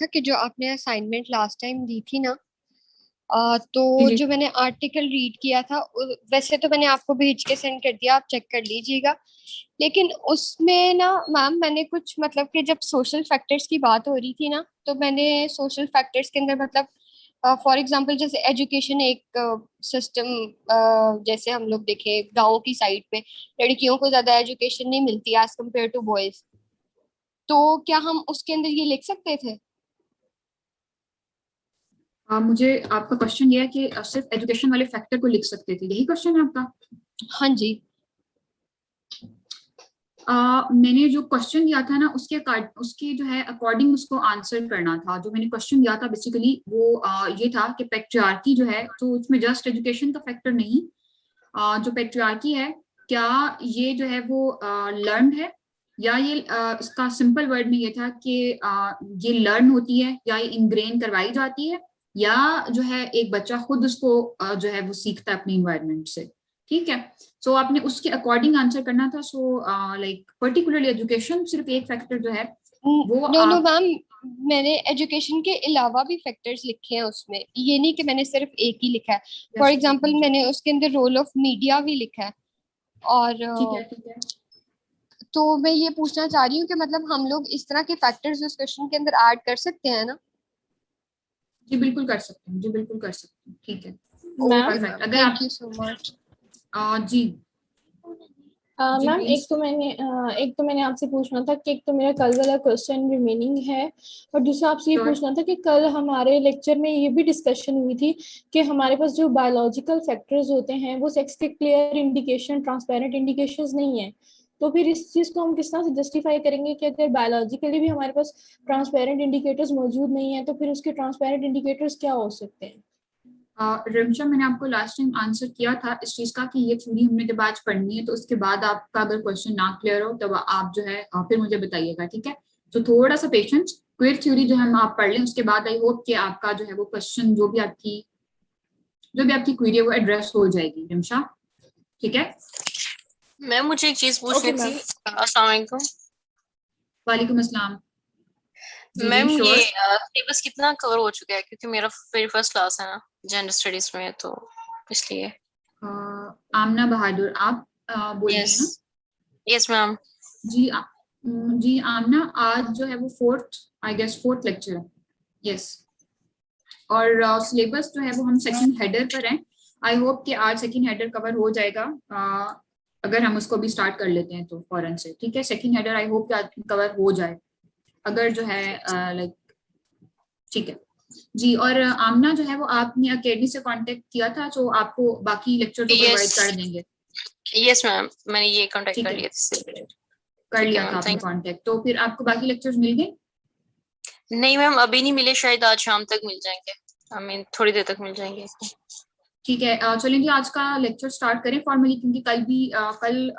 था कि जो आपने असाइनमेंट लास्ट टाइम दी थी ना, जी तो जी। जो मैंने आर्टिकल रीड किया था वैसे तो मैंने आपको भेज के सेंड कर दिया, आप चेक कर लीजिएगा। लेकिन उसमें ना मैम मैंने कुछ मतलब कि जब सोशल फैक्टर्स की बात हो रही थी ना, तो मैंने सोशल फैक्टर्स के अंदर मतलब फॉर एग्जांपल जैसे एजुकेशन एक सिस्टम, जैसे हम लोग देखें गाँव की साइड पे लड़कियों को ज्यादा एजुकेशन नहीं मिलती एज कम्पेयर टू बॉयज। तो क्या हम उसके अंदर ये लिख सकते थे? मुझे आपका क्वेश्चन ये है कि सिर्फ एजुकेशन वाले फैक्टर को लिख सकते थे, यही क्वेश्चन है आपका? हाँ जी। मैंने जो क्वेश्चन दिया था ना उसके जो है अकॉर्डिंग उसको आंसर करना था। जो मैंने क्वेश्चन दिया था बेसिकली वो ये था कि पेट्रियार्की जो है तो उसमें जस्ट एजुकेशन का फैक्टर नहीं। जो पेट्रियार्की है, क्या ये जो है वो लर्न है, या ये इसका सिंपल वर्ड में ये था कि ये लर्न होती है या ये इनग्रेन करवाई जाती है, या जो है एक बच्चा खुद उसको जो है वो सीखता है अपनी इन्वायरमेंट से। ठीक है। सो आपने उसके अकॉर्डिंग आंसर करना था। सो लाइक पर्टिकुलरली एजुकेशन सिर्फ एक फैक्टर जो है वो नो नो आप। मैम, मैंने एजुकेशन के अलावा भी फैक्टर्स लिखे हैं उसमें, ये नहीं कि मैंने सिर्फ एक ही लिखा है। फॉर जस्ट एक एग्जांपल सेकंड। मैंने उसके अंदर रोल ऑफ मीडिया भी लिखा है। और ठीक है ठीक है। तो मैं ये पूछना चाह रही हूँ कि मतलब हम लोग इस तरह के फैक्टर्स उस क्वेश्चन के अंदर ऐड कर सकते हैं ना? जी बिल्कुल कर सकते हैं, जी बिल्कुल कर सकते हैं। ठीक है। मैम। Okay perfect. मैम, अगर थैंक आप यू सो मच। जी जी मैम प्लीज। एक तो मैंने आपसे पूछना था कि एक तो मेरा कल वाला क्वेश्चन रिमेनिंग है, और दूसरा आपसे ये श्योर। पूछना था कि कल हमारे लेक्चर में ये भी डिस्कशन हुई थी कि हमारे पास जो बायोलॉजिकल फैक्टर्स होते हैं वो सेक्स के क्लियर इंडिकेशन, ट्रांसपेरेंट इंडिकेशंस नहीं है। तो फिर इस चीज को हम किस तरह से जस्टिफाई करेंगे कि अगर बायोलॉजिकली भी हमारे पास ट्रांसपेरेंट इंडिकेटर्स मौजूद नहीं है तो फिर उसके ट्रांसपेरेंट इंडिकेटर्स क्या हो सकते हैं? रिमशा, मैंने आपको लास्ट टाइम आंसर किया था इस चीज का कि ये थ्योरी हमने जब आज पढ़नी है तो उसके बाद आपका अगर क्वेश्चन ना क्लियर हो तब आप जो है फिर मुझे बताइएगा। ठीक है। तो थोड़ा सा पेशेंस, क्विर थ्योरी जो हम आप पढ़ लें उसके बाद आई होप कि आपका जो है वो क्वेश्चन जो भी आपकी क्वेरी है वो एड्रेस हो जाएगी रिमशा। ठीक है। मैम मुझे एक चीज पूछनी ओके थी। मैम। अस्सलाम वालेकुम। वालेकुम अस्सलाम। जी जी मैम ये श्योर। सिलेबस कितना कवर हो चुका है, क्योंकि मेरा वेरी फर्स्ट क्लास है ना जेंडर स्टडीज में, तो इसलिए। आमना बहादुर आप बोल रही यस। हैं ना? Yes ma'am. जी जी आमना, आज जो है वो आई गेस फोर्थ लेक्चर है। यस। और सिलेबस जो है वो हम सेकंड हेडर पर हैं। आई होप कि आज सेकंड हेडर कवर हो जाएगा। अगर हम उसको भी स्टार्ट कर लेते हैं तो फौरन से। ठीक है। सेकंड हेडर आई होप कि आज कवर हो जाए, अगर जो है लाइक। ठीक है। जी। और आमना जो है वो आपने अकेडमी से कांटेक्ट किया था तो आपको बाकी लेक्चर तो यस। प्रोवाइड कर देंगे। यस मैम, मैंने ये कांटेक्ट ठीक कर है। लिया था। कर ठीक है लिया था मैम, आपने थैंक। कांटेक्ट, तो फिर आपको बाकी लेक्चर्स मिल गए? नहीं मैम, अभी नहीं मिले, शायद आज शाम तक मिल जाएंगे। आई मीन थोड़ी देर तक मिल जाएंगे। ठीक है। चलेंगे आज का लेक्चर स्टार्ट करें फॉर्मली, क्योंकि कल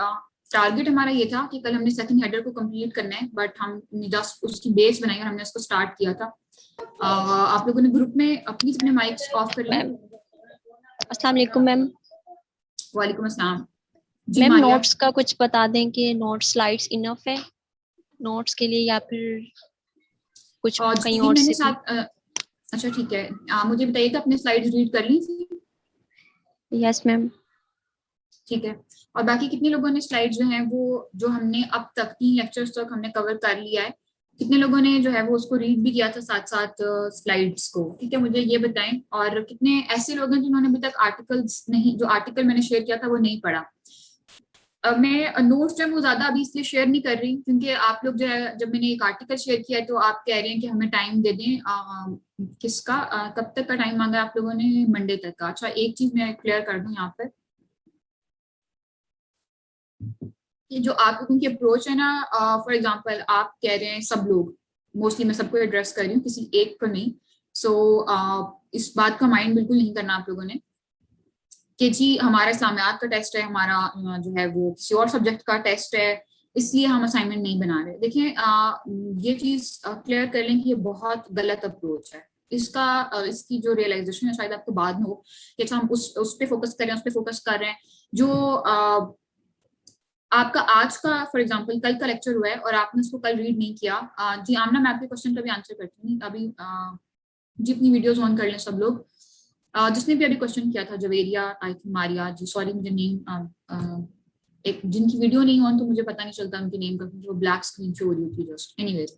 टारगेट हमारा ये था कि कल हमने सेकंड हेडर को कंप्लीट करना है, बट हम जस्ट उसकी बेस बनाई और हमने उसको स्टार्ट किया था। आप लोगों ने ग्रुप में प्लीज अपने माइक्स ऑफ कर लें। मैम अस्सलाम वालेकुम मैम। वालेकुम अस्सलाम। जी मैम मारिया। नोट्स का कुछ बता दें कि नोट स्लाइड्स इनफ है नोट्स के लिए, या फिर कुछ कहीं जी और मैंने से भी? साथ अच्छा ठीक है। मुझे बताइएगा अपने स्लाइड्स रीड कर ली थी? Yes ma'am. ठीक है। और बाकी कितने लोगों ने स्लाइड जो है वो जो हमने अब तक 3 लेक्चर्स तक हमने कवर कर लिया है, कितने लोगों ने जो है वो उसको रीड भी किया था साथ साथ स्लाइड्स को? ठीक है, मुझे ये बताएं। और कितने ऐसे लोग हैं जिन्होंने अभी तक आर्टिकल्स नहीं, जो आर्टिकल मैंने शेयर किया था वो नहीं पढ़ा? मैं नोट्स जो है वो ज्यादा अभी इसलिए शेयर नहीं कर रही क्योंकि आप लोग जो है, जब मैंने एक आर्टिकल शेयर किया है तो आप कह रहे हैं कि हमें टाइम दे दें। किसका कब तक का टाइम मांगा है आप लोगों ने? मंडे तक का। अच्छा, एक चीज मैं क्लियर कर दूं यहाँ पर, कि जो आप लोगों की अप्रोच है ना, फॉर एग्जांपल आप कह रहे हैं सब लोग, मोस्टली मैं सबको एड्रेस कर रही हूँ, किसी एक को नहीं। सो इस बात का माइंड बिल्कुल नहीं करना आप लोगों ने कि जी हमारा इस्लामियात का टेस्ट है, हमारा जो है वो किसी और सब्जेक्ट का टेस्ट है, इसलिए हम असाइनमेंट नहीं बना रहे। देखिए ये चीज क्लियर कर लें कि ये बहुत गलत अप्रोच है। इसकी जो रियलाइजेशन है शायद आपको बाद में हो कि अच्छा हम उस पर फोकस कर रहे हैं, उस पर फोकस कर रहे हैं। जो आपका आज का फॉर एग्जांपल कल का लेक्चर हुआ है और आपने उसको कल रीड नहीं किया, जी आमना मैं आपके क्वेश्चन का भी आंसर करती हूँ अभी, जितनी वीडियोस ऑन कर लें सब लोग। जिसने भी अभी क्वेश्चन किया था, Javeria, I think Maria ji, sorry मुझे नेम एक जिनकी वीडियो नहीं ऑन तो मुझे पता नहीं चलता उनके नेम का, जो ब्लैक स्क्रीन शो हो रही थी जस्ट। एनीवेज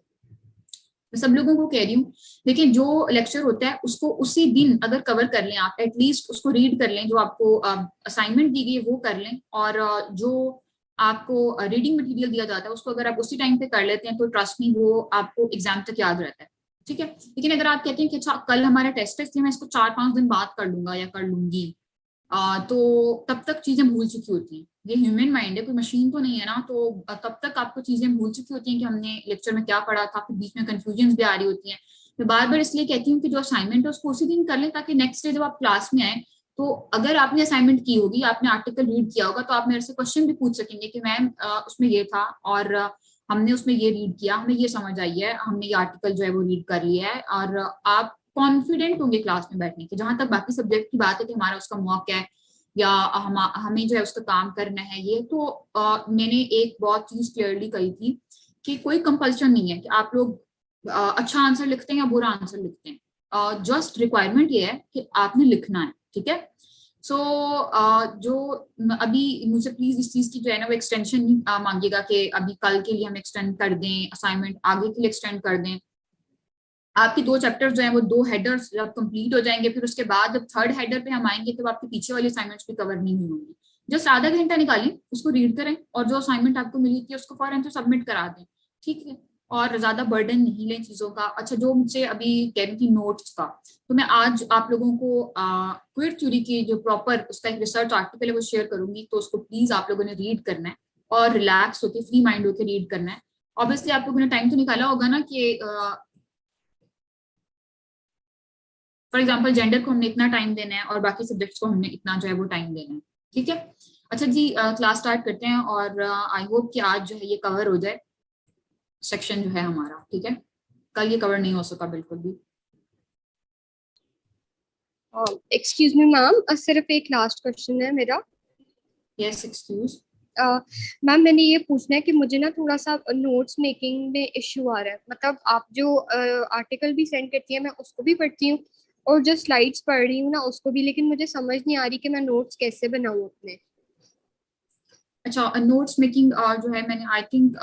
मैं सब लोगों को कह रही हूँ, देखिए जो लेक्चर होता है उसको उसी दिन अगर कवर कर लें आप, एटलीस्ट उसको रीड कर लें, जो आपको असाइनमेंट दी गई है वो कर लें, और जो आपको रीडिंग मटेरियल दिया जाता है उसको अगर आप उसी टाइम पे कर लेते हैं तो ट्रस्ट मी वो आपको एग्जाम तक याद रहता है, ठीक है। लेकिन अगर आप कहते हैं कि अच्छा कल हमारा टेस्ट है इसलिए मैं इसको 4-5 दिन बाद कर लूंगा या कर लूंगी, तो तब तक चीजें भूल चुकी होती हैं। ये ह्यूमन माइंड है, कोई मशीन तो नहीं है ना, तो तब तक आपको चीजें भूल चुकी होती हैं कि हमने लेक्चर में क्या पढ़ा था, फिर बीच में कंफ्यूजन भी आ रही होती हैं। मैं बार बार इसलिए कहती हूँ कि जो असाइनमेंट है उसको उसी दिन कर लें, ताकि नेक्स्ट डे जब आप क्लास में आए तो अगर आपने असाइनमेंट की होगी, आपने आर्टिकल रीड किया होगा, तो आप मेरे से क्वेश्चन भी पूछ सकेंगे कि मैम उसमें ये था और हमने उसमें ये रीड किया, हमें ये समझ आई है, हमने ये आर्टिकल जो है वो रीड कर लिया है, और आप कॉन्फिडेंट होंगे क्लास में बैठने के। जहां तक बाकी सब्जेक्ट की बात है कि हमारा उसका मॉक है या हमें जो है उसका काम करना है, ये तो मैंने एक बहुत चीज क्लियरली कही थी कि कोई कंपल्शन नहीं है कि आप लोग अच्छा आंसर लिखते हैं या बुरा आंसर लिखते हैं, जस्ट रिक्वायरमेंट ये है कि आपने लिखना है, ठीक है। सो जो अभी मुझे प्लीज इस चीज की जो है ना वो एक्सटेंशन नहीं मांगिएगा कि अभी कल के लिए हम एक्सटेंड कर दें, असाइनमेंट आगे के लिए एक्सटेंड कर दें। आपके 2 चैप्टर्स जो हैं वो 2 हेडर्स जब कंप्लीट हो जाएंगे, फिर उसके बाद जब 3rd हेडर पे हम आएंगे तो आपके पीछे वाली असाइनमेंट्स भी कवर नहीं हुई होंगी। जस्ट आधा घंटा निकालें, उसको रीड करें और जो असाइनमेंट आपको मिली थी उसको फौरन से सबमिट करा दें, ठीक है। और ज्यादा बर्डन नहीं लें चीजों का। अच्छा, जो मुझसे अभी कह रही थी नोट्स का, तो मैं आज आप लोगों को क्विर थ्योरी की जो प्रॉपर उसका एक रिसर्च आर्टिकल है वो शेयर करूंगी, तो उसको प्लीज आप लोगों ने रीड करना है और रिलैक्स होकर फ्री माइंड होकर रीड करना है। ऑब्वियसली आप लोगों ने टाइम तो निकाला होगा ना कि फॉर एग्जाम्पल जेंडर को हमने इतना टाइम देना है और बाकी सब्जेक्ट्स को हमने इतना जो है वो टाइम देना है, ठीक है। अच्छा जी, क्लास स्टार्ट करते हैं और आई होप कि आज जो है ये कवर हो जाए सेक्शन जो है हमारा, ठीक है। कल ये कवर नहीं हो सका बिल्कुल भी। एक्सक्यूज मी मैम, सिर्फ एक लास्ट क्वेश्चन है मेरा। Yes excuse. मैम मैंने ये पूछना है कि मुझे ना थोड़ा सा नोट्स मेकिंग में इश्यू आ रहा है। मतलब आप जो आर्टिकल भी सेंड करती है मैं उसको भी पढ़ती हूँ और जो स्लाइड्स पढ़ रही हूँ ना उसको भी, लेकिन मुझे समझ नहीं आ रही कि मैं नोट्स कैसे बनाऊँ अपने। अच्छा, नोट्स मेकिंग जो है मैंने आई थिंक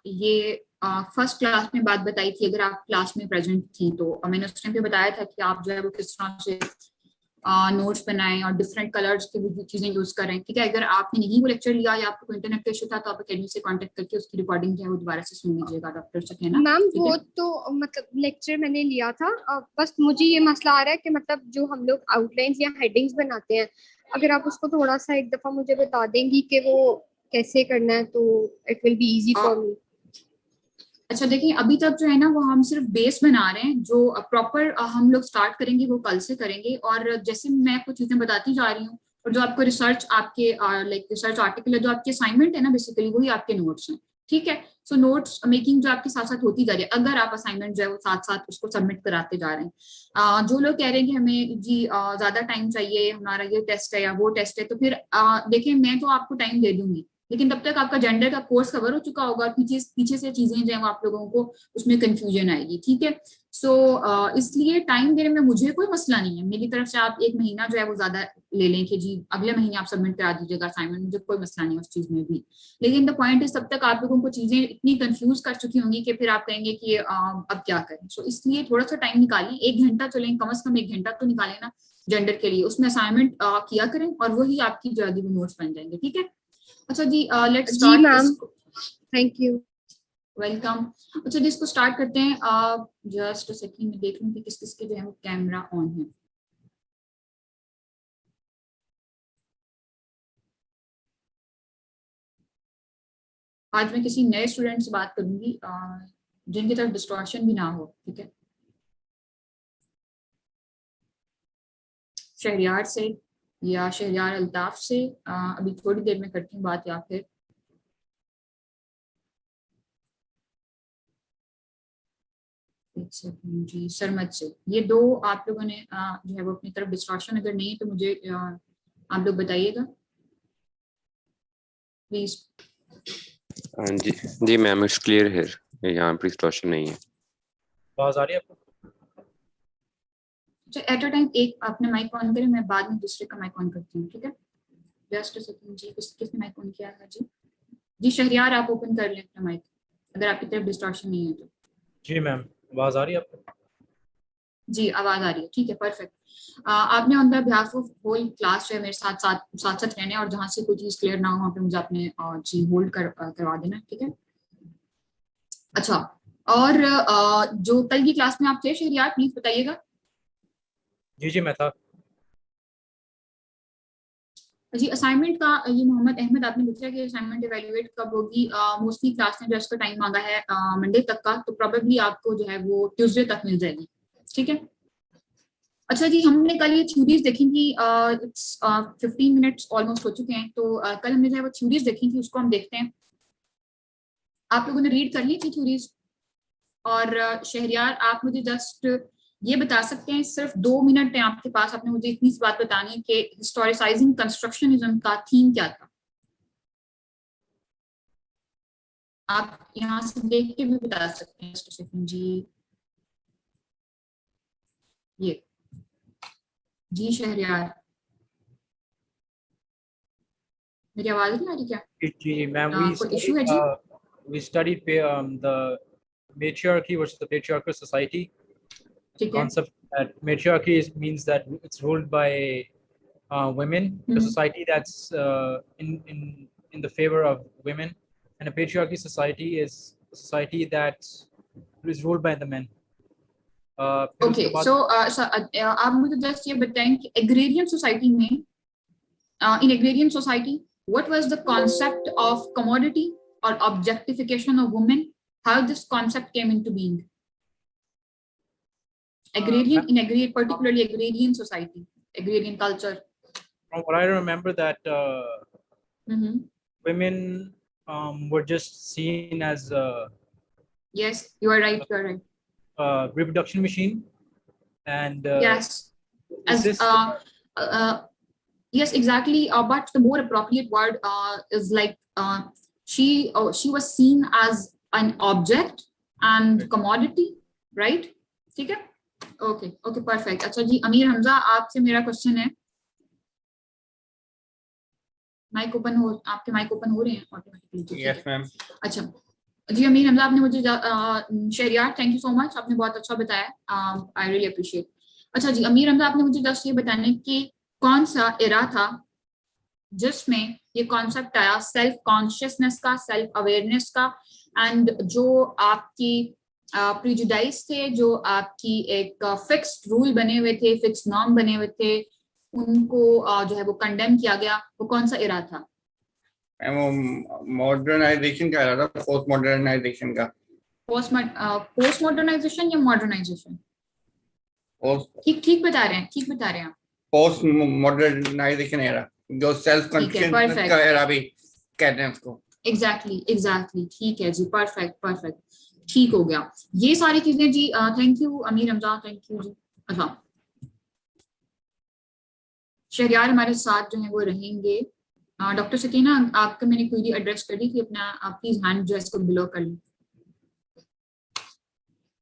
ये फर्स्ट क्लास में बात बताई थी, अगर आप क्लास में प्रेजेंट थी तो मैंने उस टाइम पे बताया था कि आप जो है वो किस तरह से नोट्स बनाएं और डिफरेंट कलर्स की भी चीजें यूज करें, ठीक है। अगर आपने नहीं वो लेक्चर लिया या आपको इंटरनेट का इशू था तो आप अकेडमी से कांटेक्ट करके उसकी रिकॉर्डिंग जो है वो दोबारा से सुन लीजिएगा डॉक्टर सकेना। मैम वो तो मतलब लेक्चर मैंने लिया था, बस मुझे ये मसला आ रहा है कि मतलब जो हम लोग आउटलाइंस या हेडिंग्स बनाते हैं, अगर आप उसको थोड़ा सा एक दफा मुझे बता देंगी कि वो कैसे करना है तो it will be easy for me. अच्छा देखिए, अभी तक जो है ना वो हम सिर्फ बेस बना रहे हैं, जो प्रॉपर हम लोग स्टार्ट करेंगे वो कल से करेंगे। और जैसे मैं आपको चीजें बताती जा रही हूँ और जो आपको रिसर्च आपके लाइक रिसर्च आर्टिकल है, जो आपके असाइनमेंट है ना बेसिकली वही आपके नोट्स हैं, ठीक है। सो नोट्स मेकिंग जो आपके साथ साथ होती जा रही है, अगर आप असाइनमेंट जो है वो साथ साथ उसको सबमिट कराते जा रहे हैं। जो लोग कह रहे हैं कि हमें जी ज्यादा टाइम चाहिए, हमारा ये टेस्ट है या वो टेस्ट है, तो फिर देखिए मैं तो आपको टाइम दे दूंगी, लेकिन तब तक आपका जेंडर का कोर्स कवर हो चुका होगा, पीछे से चीजें जो है वो आप लोगों को उसमें कंफ्यूजन आएगी, ठीक है। सो इसलिए टाइम देने में मुझे कोई मसला नहीं है, मेरी तरफ से आप 1 महीना जो है वो ज्यादा ले लें कि जी अगले महीने आप सबमिट करा दीजिएगा असाइनमेंट, मुझे कोई मसला नहीं है उस चीज में भी। लेकिन द पॉइंट इज तब तक आप लोगों को चीजें इतनी कंफ्यूज कर चुकी होंगी कि फिर आप कहेंगे कि अब क्या करें। सो इसलिए थोड़ा सा टाइम निकालें, 1 घंटा चलें, कम से कम 1 घंटा तो निकालें ना जेंडर के लिए, उसमें असाइनमेंट किया करें और वही आपकी जो आगे नोट्स बन जाएंगे, ठीक है। अच्छा जी, लेट्स जी ma'am, start. Thank you. Welcome. अच्छा जी, इसको स्टार्ट करते हैं। जस्ट अ सेकंड में देख लूं कि किस किस के जो है वो कैमरा ऑन है। आज मैं किसी नए स्टूडेंट से बात करूंगी जिनकी तरफ डिस्टॉर्शन भी ना हो, ठीक है। शहरियार से या शहरियार अल्ताफ से अभी थोड़ी देर में करती हूँ बात, या फिर एक सेकंड जी सरमद से। ये 2 आप लोगों ने जो है वो अपनी तरफ डिस्ट्रैक्शन अगर नहीं है तो मुझे आप लोग बताइएगा प्लीज। जी जी मैम, इट्स क्लियर है, यहाँ पर डिस्टॉर्शन नहीं है। आवाज आ रही है आपको? एट अ टाइम एक अपने माइक ऑन करें, मैं बाद में दूसरे का माइक ऑन करती हूँ, ठीक है? जस्ट अ सेकंड जी, किसने माइक ऑन किया है? जी शहरियार, आप ओपन कर लें अपना माइक, अगर आपकी तरफ डिस्टॉर्शन नहीं है तो। जी मैम, आवाज आ रही है आपको? जी आवाज आ रही है, ठीक है, परफेक्ट। आपने on the behalf of whole class जो है मेरे साथ साथ रहने, और जहाँ से कोई चीज क्लियर ना हो वहाँ पे मुझे आपने जी होल्ड करवा देना, ठीक है? अच्छा, और जो कल की क्लास में आप थे शहरियार, प्लीज बताइएगा। जी जी मैं था। जी असाइनमेंट का ये मोहम्मद अहमद आपने पूछा कि असाइनमेंट इवैल्यूएट कब होगी। मोस्टली क्लास ने जो इसका टाइम मांगा है मंडे तक का, तो प्रोबेबली आपको जो है वो ट्यूसडे तक मिल जाएगी, ठीक है? अच्छा जी, हमने कल ये थ्योरीज देखी थी, इट्स 15 मिनट्स ऑलमोस्ट हो चुके हैं, तो कल हमने जो है वो थ्योरीज देखी थी, उसको हम देखते हैं। आप लोगों ने रीड कर ली थी थ्योरीज? और शहरियार, आप मुझे जस्ट ये बता सकते हैं, सिर्फ 2 मिनट है आपके पास, आपने मुझे इतनी सी बात बतानी है कि हिस्टोरिसाइजिंग कंस्ट्रक्शनिज्म का थीम क्या था। आप यहाँ से देख के भी बता सकते हैं जी। ये जी शहरियार, मेरी आवाज नहीं आ रही क्या? जी मैम, कोई इशू है जी? we studied the matriarchy versus the patriarchal society. The ठीक है, concept that matriarchy means that it's ruled by women, a society that's in the favor of women, and a patriarchy society is a society that is ruled by the men. Okay, so आप मुझे just ये बताएं कि agrarian society में, in agrarian society what was the concept of commodity or objectification of women, how this concept came into being? Agrarian, in agrarian, particularly agrarian society, agrarian culture. From what I remember, that women were just seen as yes, you are right, you are right. Reproduction machine, and yes, as yes, exactly. But the more appropriate word is like she was seen as an object and commodity, right? ठीक है, okay okay perfect. अच्छा जी अमीर हमजा, आपसे मेरा question है, mic open हो, आपके mic open हो रहे हैं ऑटोमेटिकली? Yes ma'am. अच्छा जी अमीर हमजा, आपने मुझे Shahryar thank you so much, आपने बहुत अच्छा बताया, आई रियली अप्रिशिएट। अच्छा जी अमीर हमजा, आपने मुझे जस्ट ये बताना है कि कौन सा एरा था जिसमें ये कॉन्सेप्ट आया सेल्फ कॉन्शियसनेस का, सेल्फ अवेयरनेस का, एंड जो आपकी प्रिजुडाइज थे, जो आपकी एक फिक्स्ड रूल बने हुए थे, फिक्स्ड नॉर्म बने हुए थे, उनको जो है वो कंडेम किया गया, वो कौन सा एरा था? मॉडर्नाइजेशन का एरा था, पोस्ट मॉडर्नाइजेशन का। पोस्ट मॉडर्नाइजेशन या मॉडर्नाइजेशन? ठीक ठीक बता रहे हैं, ठीक बता रहे हैं आप। पोस्ट मॉडर्नाइजेशन एरा, जो सेल्फ कॉन्शियसनेस का एरा भी कहते हैं उसको। एग्जैक्टली ठीक है जी, परफेक्ट परफेक्ट, ठीक हो गया। ये सारी चीजें जी, thank you Amir Hamza, thank you जी। अच्छा शहरियार हमारे साथ जो है वो रहेंगे। डॉक्टर सकीना, आपको मैंने क्वेरी एड्रेस कर दी थी, अपना आप प्लीज हैंड जो है इसको बिलो कर लें।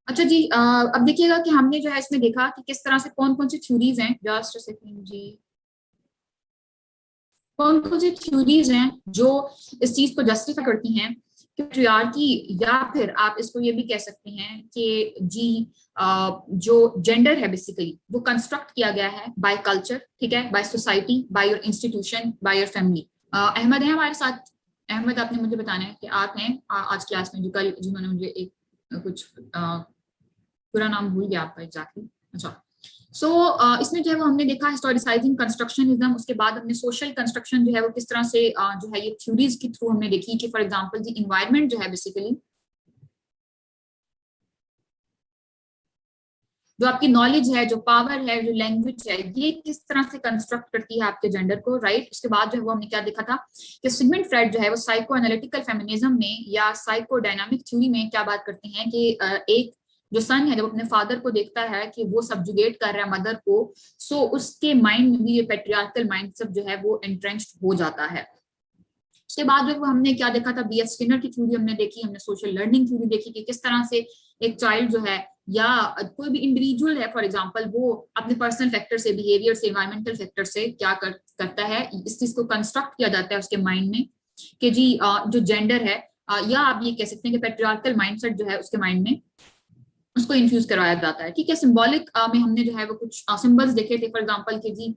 अच्छा जी, अब देखिएगा कि हमने जो है इसमें देखा कि किस तरह से कौन कौन सी थ्योरीज हैं, जस्ट सेकंड जी, कौन कौन सी थ्योरीज हैं जो इस चीज को जस्टिफाई करती हैं कि पैट्रियार्की, या फिर आप इसको ये भी कह सकते हैं कि जी जो जेंडर है बेसिकली वो कंस्ट्रक्ट किया गया है बाय कल्चर, ठीक है, by society, by your institution, by your family. Ahmed है हमारे साथ। अहमद, आपने मुझे बताना है कि आप हैं आज क्लास में, जो कल जिन्होंने मुझे एक कुछ पूरा नाम भूल गया आपका एग्जैक्टली। अच्छा सो इसमें जो है वो हमने देखा हिस्टोरिसाइजिंग कंस्ट्रक्शनिज्म, उसके बाद हमने सोशल कंस्ट्रक्शन जो है वो किस तरह से जो है ये थ्योरीज के थ्रू हमने देखी कि फॉर एग्जांपल जी इन्वायरमेंट जो है बेसिकली, जो आपकी नॉलेज है, जो पावर है, जो लैंग्वेज है, ये किस तरह से कंस्ट्रक्ट करती है आपके जेंडर को, राइट। उसके बाद जो है वो हमने क्या देखा था कि सिगमंड फ्रॉइड जो है वो साइको एनालिटिकल फेमिनिज्म में या साइको डायनामिक थ्योरी में क्या बात करते हैं कि एक जो सन है जब अपने फादर को देखता है कि वो सब्जुगेट कर रहा है मदर को, सो उसके माइंड में भी ये पैट्रियार्कल माइंडसेट जो है वो एंट्रेंच्ड हो जाता है। उसके बाद जो हमने क्या देखा था, B.F. स्किनर की थ्योरी हमने देखी, हमने सोशल लर्निंग थ्योरी देखी कि किस तरह से एक चाइल्ड जो है या कोई भी इंडिविजुअल है फॉर एग्जांपल, वो अपने पर्सनल फैक्टर से, बिहेवियर से, एनवायरमेंटल फैक्टर से क्या करता है, इस चीज को कंस्ट्रक्ट किया जाता है उसके माइंड में कि जी जो जेंडर है या आप ये कह सकते हैं कि पैट्रियार्कल माइंडसेट जो है उसके माइंड में उसको इन्फ्यूज करवाया जाता है। ठीक है, सिंबॉलिक में हमने जो है वो कुछ सिंबल्स देखे थे, फॉर एग्जांपल कि जी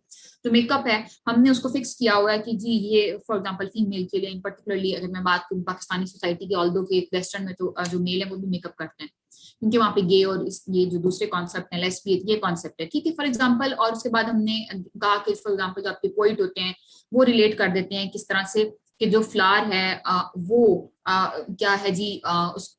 जो मेकअप है हमने उसको फिक्स किया हुआ है कि जी ये फॉर एग्जांपल फीमेल के लिए, इन पर्टिकुलरली अगर मैं बात करूँ पाकिस्तानी सोसाइटी की, ऑल्दो के वेस्टर्न में तो जो मेल है वो भी मेकअप करते हैं क्योंकि वहाँ पे गे और ये जो दूसरे कॉन्सेप्ट है लेस्बियन, ये कॉन्सेप्ट है। ठीक है, फॉर एग्जांपल, और उसके बाद हमने कहा कि फॉर एग्जांपल जो आपके पोइट होते हैं वो रिलेट कर देते हैं किस तरह से कि जो फ्लावर है वो क्या है जी,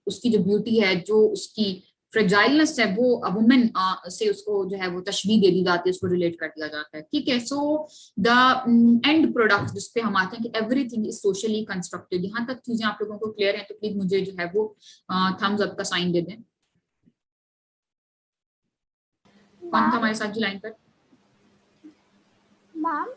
उसकी जो ब्यूटी है, जो उसकी फ्रेजाइलनेस है, वो वुमेन से उसको जो है वो तशबीह दे दी जाती है, उसको रिलेट कर दिया जाता है। ठीक है, सो द एंड प्रोडक्ट जिस पे हम आते हैं कि एवरीथिंग इज सोशली कंस्ट्रक्टेड। यहाँ तक चीजें आप लोगों को क्लियर है तो प्लीज मुझे जो है वो थम्स अप का साइन दे दें। कौन था हमारे साथ जी लाइन पर? मैम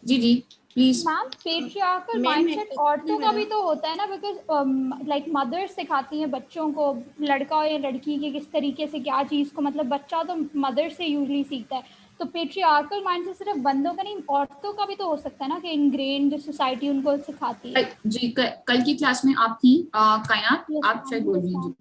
जी जी प्लीज। मैम, पेट्रियार्कल माइंडसेट औरतों का भी तो होता है ना, बिकॉज लाइक मदर्स सिखाती हैं बच्चों को, लड़का हो या लड़की के किस तरीके से क्या चीज़ को, मतलब बच्चा तो मदर से यूजली सीखता है। तो पेट्रियार्कल माइंडसेट सिर्फ बंदों का नहीं, औरतों का भी तो हो सकता है ना कि इनग्रेन जो सोसाइटी उनको सिखाती है। जी कल की क्लास में आप थी कायनात, आप शायद बोल रही हैं जी।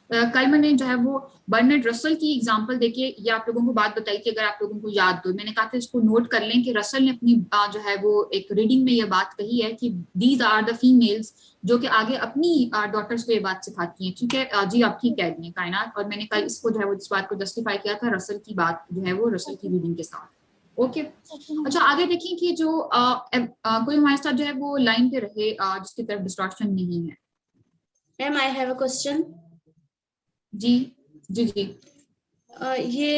कल मैंने जो है वो बर्नार्ड रसल की एग्जांपल देके ये आप लोगों को बात बताई थी, अगर आप लोगों को याद हो, मैंने कहा था इसको नोट कर लें कि रसल ने अपनी जो है वो एक रीडिंग में ये बात कही है कि दीज आर द फीमेल्स जो कि आगे अपनी डॉटर्स को ये बात सिखाती हैं। ठीक है जी, आप ठीक कह रही हैं कायनात, और मैंने कल इसको जो है वो इस बात को जस्टिफाई किया था रसल की बात जो है वो रसल की रीडिंग के साथ। ओके, अच्छा आगे देखिए कि जो कोई हमारे साथ जो है वो लाइन पे रहे जिसकी तरफ डिस्ट्रैक्शन नहीं है। Ma'am I have a question. जी जी जी ये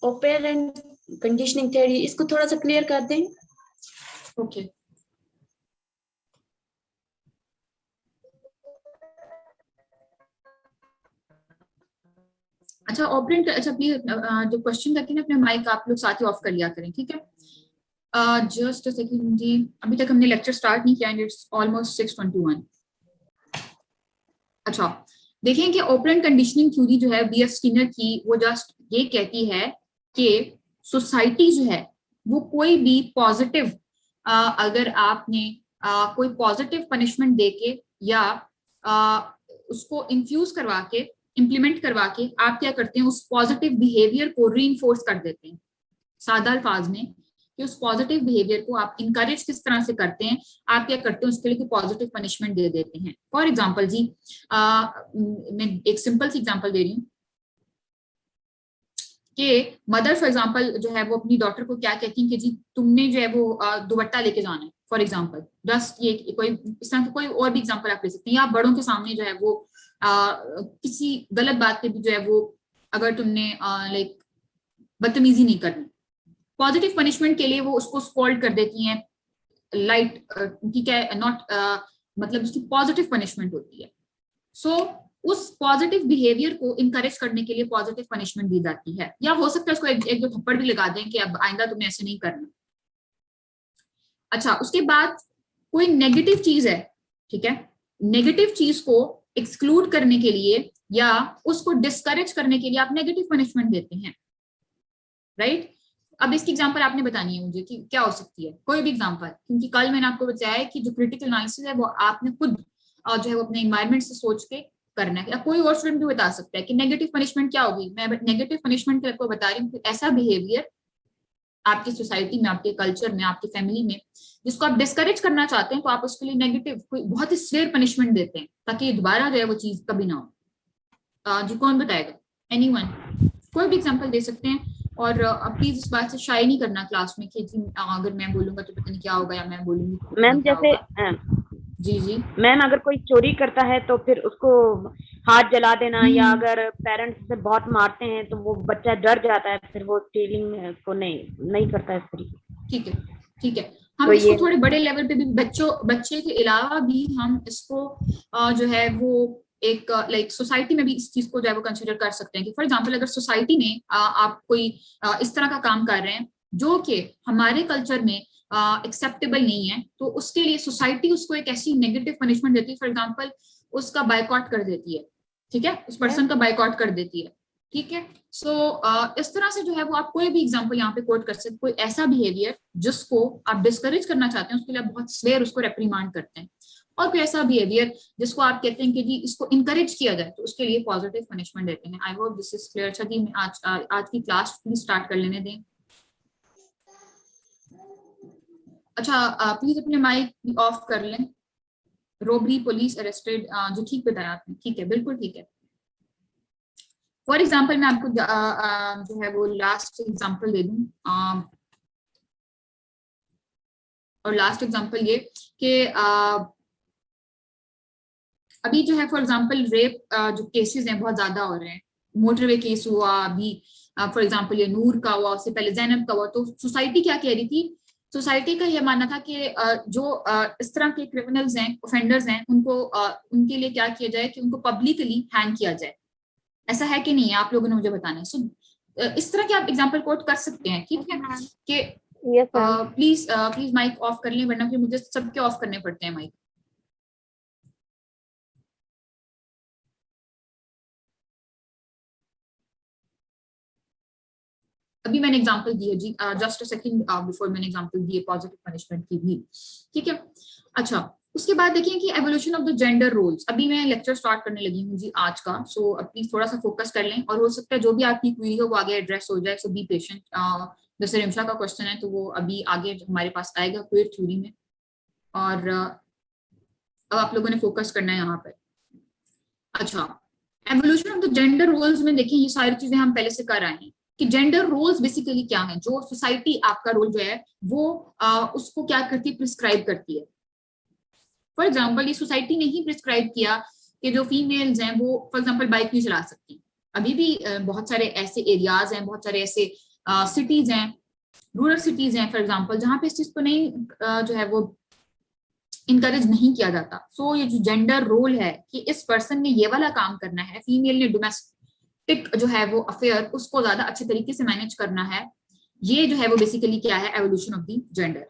ऑपरेंट कंडीशनिंग थ्योरी, इसको थोड़ा सा क्लियर कर दें। ओके अच्छा ऑपरेंट, अच्छा प्लीज जो क्वेश्चन करके ना अपने माइक आप लोग साथ ही ऑफ कर लिया करें। ठीक है, जस्ट अ सेकंड जी, अभी तक हमने लेक्चर स्टार्ट नहीं किया एंड इट्स ऑलमोस्ट 6:21। अच्छा देखें कि ऑपरेंट कंडीशनिंग थ्योरी जो है B.F. स्किनर की, वो जस्ट ये कहती है कि सोसाइटी जो है वो कोई भी पॉजिटिव अगर आपने कोई पॉजिटिव पनिशमेंट देके या उसको इन्फ्यूज करवा के, इम्प्लीमेंट करवा के आप क्या करते हैं, उस पॉजिटिव बिहेवियर को रीइंफोर्स कर देते हैं। सादा अल्फाज में कि उस पॉजिटिव बिहेवियर को आप इनकरेज किस तरह से करते हैं, आप क्या करते हैं उसके लिए पॉजिटिव पनिशमेंट दे देते हैं। फॉर एग्जांपल जी मैं एक सिंपल सी एग्जांपल दे रही हूँ कि मदर फॉर एग्जांपल जो है वो अपनी डॉटर को क्या कहती है कि जी तुमने जो है वो दुपट्टा लेके जाना है, फॉर एग्जांपल। जस्ट ये कोई इस तरह की कोई और भी एग्जांपल आप ले सकते हैं, या बड़ों के सामने जो है वो किसी गलत बात पे भी जो है वो अगर तुमने लाइक बदतमीजी नहीं करनी, पॉजिटिव पनिशमेंट के लिए वो उसको स्कॉल्ड कर देती हैं लाइट, ठीक है, नॉट मतलब उसकी पॉजिटिव पनिशमेंट होती है। सो उस पॉजिटिव बिहेवियर को इनकरेज करने के लिए पॉजिटिव पनिशमेंट दी जाती है, या हो सकता है उसको एक दो थप्पड़ भी लगा दें कि अब आइंदा तुम्हें ऐसे नहीं करना। अच्छा उसके बाद कोई नेगेटिव चीज है, ठीक है, नेगेटिव चीज को एक्सक्लूड करने के लिए या उसको डिस्करेज करने के लिए आप नेगेटिव पनिशमेंट देते हैं, राइट। अब इसकी एग्जांपल आपने बतानी है मुझे कि क्या हो सकती है, कोई भी एग्जांपल, क्योंकि कल मैंने आपको बताया कि जो क्रिटिकल एनालिसिस है वो आपने खुद जो है वो अपने एनवायरनमेंट से सोच के करना है। कोई और स्टूडेंट भी बता सकता है कि नेगेटिव पनिशमेंट क्या होगी। मैं नेगेटिव पनिशमेंट आपको बता रही हूँ कि ऐसा बिहेवियर आपकी सोसाइटी में, आपके कल्चर में, आपकी फैमिली में जिसको आप डिस्करेज करना चाहते हैं, तो आप उसके लिए नेगेटिव कोई बहुत ही सिवियर पनिशमेंट देते हैं ताकि दोबारा जो है वो चीज कभी ना हो। जी कौन बताएगा, एनीवन, कोई भी एग्जांपल दे सकते हैं। और प्लीज इस बात से शाय नहीं करना क्लास में कि अगर मैं बोलूंगा तो पता नहीं क्या होगा या मैं बोलूंगी मैम जैसे जी जी मैम अगर कोई चोरी करता है तो फिर उसको हाथ जला देना, या अगर पेरेंट्स से बहुत मारते हैं तो वो बच्चा डर जाता है, फिर वो स्टीलिंग को नहीं करता है इस तरीके। ठीक है ठीक है, हम तो इसको थोड़े बड़े लेवल पे भी बच्चे के अलावा भी हम इसको जो है वो एक लाइक सोसाइटी में भी इस चीज को जो है वो कंसिडर कर सकते हैं कि फॉर एग्जांपल अगर सोसाइटी में आप कोई इस तरह का काम कर रहे हैं जो कि हमारे कल्चर में एक्सेप्टेबल नहीं है, तो उसके लिए सोसाइटी उसको एक ऐसी नेगेटिव पनिशमेंट देती है, फॉर एग्जांपल उसका बायकॉट कर देती है, ठीक है, उस पर्सन का बायकॉट कर देती है, ठीक है। सो इस तरह से जो है वो आप कोई भी एग्जांपल यहाँ पे कोट कर सकते, कोई ऐसा बिहेवियर जिसको आप डिस्करेज करना चाहते हैं उसके लिए आप बहुत स्वेयर उसको रेप्रीमांड करते हैं, और कोई ऐसा बिहेवियर जिसको आप कहते हैं कि जी इसको इनकरेज किया जाए तो उसके लिए पॉजिटिव पनिशमेंट देते हैं। आई होप दिस इज क्लियर। अच्छा जी, आज की क्लास प्लीज स्टार्ट कर लेने दें। अच्छा प्लीज अपने माइक ऑफ कर लें। रोबरी, पुलिस अरेस्टेड, जो ठीक बताया आपने, ठीक है, बिल्कुल ठीक है। फॉर एग्जाम्पल मैं आपको जो है वो लास्ट एग्जाम्पल दे दूं, और लास्ट एग्जाम्पल ये कि अभी जो है फॉर एग्जाम्पल रेप जो केसेस हैं बहुत ज्यादा हो रहे हैं, मोटरवे केस हुआ अभी, फॉर एग्जाम्पल ये नूर का हुआ, उससे पहले जैनब का हुआ, तो सोसाइटी क्या कह रही थी, सोसाइटी का ये मानना था कि जो इस तरह के क्रिमिनल्स हैं, ऑफेंडर्स हैं, उनको उनके लिए क्या किया जाए कि उनको पब्लिकली हैंग किया जाए। ऐसा है कि नहीं है, आप लोगों ने मुझे बताना है। सो इस तरह के आप एग्जांपल कोट कर सकते हैं, ठीक है, कि प्लीज माइक ऑफ कर लें, वरना फिर मुझे सबके ऑफ करने पड़ते हैं माइक। अभी मैंने एग्जांपल दी है जी, जस्ट अ सेकंड बिफोर मैंने एग्जांपल दी है पॉजिटिव पनिशमेंट की भी, ठीक है। अच्छा, उसके बाद देखिए कि evolution of the gender roles. अभी मैं लेक्चर स्टार्ट करने लगी हूँ जी आज का, सो प्लीज थोड़ा सा फोकस कर लें, और हो सकता है जो भी आपकी क्वेरी हो वो आगे एड्रेस हो जाए, सो बी पेशेंट। जैसे रिमशा का क्वेश्चन है तो वो अभी आगे हमारे पास आएगा क्वेर थ्योरी में, और अब आप लोगों ने फोकस करना है यहाँ पर। अच्छा, evolution of the gender roles में देखिए ये सारी चीजें हम पहले से कर आए हैं कि जेंडर रोल्स बेसिकली क्या है, जो सोसाइटी आपका रोल जो है वो उसको क्या करती है, प्रिस्क्राइब करती है। फॉर एग्जाम्पल ये सोसाइटी ने ही प्रिस्क्राइब किया कि जो फीमेल्स हैं वो फॉर एग्जाम्पल बाइक नहीं चला सकती। अभी भी बहुत सारे ऐसे एरियाज हैं, बहुत सारे ऐसे सिटीज हैं, रूरल सिटीज हैं फॉर एग्जाम्पल, जहाँ पे इस चीज को नहीं जो है वो इनकरेज नहीं किया जाता। सो ये जो जेंडर रोल है कि इस पर्सन ने ये वाला काम करना है, फीमेल ने डोमेस्टिक जो है वो अफेयर उसको ज्यादा अच्छे तरीके से मैनेज करना है, ये जो है वो बेसिकली क्या है, एवोल्यूशन ऑफ द जेंडर।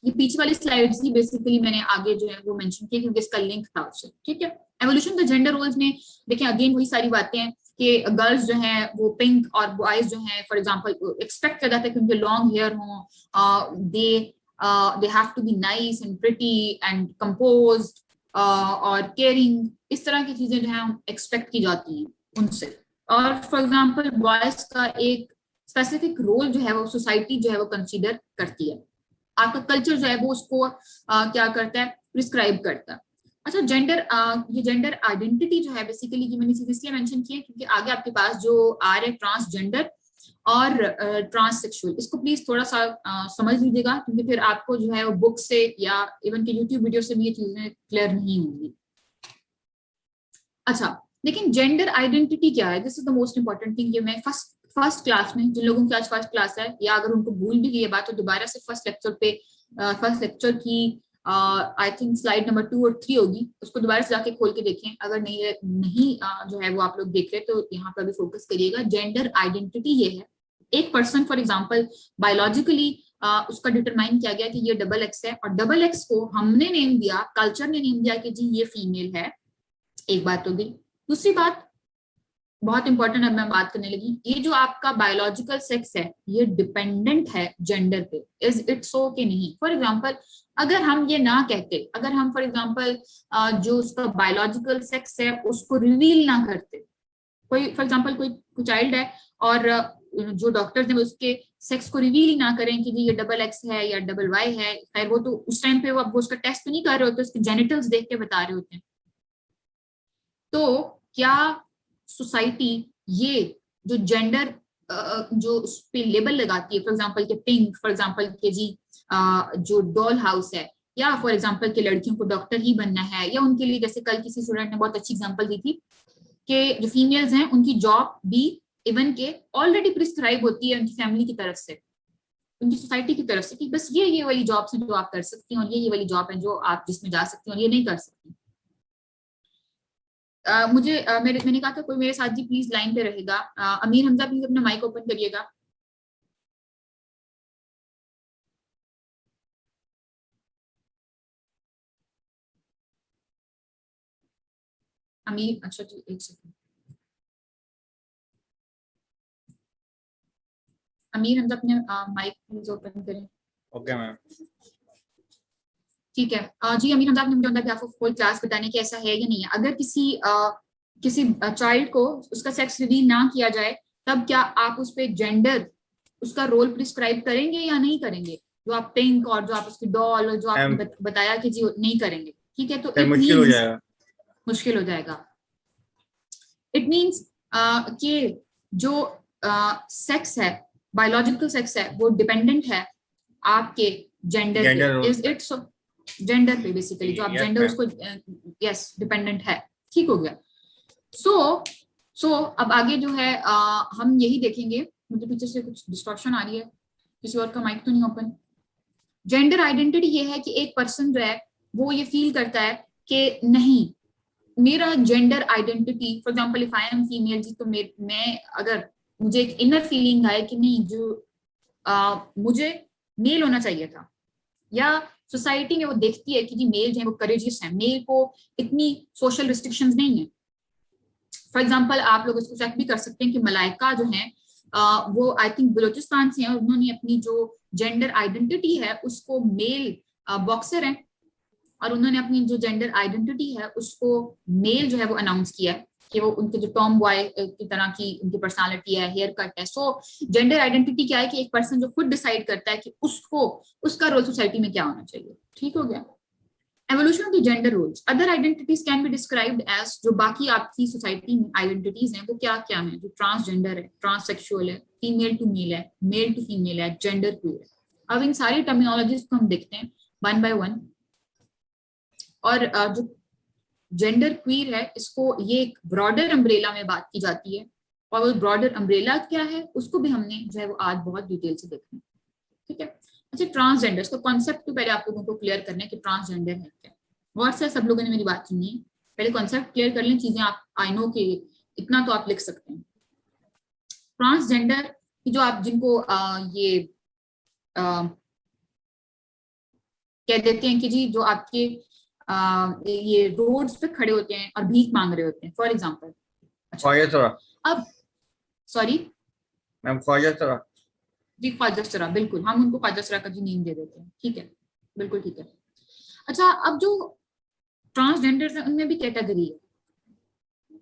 ये पीछे वाली स्लाइड्स ही बेसिकली मैंने आगे जो है वो मेंशन किया क्योंकि इसका लिंक था उससे, ठीक है। Evolution of the gender roles में देखिए अगेन वही सारी बातें हैं कि गर्ल्स जो हैं वो पिंक और बॉयज जो हैं फॉर एग्जांपल एक्सपेक्ट किया जाता है कि उनके लॉन्ग हेयर हों, they have to be nice and pretty and composed और caring, इस तरह की चीजें जो है एक्सपेक्ट की जाती हैं उनसे। और फॉर एग्जांपल बॉयज का एक स्पेसिफिक रोल जो है वो सोसाइटी जो है वो कंसीडर करती है, आपका कल्चर जो है वो उसको क्या करता है, प्रिस्क्राइब करता है। अच्छा, जेंडर ये जेंडर आइडेंटिटी जो है बेसिकली ये मैंने इसलिए मेंशन किया क्योंकि आगे आपके पास जो आ रहे ट्रांसजेंडर और ट्रांससेक्सुअल, इसको प्लीज थोड़ा सा समझ लीजिएगा क्योंकि फिर आपको जो है वो बुक से या इवन के यूट्यूब वीडियो से भी ये चीजें क्लियर नहीं होंगी। अच्छा, लेकिन जेंडर आइडेंटिटी क्या है, this is the most important thing. ये मैं फर्स्ट क्लास में, जिन लोगों की आज फर्स्ट क्लास है या अगर उनको भूल भी गई है बात तो दोबारा से फर्स्ट लेक्चर की आई थिंक स्लाइड नंबर 2 और 3 होगी, उसको दोबारा से जाके खोल के देखें। अगर नहीं जो है वो आप लोग देख रहे तो यहाँ पर भी फोकस करिएगा। जेंडर आइडेंटिटी ये है, एक पर्सन फॉर एग्जांपल बायोलॉजिकली उसका डिटरमाइन किया गया कि ये डबल एक्स है, और डबल एक्स को हमने नेम दिया, कल्चर ने नेम दिया कि जी ये फीमेल है। एक बात हो गई। दूसरी बात बहुत इंपॉर्टेंट, अब मैं बात करने लगी, ये जो आपका बायोलॉजिकल सेक्स है ये डिपेंडेंट है जेंडर पे, इज इट सो कि नहीं। फॉर एग्जांपल अगर हम ये ना कहते, अगर हम फॉर एग्जांपल जो उसका बायोलॉजिकल सेक्स है उसको रिवील ना करते, कोई फॉर एग्जांपल कोई चाइल्ड है और जो डॉक्टर्स हैं उसके सेक्स को रिवील ही ना करें कि जी ये डबल एक्स है या डबल वाई है, खैर वो तो उस टाइम पे वो उसका टेस्ट तो नहीं कर रहे होते, उसके जेनिटल्स देख के बता रहे होते हैं। तो क्या सोसाइटी ये जो जेंडर जो उस पे लेबल लगाती है, फॉर एग्जांपल के पिंक, फॉर एग्जांपल के जी जो डॉल हाउस है, या फॉर एग्जांपल के लड़कियों को डॉक्टर ही बनना है, या उनके लिए जैसे कल किसी स्टूडेंट ने बहुत अच्छी एग्जांपल दी थी कि जो फीमेल्स हैं उनकी जॉब भी इवन के ऑलरेडी प्रिस्क्राइब होती है उनकी फैमिली की तरफ से, उनकी सोसाइटी की तरफ से कि बस ये वाली जॉब्स हैं जो आप कर सकती हैं और ये वाली जॉब है जो आप जिसमें जा सकती हैं और ये नहीं कर सकती। मैंने कहा था कोई मेरे साथ जी प्लीज लाइन पे रहेगा। अमीर हमजा प्लीज अपना माइक ओपन करिएगा। अमीर, अच्छा जी एक सेकंड, अमीर हमजा अपने माइक प्लीज ओपन करें। Okay ma'am. ठीक है जी अमीर हमजा, आपने मुझे on behalf of whole class बताने कि ऐसा है या नहीं है। अगर किसी चाइल्ड को उसका सेक्स रिवील ना किया जाए तब क्या आप उस पे जेंडर, उसका रोल प्रिस्क्राइब करेंगे या नहीं करेंगे? जो आप पिंक और जो आप उसकी डॉल और जो आपने बताया कि जी नहीं करेंगे, ठीक है, तो मुश्किल हो जाएगा, मुश्किल हो जाएगा। इट मीन्स कि जो सेक्स है, बायोलॉजिकल सेक्स है, वो डिपेंडेंट है आपके जेंडर पे। Is it so? जेंडर पे बेसिकली, जो आप जेंडर उसको यस डिपेंडेंट है। ठीक हो गया। सो अब आगे जो है हम यही देखेंगे। मुझे पीछे से कुछ डिस्टॉर्शन आ रही है, किसी और का माइक तो नहीं ओपन। जेंडर आइडेंटिटी ये है कि एक पर्सन जो है वो ये फील करता है कि नहीं, मेरा gender identity, for example if I am female जी, तो मैं अगर मुझे एक इनर फीलिंग आए कि नहीं, जो मुझे मेल होना चाहिए था, या सोसाइटी में वो देखती है कि जी मेल जो है वो करेजियस है, मेल को इतनी सोशल रिस्ट्रिक्शंस नहीं है। फॉर एग्जांपल आप लोग इसको चेक भी कर सकते हैं कि मलाइका जो है वो आई थिंक बलोचिस्तान से हैं, और उन्होंने अपनी जो जेंडर आइडेंटिटी है उसको मेल बॉक्सर है, और उन्होंने अपनी जो जेंडर आइडेंटिटी है उसको मेल जो है वो अनाउंस किया है कि वो उनके जो टॉम बॉय की तरह की उनकी पर्सनालिटी है, हेयर कट है। सो जेंडर आइडेंटिटी क्या है कि एक पर्सन जो खुद डिसाइड करता है कि उसको उसका रोल सोसाइटी में क्या होना चाहिए। ठीक हो गया। Evolution of the gender roles. Other identities can be described as, जो बाकी आपकी सोसाइटी में आइडेंटिटीज हैं वो क्या क्या है? जो ट्रांसजेंडर है, ट्रांससेक्सुअल है, फीमेल टू मेल है, मेल टू फीमेल है, जेंडर क्यूर है। अब इन सारी टर्मिनोलॉजीज को हम देखते हैं वन बाय वन। और जो जेंडर क्वीर है, इसको ये एक ब्रॉडर अम्ब्रेला में बात की जाती है, और वो ब्रॉडर अम्ब्रेला क्या है उसको भी हमने जो है वो आज बहुत डिटेल से देखना है। ठीक है। अच्छा, ट्रांसजेंडर, इसका कॉन्सेप्ट तो पहले आप लोगों को क्लियर करना है कि ट्रांसजेंडर है क्या। और से सब लोगों ने मेरी बात सुनी है, पहले कॉन्सेप्ट क्लियर कर लें, चीजें आप आई नो कि इतना तो आप लिख सकते हैं। ट्रांसजेंडर की जो आप जिनको ये कह देते हैं कि जी जो आपके ये रोड्स पे खड़े होते हैं और भीख मांग रहे होते हैं, फॉर एग्जाम्पल। अब सॉरी मैम, ख्वाजा जी, ख्वाजा, बिल्कुल, हम उनको ख्वाजा का जी नेम दे देते हैं। ठीक है, बिल्कुल ठीक है। अच्छा, अब जो ट्रांसजेंडर्स हैं उनमें भी कैटेगरी है।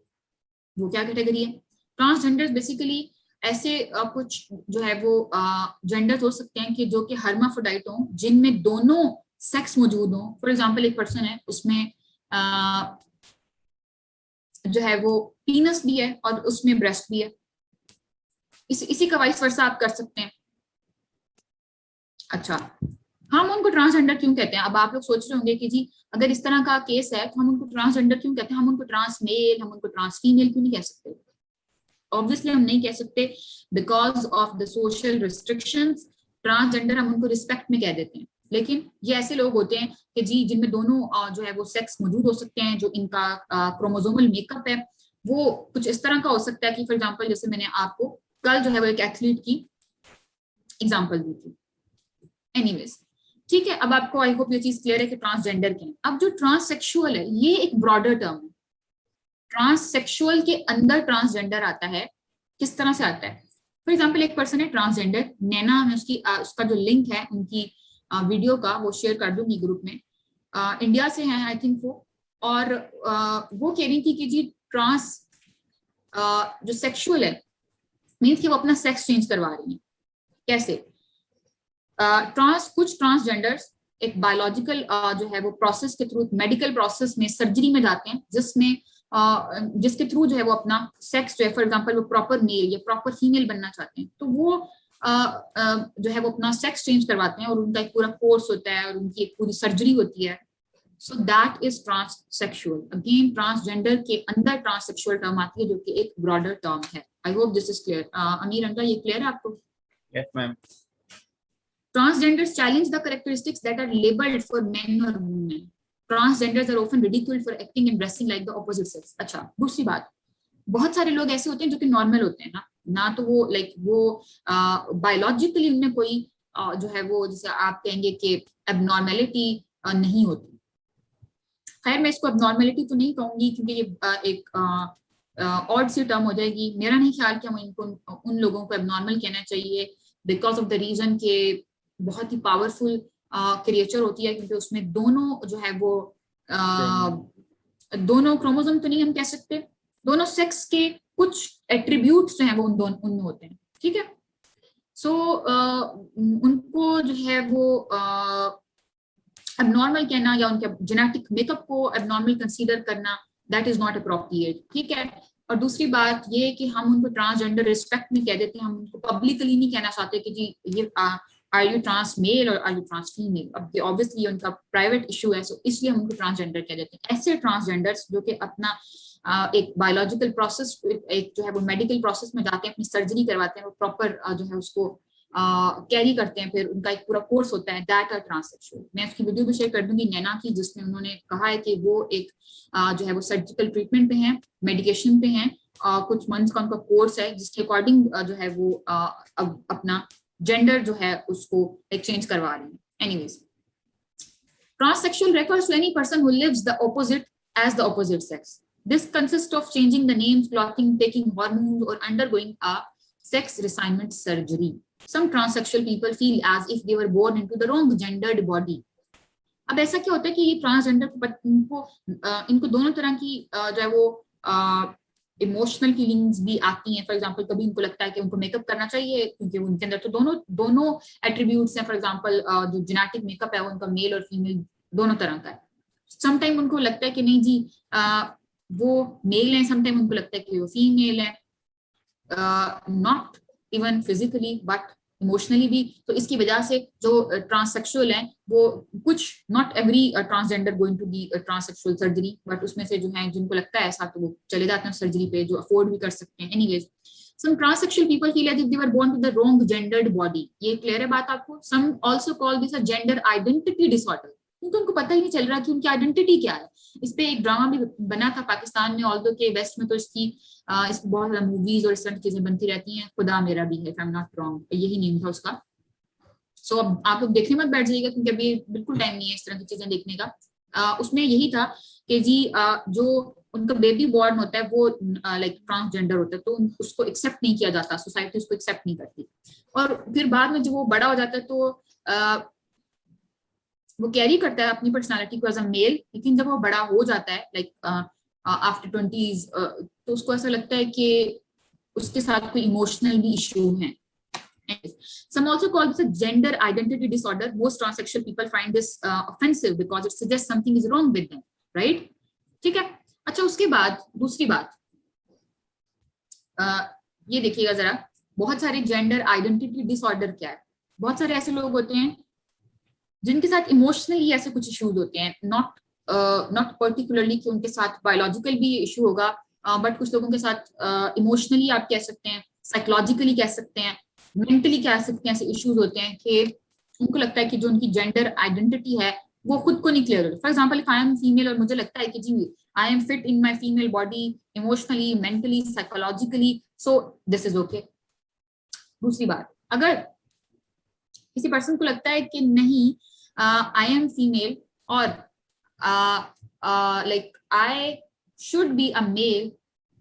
वो क्या कैटेगरी है? ट्रांसजेंडर्स बेसिकली ऐसे कुछ जो है वो जेंडर्स हो सकते हैं कि जो कि हर्माफ्रोडाइट हों, जिनमें दोनों सेक्स मौजूद हो। फॉर एग्जांपल एक पर्सन है, उसमें जो है वो पीनस भी है और उसमें ब्रेस्ट भी है। इसी का वाइस वर्सा आप कर सकते हैं। अच्छा, हम उनको ट्रांसजेंडर क्यों कहते हैं? अब आप लोग सोच रहे होंगे कि जी अगर इस तरह का केस है तो हम उनको ट्रांसजेंडर क्यों कहते हैं, हम उनको ट्रांस मेल, हम उनको ट्रांस फीमेल क्यों नहीं कह सकते? ऑब्वियसली हम नहीं कह सकते because of the social restrictions. Transgender हम उनको रिस्पेक्ट में कह देते हैं, लेकिन ये ऐसे लोग होते हैं कि जी जिनमें दोनों जो है वो सेक्स मौजूद हो सकते हैं। जो इनका क्रोमोसोमल मेकअप है वो कुछ इस तरह का हो सकता है कि फॉर एग्जांपल जैसे मैंने आपको कल जो है वो एक एथलीट की एग्जांपल दी थी। एनीवेज, ठीक है। अब आपको आई होप ये चीज क्लियर है कि ट्रांसजेंडर क्या है। अब जो ट्रांससेक्सुअल है ये एक ब्रॉडर टर्म है। ट्रांससेक्सुअल के अंदर ट्रांसजेंडर आता है। किस तरह से आता है? फॉर एग्जांपल एक पर्सन है ट्रांसजेंडर, नैना, मैं उसका जो लिंक है उनकी वीडियो का वो शेयर कर दूंगी ग्रुप में। इंडिया से हैं आई थिंक वो, और वो कह रही थी कि जी ट्रांस जो सेक्सुअल है मीन्स कि वो अपना सेक्स चेंज करवा रही है। कैसे? कुछ ट्रांसजेंडर्स एक बायोलॉजिकल जो है वो प्रोसेस के थ्रू, मेडिकल प्रोसेस में, सर्जरी में जाते हैं जिसके थ्रू जो है वो अपना सेक्स जो है, फॉर एग्जांपल वो प्रॉपर मेल या प्रॉपर फीमेल बनना चाहते हैं, तो वो जो है वो अपना सेक्स चेंज करवाते हैं और उनका एक पूरा कोर्स होता है और उनकी एक पूरी सर्जरी होती है। So that is transsexual. Again transgender के अंदर ट्रांससेक्सुअल टर्म आती है जो कि एक ब्रॉडर टर्म है। आई होप दिस इज क्लियर। अमीर अंडा, ये क्लियर है आपको? Yes ma'am. Transgenders challenge the characteristics that are labeled for men or women. Transgenders are often ridiculed for acting and dressing like the opposite sex. अच्छा, दूसरी बात, बहुत सारे लोग ऐसे होते हैं जो कि नॉर्मल होते हैं ना तो वो लाइक वो बायोलॉजिकली उनमें कोई जो है वो जैसे आप कहेंगे कि एबनॉर्मेलिटी नहीं होती। खैर मैं इसको एबनॉर्मेलिटी तो नहीं कहूंगी क्योंकि ये एक ऑड सी टर्म हो जाएगी। मेरा नहीं ख्याल कि हम इनको उन लोगों को एबनॉर्मल कहना चाहिए बिकॉज ऑफ द रीजन के बहुत ही पावरफुल क्रिएचर होती है, क्योंकि उसमें दोनों जो है वो दोनों क्रोमोसोम तो नहीं हम कह सकते, दोनों सेक्स के कुछ एट्रीब्यूट्स जो हैं वो उनमें होते हैं, ठीक है। सो उनको जो है वो एबनॉर्मल कहना या उनके जेनेटिक मेकअप को एबनॉर्मल कंसीडर करना, दैट इज नॉट अप्रोप्रिएट, ठीक है। और दूसरी बात ये कि हम उनको ट्रांसजेंडर रिस्पेक्ट में कह देते हैं, हम उनको पब्लिकली नहीं कहना चाहते कि जी ये आर यू ट्रांस मेल और आर यू ट्रांस फीमेल। अब ऑब्वियसली उनका प्राइवेट इशू है, सो इसलिए हम उनको ट्रांसजेंडर कह देते हैं। ऐसे ट्रांसजेंडर्स जो कि अपना एक बायोलॉजिकल प्रोसेस, एक जो है वो मेडिकल प्रोसेस में जाते हैं, अपनी सर्जरी करवाते हैं, वो प्रॉपर जो है उसको कैरी करते हैं, फिर उनका एक पूरा कोर्स होता है, दैट आर ट्रांससेक्सुअल। मैं उसकी वीडियो भी शेयर कर दूंगी नैना की, जिसमें उन्होंने कहा है कि वो एक जो है वो सर्जिकल ट्रीटमेंट पे हैं, मेडिकेशन पे हैं, कुछ मंथ्स का उनका कोर्स है, जिसके अकॉर्डिंग जो है वो अपना जेंडर जो है उसको एक्सचेंज करवा रही है। Anyways, transsexual refers to any person who lives the opposite as the opposite sex. This consists of changing the names, clothing, taking hormones, or undergoing a sex reassignment surgery. Some transsexual people feel as if they were born into the wrong gendered body. अब ऐसा क्या होता है कि ये transgender इनको दोनों तरह की जो है वो इमोशनल फीलिंग्स भी आती हैं। फॉर एग्जांपल कभी इनको लगता है कि उनको मेकअप करना चाहिए क्योंकि उनके अंदर तो दोनों एट्रीब्यूट्स हैं। फॉर एग्जांपल जो जेनेटिक मेकअप है वो उनका मेल और फीमेल दोनों तरह का है। समटाइम उनको लगता है कि नहीं जी वो मेल है, समटाइम उनको लगता है कि वो फीमेल है, not even physically but emotionally भी। तो इसकी वजह से जो ट्रांससेक्सुअल हैं वो कुछ, not every transgender going to the transsexual surgery, but उसमें से जो है जिनको लगता है ऐसा तो वो चले जाते हैं सर्जरी पे, जो अफोर्ड भी कर सकते हैं। Anyways, some transsexual people feel as if they were born to the wrong gendered body. ये क्लियर है बात आपको? Some also call this a gender identity disorder, क्योंकि उनको पता ही नहीं चल रहा कि उनकी आइडेंटिटी क्या है। इस पे एक ड्रामा भी बना था पाकिस्तान में, ऑल्दो के वेस्ट में तो इसकी बहुत ज्यादा मूवीज और इस तरह की चीजें बनती रहती हैं। खुदा मेरा भी है, if I'm not wrong, यही नेम था उसका। सो अब आप लोग देखने मत बैठ जाइएगा क्योंकि अभी बिल्कुल टाइम नहीं है इस तरह की चीजें देखने का। उसमें यही था कि जी जो उनका बेबी बॉर्न होता है वो लाइक ट्रांसजेंडर होता है, तो उसको एक्सेप्ट नहीं किया जाता, सोसाइटी उसको एक्सेप्ट नहीं करती। और फिर बाद में जब वो बड़ा हो जाता है तो वो कैरी करता है अपनी पर्सनालिटी को एज अ मेल, लेकिन जब वो बड़ा हो जाता है लाइक आफ्टर 20s तो उसको ऐसा लगता है कि उसके साथ कोई इमोशनल भी इश्यू है। Some also call this a gender identity disorder. Most transsexual people find this offensive because it suggests something is wrong with them, right? ठीक है। अच्छा, उसके बाद दूसरी बात ये देखिएगा जरा, बहुत सारे जेंडर आइडेंटिटी डिसऑर्डर क्या है। बहुत सारे ऐसे लोग होते हैं जिनके साथ इमोशनली ऐसे कुछ इश्यूज होते हैं, नॉट पर्टिकुलरली कि उनके साथ बायोलॉजिकल भी इशू होगा, बट कुछ लोगों के साथ इमोशनली आप कह सकते हैं, साइकोलॉजिकली कह सकते हैं, मेंटली कह सकते हैं, ऐसे इश्यूज होते हैं कि उनको लगता है कि जो उनकी जेंडर आइडेंटिटी है वो खुद को नहीं क्लियर हो। For example, if I am female और मुझे लगता है कि जी I am fit in my female body emotionally, mentally, psychologically, so this is okay. दूसरी बात, अगर किसी पर्सन को लगता है कि नहीं आई एम फीमेल और like I should be a male,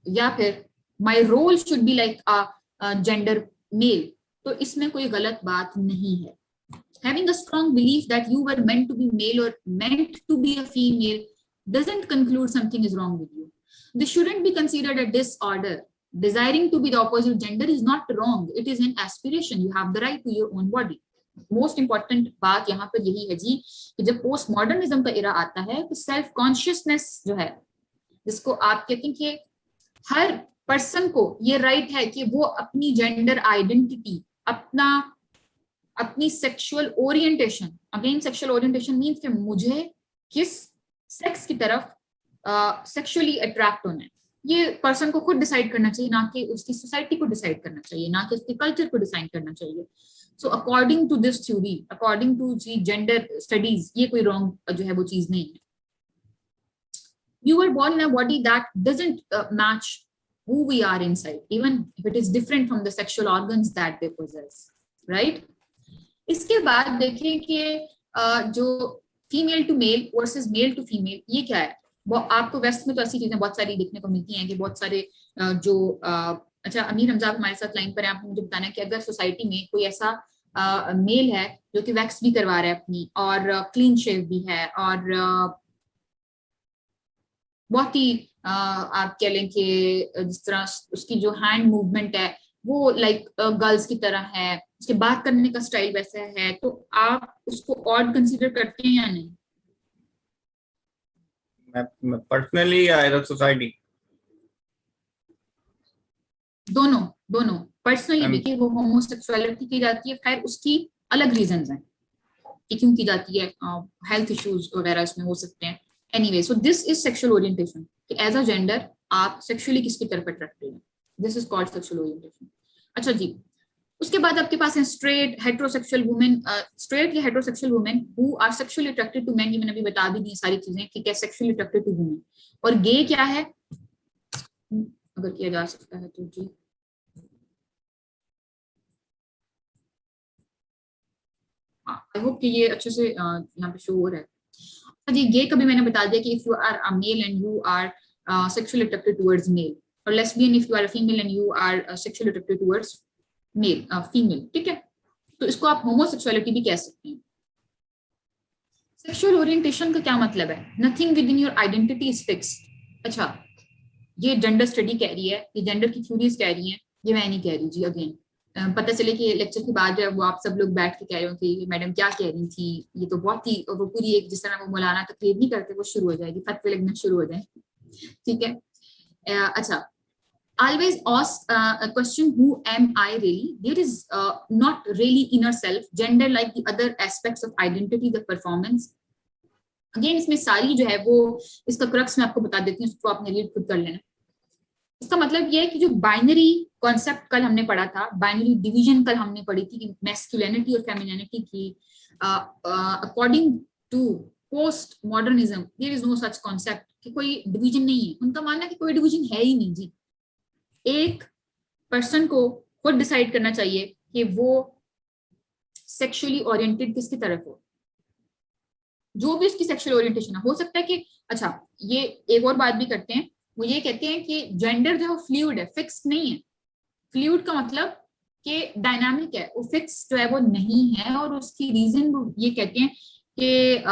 या फिर my role should be like a gender male, तो इसमें कोई गलत बात नहीं है। Having a strong belief that you were meant to be male or meant to be a female doesn't conclude something is wrong with you. This shouldn't be considered a disorder. Desiring to be the opposite gender is not wrong. It is an aspiration. You have the right to your own body. Most important बात यहाँ पर यही है जी कि जब post modernism का इरा आता है तो सेल्फ कॉन्शियसनेस जो है, जिसको आप कहते हैं कि हर पर्सन को ये राइट है कि वो अपनी जेंडर आइडेंटिटी, अपनी sexual orientation, again sexual orientation means कि मुझे किस सेक्स की तरफ सेक्सुअली अट्रैक्ट होना है, ये पर्सन को खुद डिसाइड करना चाहिए, ना कि उसकी सोसाइटी को डिसाइड करना चाहिए, ना कि उसके कल्चर को डिसाइड करना चाहिए। So according to this theory, according to gender studies, ये कोई रॉन्ग जो है वो चीज नहीं है। You were born in a body that doesn't match who we are inside, even if it is different from the sexual organs that they possess, right? इसके बाद देखें कि जो female to male versus male to female, ये क्या है? वो आपको वेस्ट में तो ऐसी चीजें बहुत सारी देखने को मिलती हैं कि बहुत सारे जो अच्छा अमीर हमजा हमारे साथ लाइन पर है, आपको मुझे बताना कि अगर सोसाइटी में कोई ऐसा मेल है जो कि वैक्स भी करवा रहा है अपनी और क्लीन शेव भी है और बहुत ही आप कह लें कि जिस तरह उसकी जो हैंड मूवमेंट है वो लाइक गर्ल्स की तरह है, उसके बात करने का स्टाइल वैसा है, तो आप उसको ऑड कंसीडर करते हैं या नहीं? मैं पर्सनली या एज अ सोसाइटी? दोनों पर्सनली भी कि वो होमोसेक्सुअलिटी की जाती है, खैर उसकी अलग रीजंस हैं कि क्यों की जाती है, हेल्थ इश्यूज वगैरह इसमें हो सकते हैं। Anyway, so this is sexual orientation कि एज अ जेंडर आप सेक्सुअली किसकी तरफ अट्रैक्टेड हैं, this is called sexual orientation. अच्छा जी, उसके बाद आपके पास है स्ट्रेट हेटेरोसेक्सुअल वुमेन, स्ट्रेट या heterosexual women who are sexually attracted to men, ये मैंने अभी बता भी दी सारी चीजें कि क्या सेक्सुअली अट्रैक्टेड टू वुमेन। और गे क्या है, अगर किया जा सकता है तो जी आई होप कि ये अच्छे से यहाँ पे शो हो रहा है। जी गे कभी मैंने बता दिया कि if you are a male and you are sexually attracted towards male, और lesbian if you are a female and you are sexually attracted towards male female, ठीक है। तो इसको आप होमोसेक्सुअलिटी भी कह सकते हैं। सेक्सुअल ओरिएंटेशन का क्या मतलब है? Nothing with in your identity is fixed. अच्छा, ये जेंडर स्टडी कह रही है, ये जेंडर की थ्योरीज कह रही हैं, ये मैं नहीं कह रही जी। अगेन पता चले कि लेक्चर के बाद वो आप सब लोग बैठ के कह रहे हो कि मैडम क्या कह रही थी, ये तो बहुत ही वो पूरी एक जिस तरह वो मौलाना तकरीर नहीं करते वो शुरू हो जाएगी, फतवे लगना शुरू हो जाए, ठीक है। अच्छा, always ask a question, who am I really? There is not really inner self, gender like the other aspects of identity, the performance. Again इसमें सारी जो है वो इसका क्रक्स मैं आपको बता देती हूँ, उसको आपने रीड खुद कर लेना। इसका मतलब ये है कि जो बाइनरी कॉन्सेप्ट कल हमने पढ़ा था, बाइनरी डिवीजन कल हमने पढ़ी थी कि मैस्कुलिनिटी और फेमिनिटी की, according to post modernism there is no such concept कि कोई डिवीजन नहीं है। उनका मानना है कि कोई डिवीजन है ही नहीं जी। एक पर्सन को खुद डिसाइड करना चाहिए कि वो सेक्सुअली ओरिएंटेड किसकी तरफ हो, जो भी उसकी सेक्सुअल ओरिएंटेशन हो सकता है कि अच्छा ये एक और बात भी करते हैं, वो ये कहते हैं कि जेंडर जो है फ्लूइड है, फिक्स नहीं है। फ्लूइड का मतलब कि डायनामिक है, वो फिक्स जो है वो नहीं है। और उसकी रीजन वो ये कहते हैं कि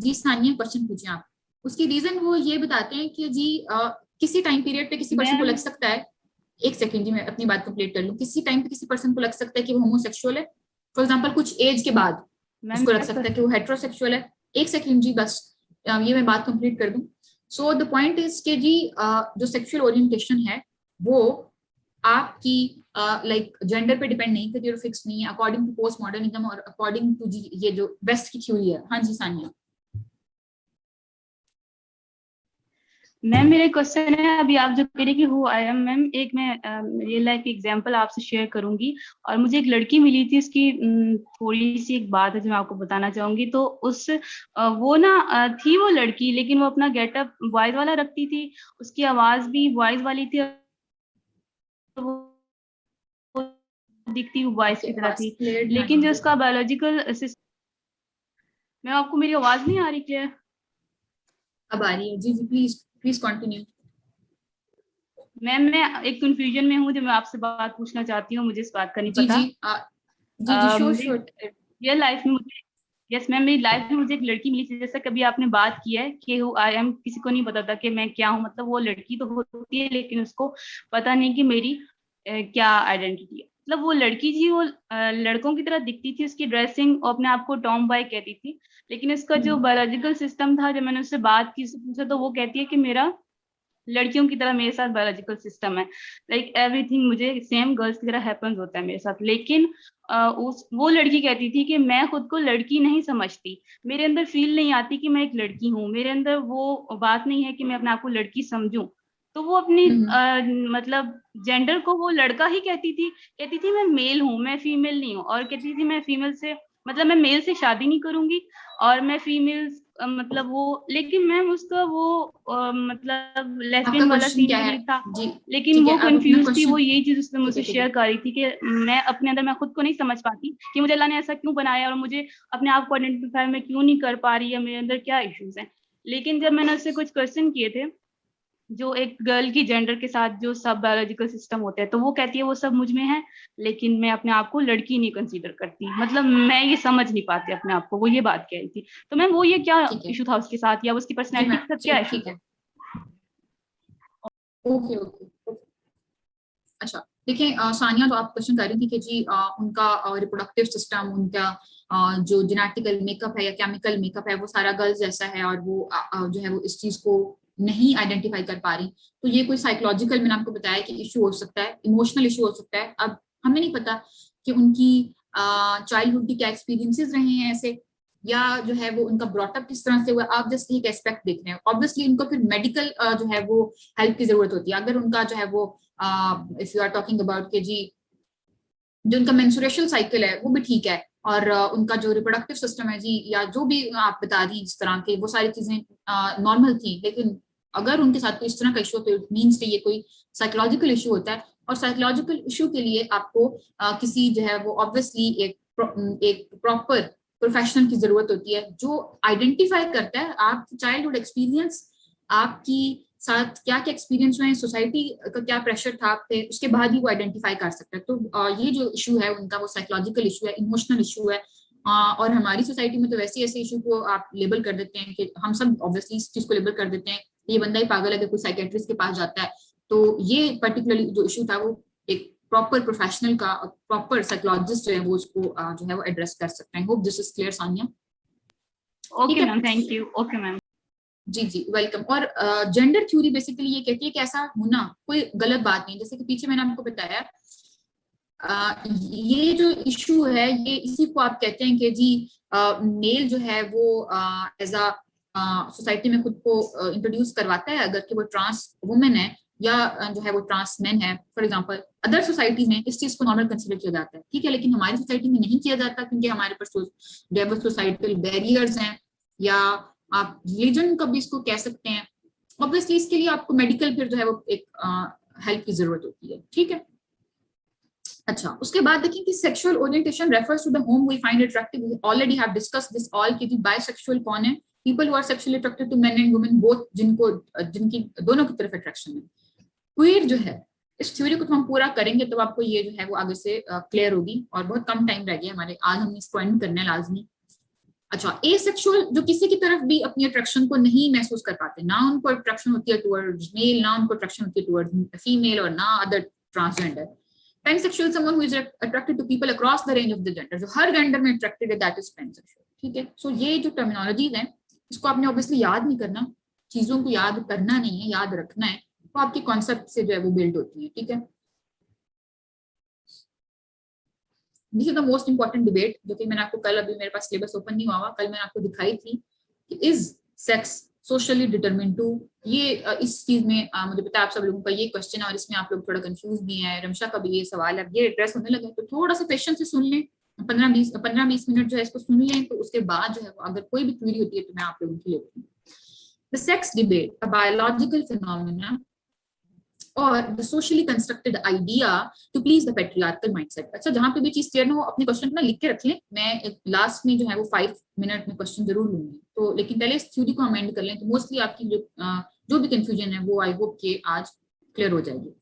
जी सानिया क्वेश्चन पूछे आप, उसकी रीजन वो ये बताते हैं कि जी किसी टाइम पीरियड पे किसी पर्सन को लग सकता है, एक सेकंड जी मैं अपनी बात कंप्लीट कर लूं, किसी टाइम पे किसी पर्सन को लग सकता है कि वो होमोसेक्सुअल है, फॉर एग्जांपल कुछ एज के बाद उसको लग सकता है कि वो हेटेरोसेक्सुअल है। एक सेकंड जी बस ये मैं बात कंप्लीट कर दूं। सो द पॉइंट इज कि जी जो सेक्सुअल ओरिएंटेशन है वो आपकी लाइक जेंडर पे डिपेंड नहीं करती और फिक्स नहीं है, अकॉर्डिंग टू पोस्ट मॉडर्निज्म और अकॉर्डिंग टू जी ये जो वेस्ट की थ्योरी है। हाँ जी सानिया। मैम मेरा क्वेश्चन है, अभी आप जो कह रही कि हु आई एम, मैम एक मैं रियल लाइफ एग्जांपल आपसे शेयर करूंगी। और मुझे एक लड़की मिली थी, उसकी थोड़ी सी एक बात है जो मैं आपको बताना चाहूंगी। तो उस वो ना थी वो लड़की, लेकिन वो अपना गेटअप वॉइस वाला रखती थी, उसकी आवाज भी वॉइस वाली थी, वो दिखती वॉइस की तरह थी, लेकिन जो उसका बायोलॉजिकल मैम आपको मेरी आवाज नहीं आ रही क्लियर? अब आ रही है जी, प्लीज कंटिन्यू। मैम मैं एक कंफ्यूजन में हूँ जो मैं आपसे बात पूछना चाहती हूँ, मुझे इस बात का नहीं पता। रियल लाइफ में मुझे, यस मैम, मेरी लाइफ में मुझे एक लड़की मिली थी, जैसा कभी आपने बात की है कि हु आई एम, किसी को नहीं पता था कि मैं क्या हूँ। मतलब वो लड़की तो होती है लेकिन उसको पता नहीं कि मेरी क्या आइडेंटिटी है। मतलब वो लड़की थी, वो लड़कों की तरह दिखती थी, उसकी ड्रेसिंग, और अपने आप को टॉम बॉय कहती थी। लेकिन उसका जो बायोलॉजिकल सिस्टम था, जब मैंने उससे बात की, उससे पूछा, तो वो कहती है कि मेरा लड़कियों की तरह मेरे साथ बायोलॉजिकल सिस्टम है, लाइक एवरीथिंग मुझे सेम गर्ल्स की तरह हैपन्स होता है मेरे साथ। लेकिन वो लड़की कहती थी कि मैं खुद को लड़की नहीं समझती, मेरे अंदर फील नहीं आती कि मैं एक लड़की हूँ, मेरे अंदर वो बात नहीं है कि मैं अपने आप को लड़की समझूं। तो वो अपनी मतलब जेंडर को वो लड़का ही कहती थी मैं मेल हूँ, मैं फीमेल नहीं हूँ। और कहती थी मैं फीमेल से, मतलब मैं मेल से शादी नहीं करूंगी और मैं फीमेल मतलब वो, लेकिन मैम उसका वो मतलब लेस्बियन वाला सीन भी था, लेकिन वो कंफ्यूज थी। वो यही चीज उसने मुझसे शेयर कर रही थी कि मैं अपने अंदर मैं खुद को नहीं समझ पाती कि मुझे अल्लाह ने ऐसा क्यों बनाया और मुझे अपने आप को आइडेंटिफाई में क्यों नहीं कर पा रही है, मेरे अंदर क्या इश्यूज हैं। लेकिन जब मैंने उससे कुछ क्वेश्चन किए थे जो एक गर्ल की जेंडर के साथ जो सब बायोलॉजिकल सिस्टम होते हैं, तो वो कहती है वो सब मुझ में है, लेकिन मैं अपने आप को लड़की नहीं कंसीडर करती, मतलब मैं ये समझ नहीं पाती अपने आप को, वो ये बात कह रही थी। तो मैम वो ये क्या इशू था उसके साथ, या उसकी पर्सनैलिटी के साथ क्या इशू था? ओके ओके अच्छा, देखिए सानिया, तो आप क्वेश्चन कर रही थी कि जी उनका रिप्रोडक्टिव सिस्टम, उनका जो जेनेटिकल मेकअप है या केमिकल मेकअप है वो सारा गर्ल्स जैसा है, और वो जो है वो इस चीज को नहीं आइडेंटिफाई कर पा रही। तो ये कोई साइकोलॉजिकल, मैंने आपको बताया कि इशू हो सकता है, इमोशनल इशू हो सकता है। अब हमें नहीं पता कि उनकी चाइल्डहुड की क्या एक्सपीरियंसेस रहे हैं ऐसे, या जो है वो उनका ब्रॉटअप किस तरह से हुआ। आप जस्ट एक एस्पेक्ट देख रहे हैं, ऑब्वियसली उनको फिर मेडिकल जो है वो हेल्प की जरूरत होती है। अगर उनका जो है वो if you are talking about के जी जो उनका मेंस्ट्रुएशन साइकिल है वो भी ठीक है, और उनका जो रिप्रोडक्टिव सिस्टम है जी, या जो भी आप बता दी जिस तरह के, वो सारी चीजें नॉर्मल थी। लेकिन अगर उनके साथ कोई इस तरह का इशू, तो इट मीन्स कि ये कोई साइकोलॉजिकल इशू होता है। और साइकोलॉजिकल इशू के लिए आपको किसी जो है वो ऑब्वियसली एक प्रॉपर प्रोफेशनल की जरूरत होती है, जो आइडेंटिफाई करता है आपकी चाइल्डहुड एक्सपीरियंस, आपकी साथ क्या क्या एक्सपीरियंस हुए, सोसाइटी का क्या प्रेशर था आप पे, उसके बाद ही वो आइडेंटिफाई कर सकता है। तो ये जो इशू है उनका, वो साइकोलॉजिकल इशू है, इमोशनल इशू है। और हमारी सोसाइटी में तो वैसे ऐसे इशू को आप लेबल कर देते हैं कि हम सब ऑब्वियसली इस चीज को लेबल कर देते हैं, ये बंदा ही पागल है, अगर कोई साइकेट्रिस्ट के पास जाता है। तो ये पर्टिकुलरली जो इशू था वो एक प्रॉपर प्रोफेशनल का, प्रॉपर साइकोलॉजिस्ट जो है वो उसको जो है वो एड्रेस कर सकते हैं। Hope this is clear Sania. Okay ma'am, thank you. Okay ma'am, जी जी वेलकम। और जेंडर थ्योरी बेसिकली ये कहती है कि ऐसा होना कोई गलत बात नहीं। जैसे कि पीछे मैंने आपको बताया, ये जो इशू है ये इसी को आप कहते हैं कि जी मेल जो है वो एज अ सोसाइटी में खुद को इंट्रोड्यूस करवाता है, अगर कि वो ट्रांस वुमेन है या जो है वो ट्रांस मैन है। फॉर एग्जांपल अदर सोसाइटीज में इस चीज को नॉर्मल कंसिडर किया जाता है, ठीक है, लेकिन हमारी सोसाइटी में नहीं किया जाता, क्योंकि हमारे पास जो है वो सोसाइटल बैरियर्स हैं, या आप रिलीजन का भी इसको कह सकते हैं। ऑब्वियसली इसके लिए आपको मेडिकल फिर जो है वो एक हेल्प की जरूरत होती है, ठीक है। अच्छा, उसके बाद देखें कि sexual orientation refers to the whom we find attractive. We already have discussed this all कि बाइसेक्सुअल कौन है, people who are sexually attracted to men and women both, जिनकी दोनों की तरफ अट्रैक्शन है। क्वीर जो है, इस थ्योरी को तो हम पूरा करेंगे तो आपको ये जो है वो आगे से क्लियर होगी, और बहुत कम टाइम रह गया हमारे, आज हम इसको एंड करना है लाजमी। अच्छा, एसेक्सुअल जो किसी की तरफ भी अपनी अट्रैक्शन को नहीं महसूस कर पाते, ना उनको अट्रैक्शन होती है टुवर्ड्स मेल, ना उनको अट्रैक्शन होती है टुवर्ड्स फीमेल, और ना other transgender. Pansexual someone who is attracted to people across the range of the gender, जो हर जेंडर में अट्रैक्टेड है, दैट इज पैनसेक्सुअल, ठीक है। सो ये जो टर्मिनोलॉजीज हैं इसको आपने ऑब्वियसली याद नहीं करना, चीजों को याद करना नहीं है, याद रखना है, तो आपके कॉन्सेप्ट से जो है वो बिल्ड होती है, ठीक है। This is the most important debate, जो कि मैंने आपको कल, अभी मेरे पास सिलेबस ओपन नहीं हुआ, कल मैंने आपको दिखाई थी कि is sex socially determined too. ये इस चीज में मुझे पता है आप सब लोगों का ये क्वेश्चन है, और इसमें आप लोग थोड़ा कंफ्यूज भी हैं, रमशा का भी ये सवाल है, ये एड्रेस होने लगे, तो थोड़ा सा पेशेंस से सुन लें, 15-20 मिनट जो है इसको सुन लें, तो उसके बाद जो है अगर कोई भी क्वेरी होती है तो मैं आप लोगों की लेती हूँ। The sex debate, a biological phenomena और the socially constructed idea to please the patriarchal mindset। अच्छा, जहां पे भी चीज क्लियर ना हो अपने क्वेश्चन ना लिख के रख लें, मैं लास्ट में जो है वो 5 मिनट में क्वेश्चन जरूर लूंगी, तो लेकिन पहले इस थ्योरी को हम एंड कर लें, तो मोस्टली आपकी जो भी कंफ्यूजन है वो आई होप कि आज क्लियर हो जाएगी।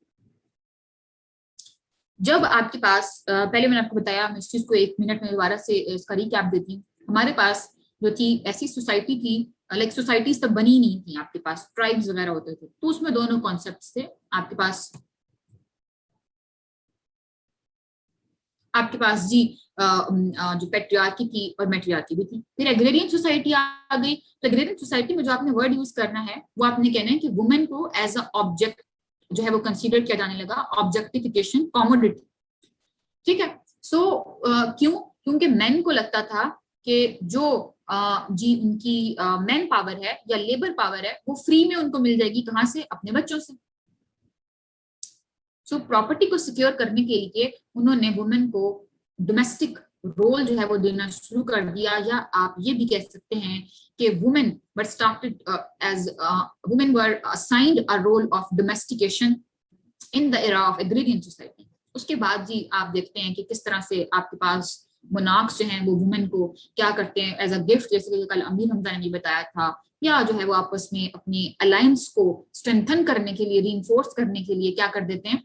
जब आपके पास पहले मैंने आपको बताया, मैं इस चीज को 1 मिनट में दोबारा से इसका रिकैप देती हूँ। हमारे पास जो थी ऐसी सोसाइटी थी, लाइक सोसाइटीज तब बनी नहीं थी, आपके पास ट्राइब्स वगैरह होते थे, तो उसमें दोनों कॉन्सेप्ट्स थे आपके पास जी जो पेट्रियार्की थी और मैट्रियार्की भी थी। फिर एग्रेरियन सोसाइटी आ गई, तो एग्रेरियन सोसाइटी में जो आपने वर्ड यूज करना है वो आपने कहना है कि वुमेन को एज अ ऑब्जेक्ट जो है वो कंसीडर किया जाने लगा, ऑब्जेक्टिफिकेशन, कॉमोडिटी, ठीक है। सो क्योंकि मेन को लगता था कि जो जी उनकी मैन पावर है या लेबर पावर है वो फ्री में उनको मिल जाएगी, कहां से, अपने बच्चों से। सो प्रॉपर्टी को सिक्योर करने के लिए उन्होंने वुमेन को डोमेस्टिक रोल जो है वो देना शुरू कर दिया, या आप ये भी कह सकते हैं कि women were started as women were assigned a role of domestication in the era of agrarian society. उसके बाद जी आप देखते हैं कि किस तरह से आपके पास मोनार्क्स जो हैं वो वुमेन को क्या करते हैं एज अ गिफ्ट, जैसे कि कल अमीर हमजा ने भी बताया था, या जो है वो आपस में अपनी अलायंस को स्ट्रेंथन करने के लिए, रीइंफोर्स करने के लिए क्या कर देते हैं,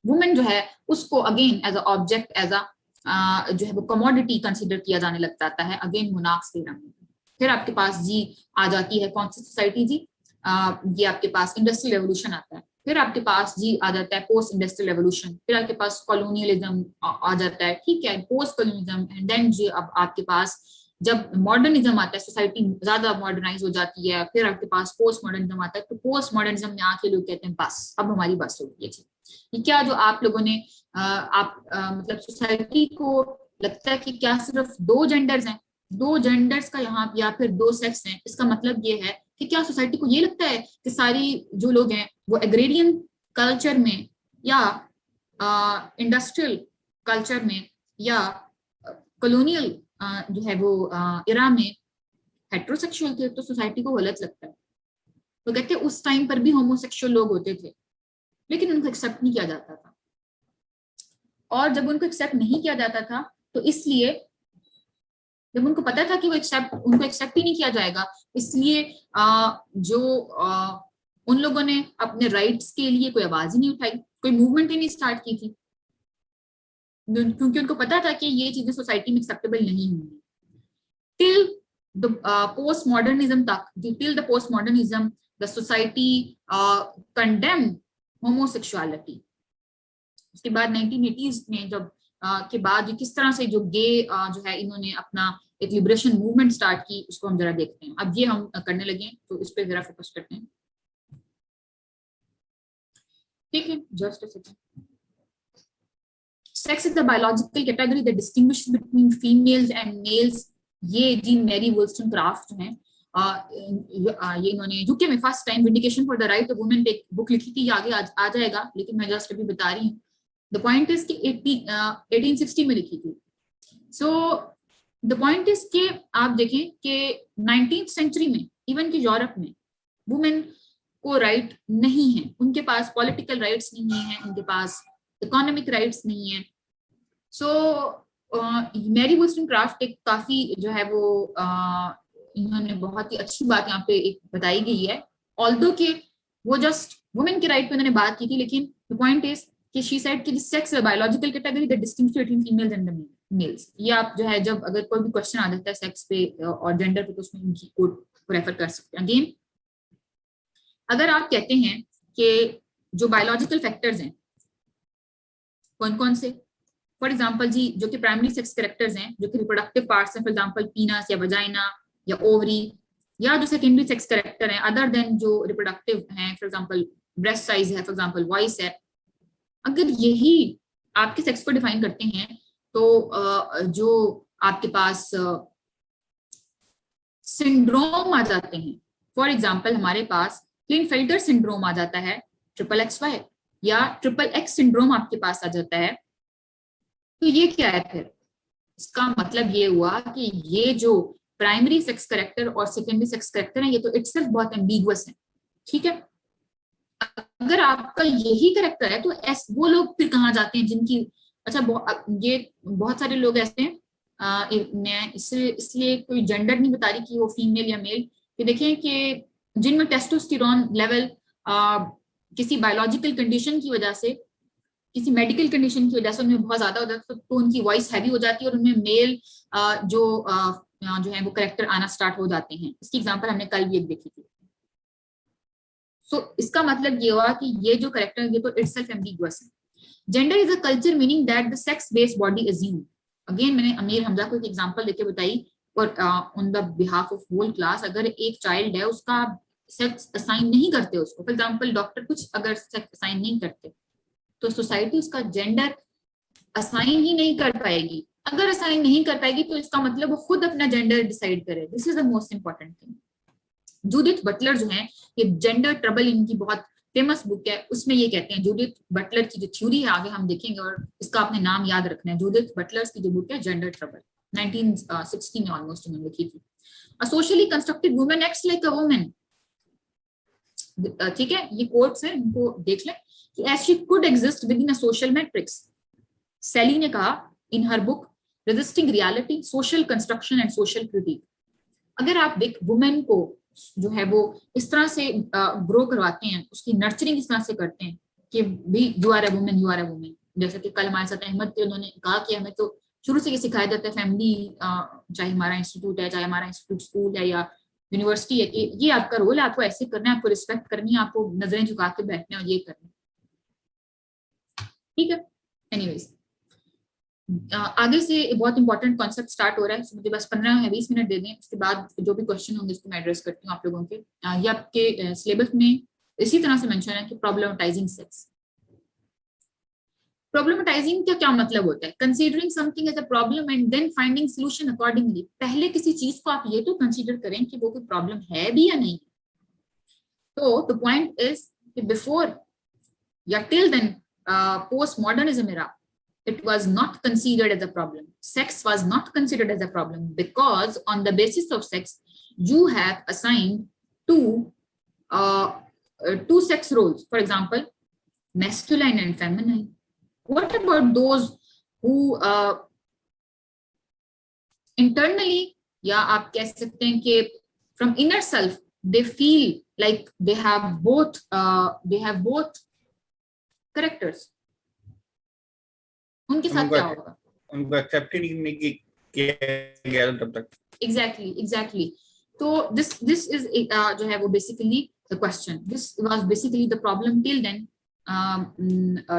वुमेन जो है उसको again as a object, as a जो है वो कमोडिटी कंसिडर किया जाने लग जाता है, अगेन मोनार्क्स के नाम। फिर आपके पास जी आ जाती है कौन सी सोसाइटी जी, ये आपके पास इंडस्ट्रियल रेवोल्यूशन आता है। फिर आपके पास जी आ जाता है पोस्ट इंडस्ट्रियल रेवोल्यूशन। फिर आपके पास कॉलोनियलिज्म आ जाता है, ठीक है, पोस्ट कॉलोनियलिज्म, एंड देन जी अब आपके पास जब मॉडर्निज्म आता है, सोसाइटी ज्यादा मॉडर्नाइज हो जाती है। फिर आपके पास पोस्ट मॉडर्निज्म आता है, तो पोस्ट मॉडर्निज्म में आके लोग कहते हैं बस अब हमारी बस हो गई है जी। ये क्या जो आप लोगों ने मतलब सोसाइटी को लगता है कि क्या सिर्फ दो जेंडर्स हैं, दो जेंडर्स का यहाँ, या फिर दो सेक्स हैं, इसका मतलब ये है कि क्या सोसाइटी को ये लगता है कि सारी जो लोग हैं वो एग्रेरियन कल्चर में या इंडस्ट्रियल कल्चर में या कॉलोनियल जो है वो इरा में हेट्रोसेक्सुअल थे, तो सोसाइटी को गलत लगता है। तो कहते हैं उस टाइम पर भी होमोसेक्सुअल लोग होते थे, लेकिन उनको एक्सेप्ट नहीं किया जाता था। और जब उनको एक्सेप्ट नहीं किया जाता था, तो इसलिए जब उनको पता था कि वो उनको एक्सेप्ट ही नहीं किया जाएगा, इसलिए उन लोगों ने अपने राइट्स के लिए कोई आवाज ही नहीं उठाई, कोई मूवमेंट ही नहीं स्टार्ट की थी, क्योंकि उनको पता था कि ये चीजें सोसाइटी में एक्सेप्टेबल नहीं होंगी। टिल द पोस्ट मॉडर्निज्म तक, till the post modernism the society condemn homosexuality. उसके बाद 1980s में जब के बाद किस तरह से जो गे जो है इन्होंने अपना एक लिबरेशन मूवमेंट स्टार्ट की, उसको हम जरा देखते हैं। अब ये हम करने लगे तो इस पे जरा फोकस करते हैं, ठीक है। Just a second. Sex is the biological category that distinguishes between females and males. ये जी मैरी वोल्स्टनक्राफ्ट जो है ये इन्होंने यूके में first time vindication for the right of women पे एक बुक लिखी थी, ये आगे आ जाएगा, लेकिन मैं जस्ट अभी बता रही हूँ। द पॉइंट इज कि 1860 में लिखी थी। सो द पॉइंट इज कि आप देखें कि 19th सेंचुरी में इवन कि यूरोप में वुमेन को राइट नहीं है, उनके पास पॉलिटिकल राइट्स नहीं है, उनके पास इकोनॉमिक राइट्स नहीं है। सो मैरी वोल्स्टनक्राफ्ट एक काफी जो है वो इन्होंने बहुत ही अच्छी बात यहाँ पे एक बताई गई है, ऑल्दो कि वो जस्ट वुमेन के राइट पे उन्होंने बात की थी, लेकिन द पॉइंट इज कि शी सेड कि सेक्स है biological category that distinguishes between females and the mails. ये आप जो है जब अगर कोई भी क्वेश्चन आ जाता है सेक्स पे और जेंडर पे, तो उसमें इनकी कोड को रेफर कर सकते हैं। अगेन अगर आप कहते हैं कि जो बायोलॉजिकल फैक्टर्स हैं कौन कौन से, फॉर एग्जाम्पल जी जो कि प्राइमरी सेक्स कैरेक्टर्स हैं, जो कि रिप्रोडक्टिव पार्ट्स हैं, फॉर एग्जाम्पल पीनस या वजाइना या ओवरी, या जो सेकेंडरी सेक्स कैरेक्टर हैं अदर देन जो रिप्रोडक्टिव हैं, फॉर एग्जाम्पल ब्रेस्ट साइज है, फॉर एग्जाम्पल वॉइस है, अगर यही आपके सेक्स को डिफाइन करते हैं, तो जो आपके पास सिंड्रोम आ जाते हैं, फॉर एग्जाम्पल हमारे पास क्लिनफेल्टर सिंड्रोम आ जाता है, XXY या XXX सिंड्रोम आपके पास आ जाता है, तो ये क्या है फिर? इसका मतलब ये हुआ कि ये जो प्राइमरी सेक्स कैरेक्टर और सेकेंडरी सेक्स कैरेक्टर है, ये तो इटसेल्फ बहुत एम्बिगुअस है, ठीक है। अगर आपका यही कैरेक्टर है तो वो लोग फिर कहाँ जाते हैं जिनकी, अच्छा ये बहुत सारे लोग ऐसे हैं, मैं इसलिए कोई जेंडर नहीं बता रही कि वो फीमेल या मेल, कि देखें कि जिनमें टेस्टोस्टेरोन लेवल किसी बायोलॉजिकल कंडीशन की वजह से, किसी मेडिकल कंडीशन की वजह से उनमें बहुत ज्यादा हो जाता है, तो उनकी वॉइस हैवी हो जाती है और उनमें मेल जो है वो कैरेक्टर आना स्टार्ट हो जाते हैं। इसकी एग्जांपल हमने कल भी एक देखी थी। सो इसका मतलब ये हुआ कि ये जो कैरेक्टर है ये तो इटसेल्फ एम्बिगुअस है। Gender is a culture meaning that the sex based body assume. Again मैंने अमीर हमजा को एक एग्जांपल देके बताई और on the behalf of whole class, अगर एक चाइल्ड है उसका सेक्स असाइन नहीं करते उसको, फॉर एग्जांपल डॉक्टर कुछ अगर सेक्स असाइन नहीं करते, तो सोसाइटी उसका जेंडर असाइन ही नहीं कर पाएगी। अगर असाइन नहीं कर पाएगी तो इसका मतलब वो खुद अपना जेंडर डिसाइड करे। This is the most important thing. Judith Butler जो है, ये जेंडर ट्रबल इनकी बहुत फेमस बुक है, उसमें ये कहते हैं, जूडिथ बटलर की जो थ्योरी है आगे हम देखेंगे और इसका आपने नाम याद रखना है। जूडिथ बटलर की जो बुक है जेंडर ट्रबल, 1960 में ऑलमोस्ट उन्होंने लिखी थी। अ socially constructed woman acts like a woman, ठीक है, ये कोट्स हैं, इनको देख लें कि as she could exist within a social matrix. Sally ने कहा in her book resisting reality, social construction and social critique. अगर आप एक वुमेन को जो है वो इस तरह से ग्रो करवाते हैं, उसकी नर्चरिंग इस तरह से करते हैं कि भी you are a women, you are a women, जैसे कि कल हमारे साथ अहमद थे, उन्होंने कहा कि हमें तो शुरू से ये सिखाया जाता है फैमिली, चाहे हमारा इंस्टीट्यूट है, चाहे हमारा इंस्टीट्यूट स्कूल है या यूनिवर्सिटी है, कि ये आपका रोल है, आपको ऐसे करना है, आपको रिस्पेक्ट करनी है, आपको नजरें झुका के बैठना है और ये करना है, ठीक है। एनीवेज, आगे से बहुत इंपॉर्टेंट कॉन्सेप्ट स्टार्ट हो रहा है, मुझे बस 15 या 20 मिनट दे दें, उसके बाद जो भी क्वेश्चन होंगे उसको मैं एड्रेस करती हूँ आप लोगों के। ये आपके सिलेबस में इसी तरह से मेंशन है कि प्रॉब्लमेटाइजिंग सेक्स। प्रॉब्लमेटाइजिंग का क्या मतलब होता है? Considering something as a problem and then finding solution accordingly. पहले किसी चीज को आप ये तो कंसीडर करें कि वो कोई प्रॉब्लम है भी या नहीं। तो द पॉइंट इज कि बिफोर या till then post modernism era, it was not considered as a problem. Sex was not considered as a problem because on the basis of sex, you have assigned two sex roles. For example, masculine and feminine. What about those who internally, या आप कह सकते हैं कि from inner self, they feel like they have both characters. उनके साथ क्या होगा? उनको एक्सेप्ट ही नहीं किया गया तब तक। Exactly. तो this is जो है वो basically the question. This was basically the problem till then,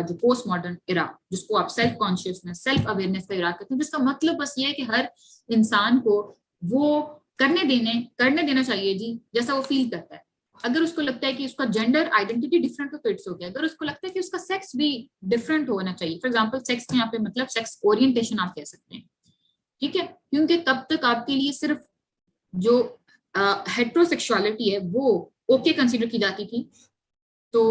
जो पोस्ट मॉडर्न एरा, जिसको आप सेल्फ कॉन्शियसनेस, सेल्फ अवेयरनेस का एरा कहते हैं, जिसका मतलब बस ये है कि हर इंसान को वो करने देना चाहिए जी जैसा वो फील करता है। अगर उसको लगता है कि उसका जेंडर आइडेंटिटी डिफरेंट हो तो इट्स ओके। अगर उसको लगता है कि उसका सेक्स भी डिफरेंट होना चाहिए, फॉर एग्जांपल सेक्स के यहाँ पे मतलब सेक्स ओरिएंटेशन आप कह सकते हैं, ठीक है, क्योंकि तब तक आपके लिए सिर्फ जो हेट्रोसेक्सुअलिटी है वो ओके कंसीडर की जाती थी। तो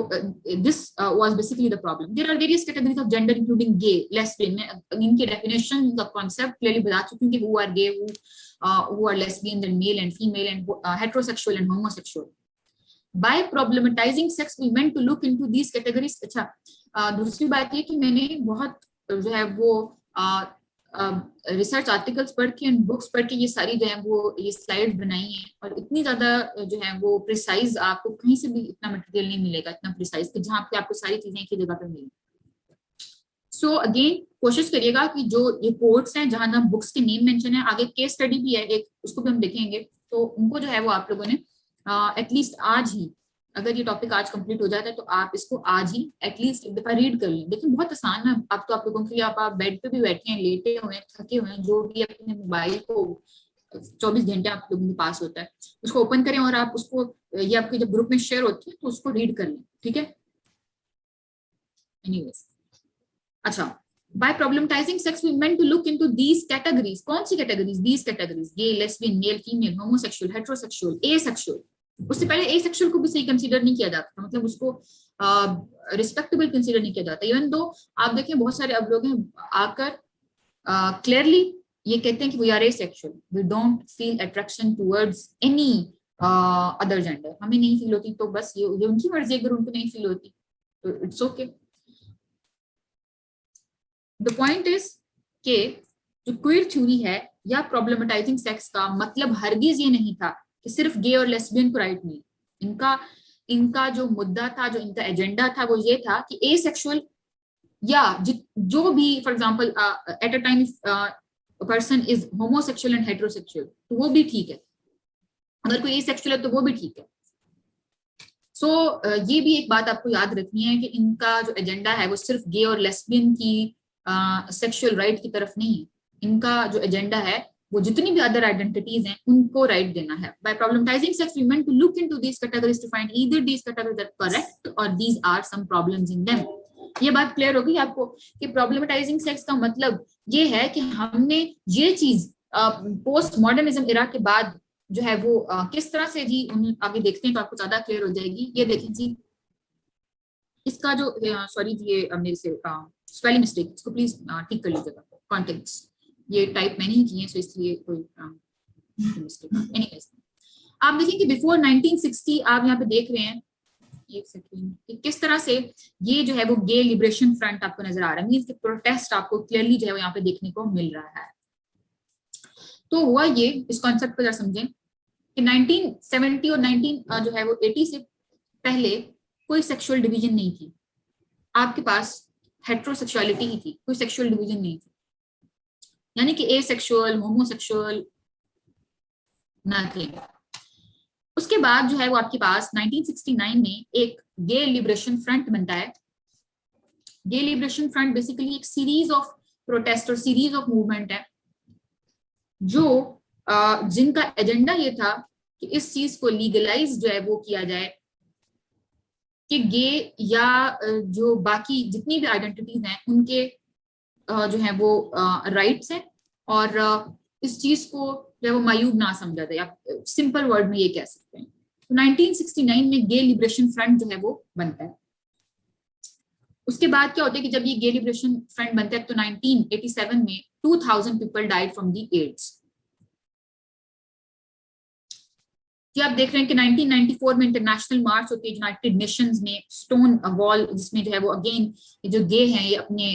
this was basically the problem. There are various categories of gender including gay, lesbian. मैं इनके डेफिनेशन का कॉन्सेप्ट क्लियरली बता चुकी हूँ कि who are gay, who are lesbian, then male and female, and heterosexual and homosexual. By problematizing sex, we meant to look into these categories. अच्छा, दूसरी बात ये कि मैंने बहुत जो है वो रिसर्च आर्टिकल्स पढ़ के, बुक्स पढ़ के ये सारी जो है वो ये स्लाइड बनाई है, और इतनी ज्यादा जो है वो प्रिसाइज आपको कहीं से भी इतना मटेरियल नहीं मिलेगा, इतना प्रिसाइज कि जहाँ पे आपको सारी चीजें एक ही जगह पे मिलेंगी। सो अगेन कोशिश करिएगा कि जो ये कोर्ट्स हैं जहाँ ना बुक्स के नेम मेंशन है, आगे केस स्टडी भी है एक, उसको भी हम देखेंगे, तो उनको जो है वो आप लोगों ने एटलीस्ट आज ही, अगर ये टॉपिक आज कंप्लीट हो जाता है तो आप इसको आज ही एटलीस्ट एक दफा रीड कर लें। देखिए बहुत आसान है, अब तो आप लोगों के लिए, आप बेड पे भी बैठे हैं, लेटे हुए हैं, थके हुए हैं, जो भी अपने मोबाइल को 24 घंटे आप लोगों के पास होता है, उसको ओपन करें और आप उसको, ये आपके जब ग्रुप में शेयर होती है तो उसको रीड कर लें, ठीक है। एनीवेज, अच्छा, by problematizing sex we meant to look into these categories. कौन सी categories? These categories: gay, lesbian, male, female, homosexual, heterosexual, asexual. उससे पहले asexual को भी सही कंसीडर नहीं किया जाता था, मतलब उसको रिस्पेक्टेबल कंसीडर नहीं किया जाता। इवन दो आप देखें बहुत सारे अब लोग हैं आकर क्लियरली ये कहते हैं कि we are asexual, we don't feel attraction towards any other gender, हमें नहीं फील होती, तो बस ये उनकी मर्जी, अगर उनको नहीं फील होती तो it's okay. The point is के जो क्वीर थ्योरी है या प्रॉब्लमेटाइजिंग सेक्स का मतलब हरगिज ये नहीं था कि सिर्फ गे और लेस्बियन को राइट नहीं। इनका जो मुद्दा था, जो इनका एजेंडा था, वो ये था कि एसेक्सुअल या जो भी, for example at a time person is homosexual and heterosexual, तो वो भी ठीक है, अगर कोई एसेक्सुअल है तो वो भी ठीक है। सो ये भी एक बात आपको याद रखनी है कि इनका जो एजेंडा है वो सिर्फ गे और लेस्बियन की सेक्सुअल राइट की तरफ नहीं है। इनका जो एजेंडा है वो जितनी भी अदर आइडेंटिटीज हैं उनको राइट देना है। By problematizing sex, we meant to look into these categories to find either these categories are correct or these are some problems in them. ये बात क्लियर होगी आपको कि प्रॉब्लमेटाइजिंग सेक्स का मतलब ये है कि हमने ये चीज पोस्ट मॉडर्निज्म एरा के बाद जो है वो किस तरह से जी आगे देखते हैं तो आपको ज्यादा क्लियर हो जाएगी। ये देखें जी, इसका जो सॉरी ये मेरे से स्पेलिंग मिस्टेक, इसको प्लीज ठीक कर लीजिएगा। कॉन्टेक्स्ट ये टाइप मैंने ही किए हैं, सो इसलिए कोई मिस्टेक। एनीवेज, आप देखिए कि बिफोर 1960 आप यहाँ पे देख रहे हैं, एक सेकेंड, कि किस तरह से ये जो है वो गे लिबरेशन फ्रंट आपको नजर आ रहा है, मींस कि प्रोटेस्ट आपको क्लियरली जो है वो यहाँ पे देखने को मिल रहा है। तो हुआ ये, इस कॉन्सेप्ट को जरा समझें कि 1970 और 19 जो है वो 80 से पहले कोई सेक्सुअल डिवीजन नहीं थी, आपके पास हेट्रोसेक्सुअलिटी ही थी, कोई सेक्सुअल डिवीजन नहीं थी, यानी कि एसेक्सुअल, होमोसेक्सुअल नथिंग। उसके बाद जो है वो आपके पास 1969 में एक गे लिबरेशन फ्रंट बनता है। गे लिबरेशन फ्रंट बेसिकली एक सीरीज ऑफ प्रोटेस्ट और सीरीज ऑफ मूवमेंट है जो जिनका एजेंडा ये था कि इस चीज को लीगलाइज जो है वो किया जाए कि गे या जो बाकी जितनी भी आइडेंटिटीज हैं उनके जो है वो राइट्स हैं और इस चीज को जो है वो मायूब ना समझा जाए, आप सिंपल वर्ड में ये कह सकते हैं। तो 1969 में गे लिबरेशन फ्रंट जो है वो बनता है। उसके बाद क्या होता है कि जब ये गे लिबरेशन फ्रंट बनता है तो 1987 में 2000 people died from the AIDS. कि आप देख रहे हैं कि 1994 में इंटरनेशनल मार्च होती है यूनाइटेड नेशंस में, स्टोन वॉल, जिसमें जो है वो अगेन जो गे हैं ये अपने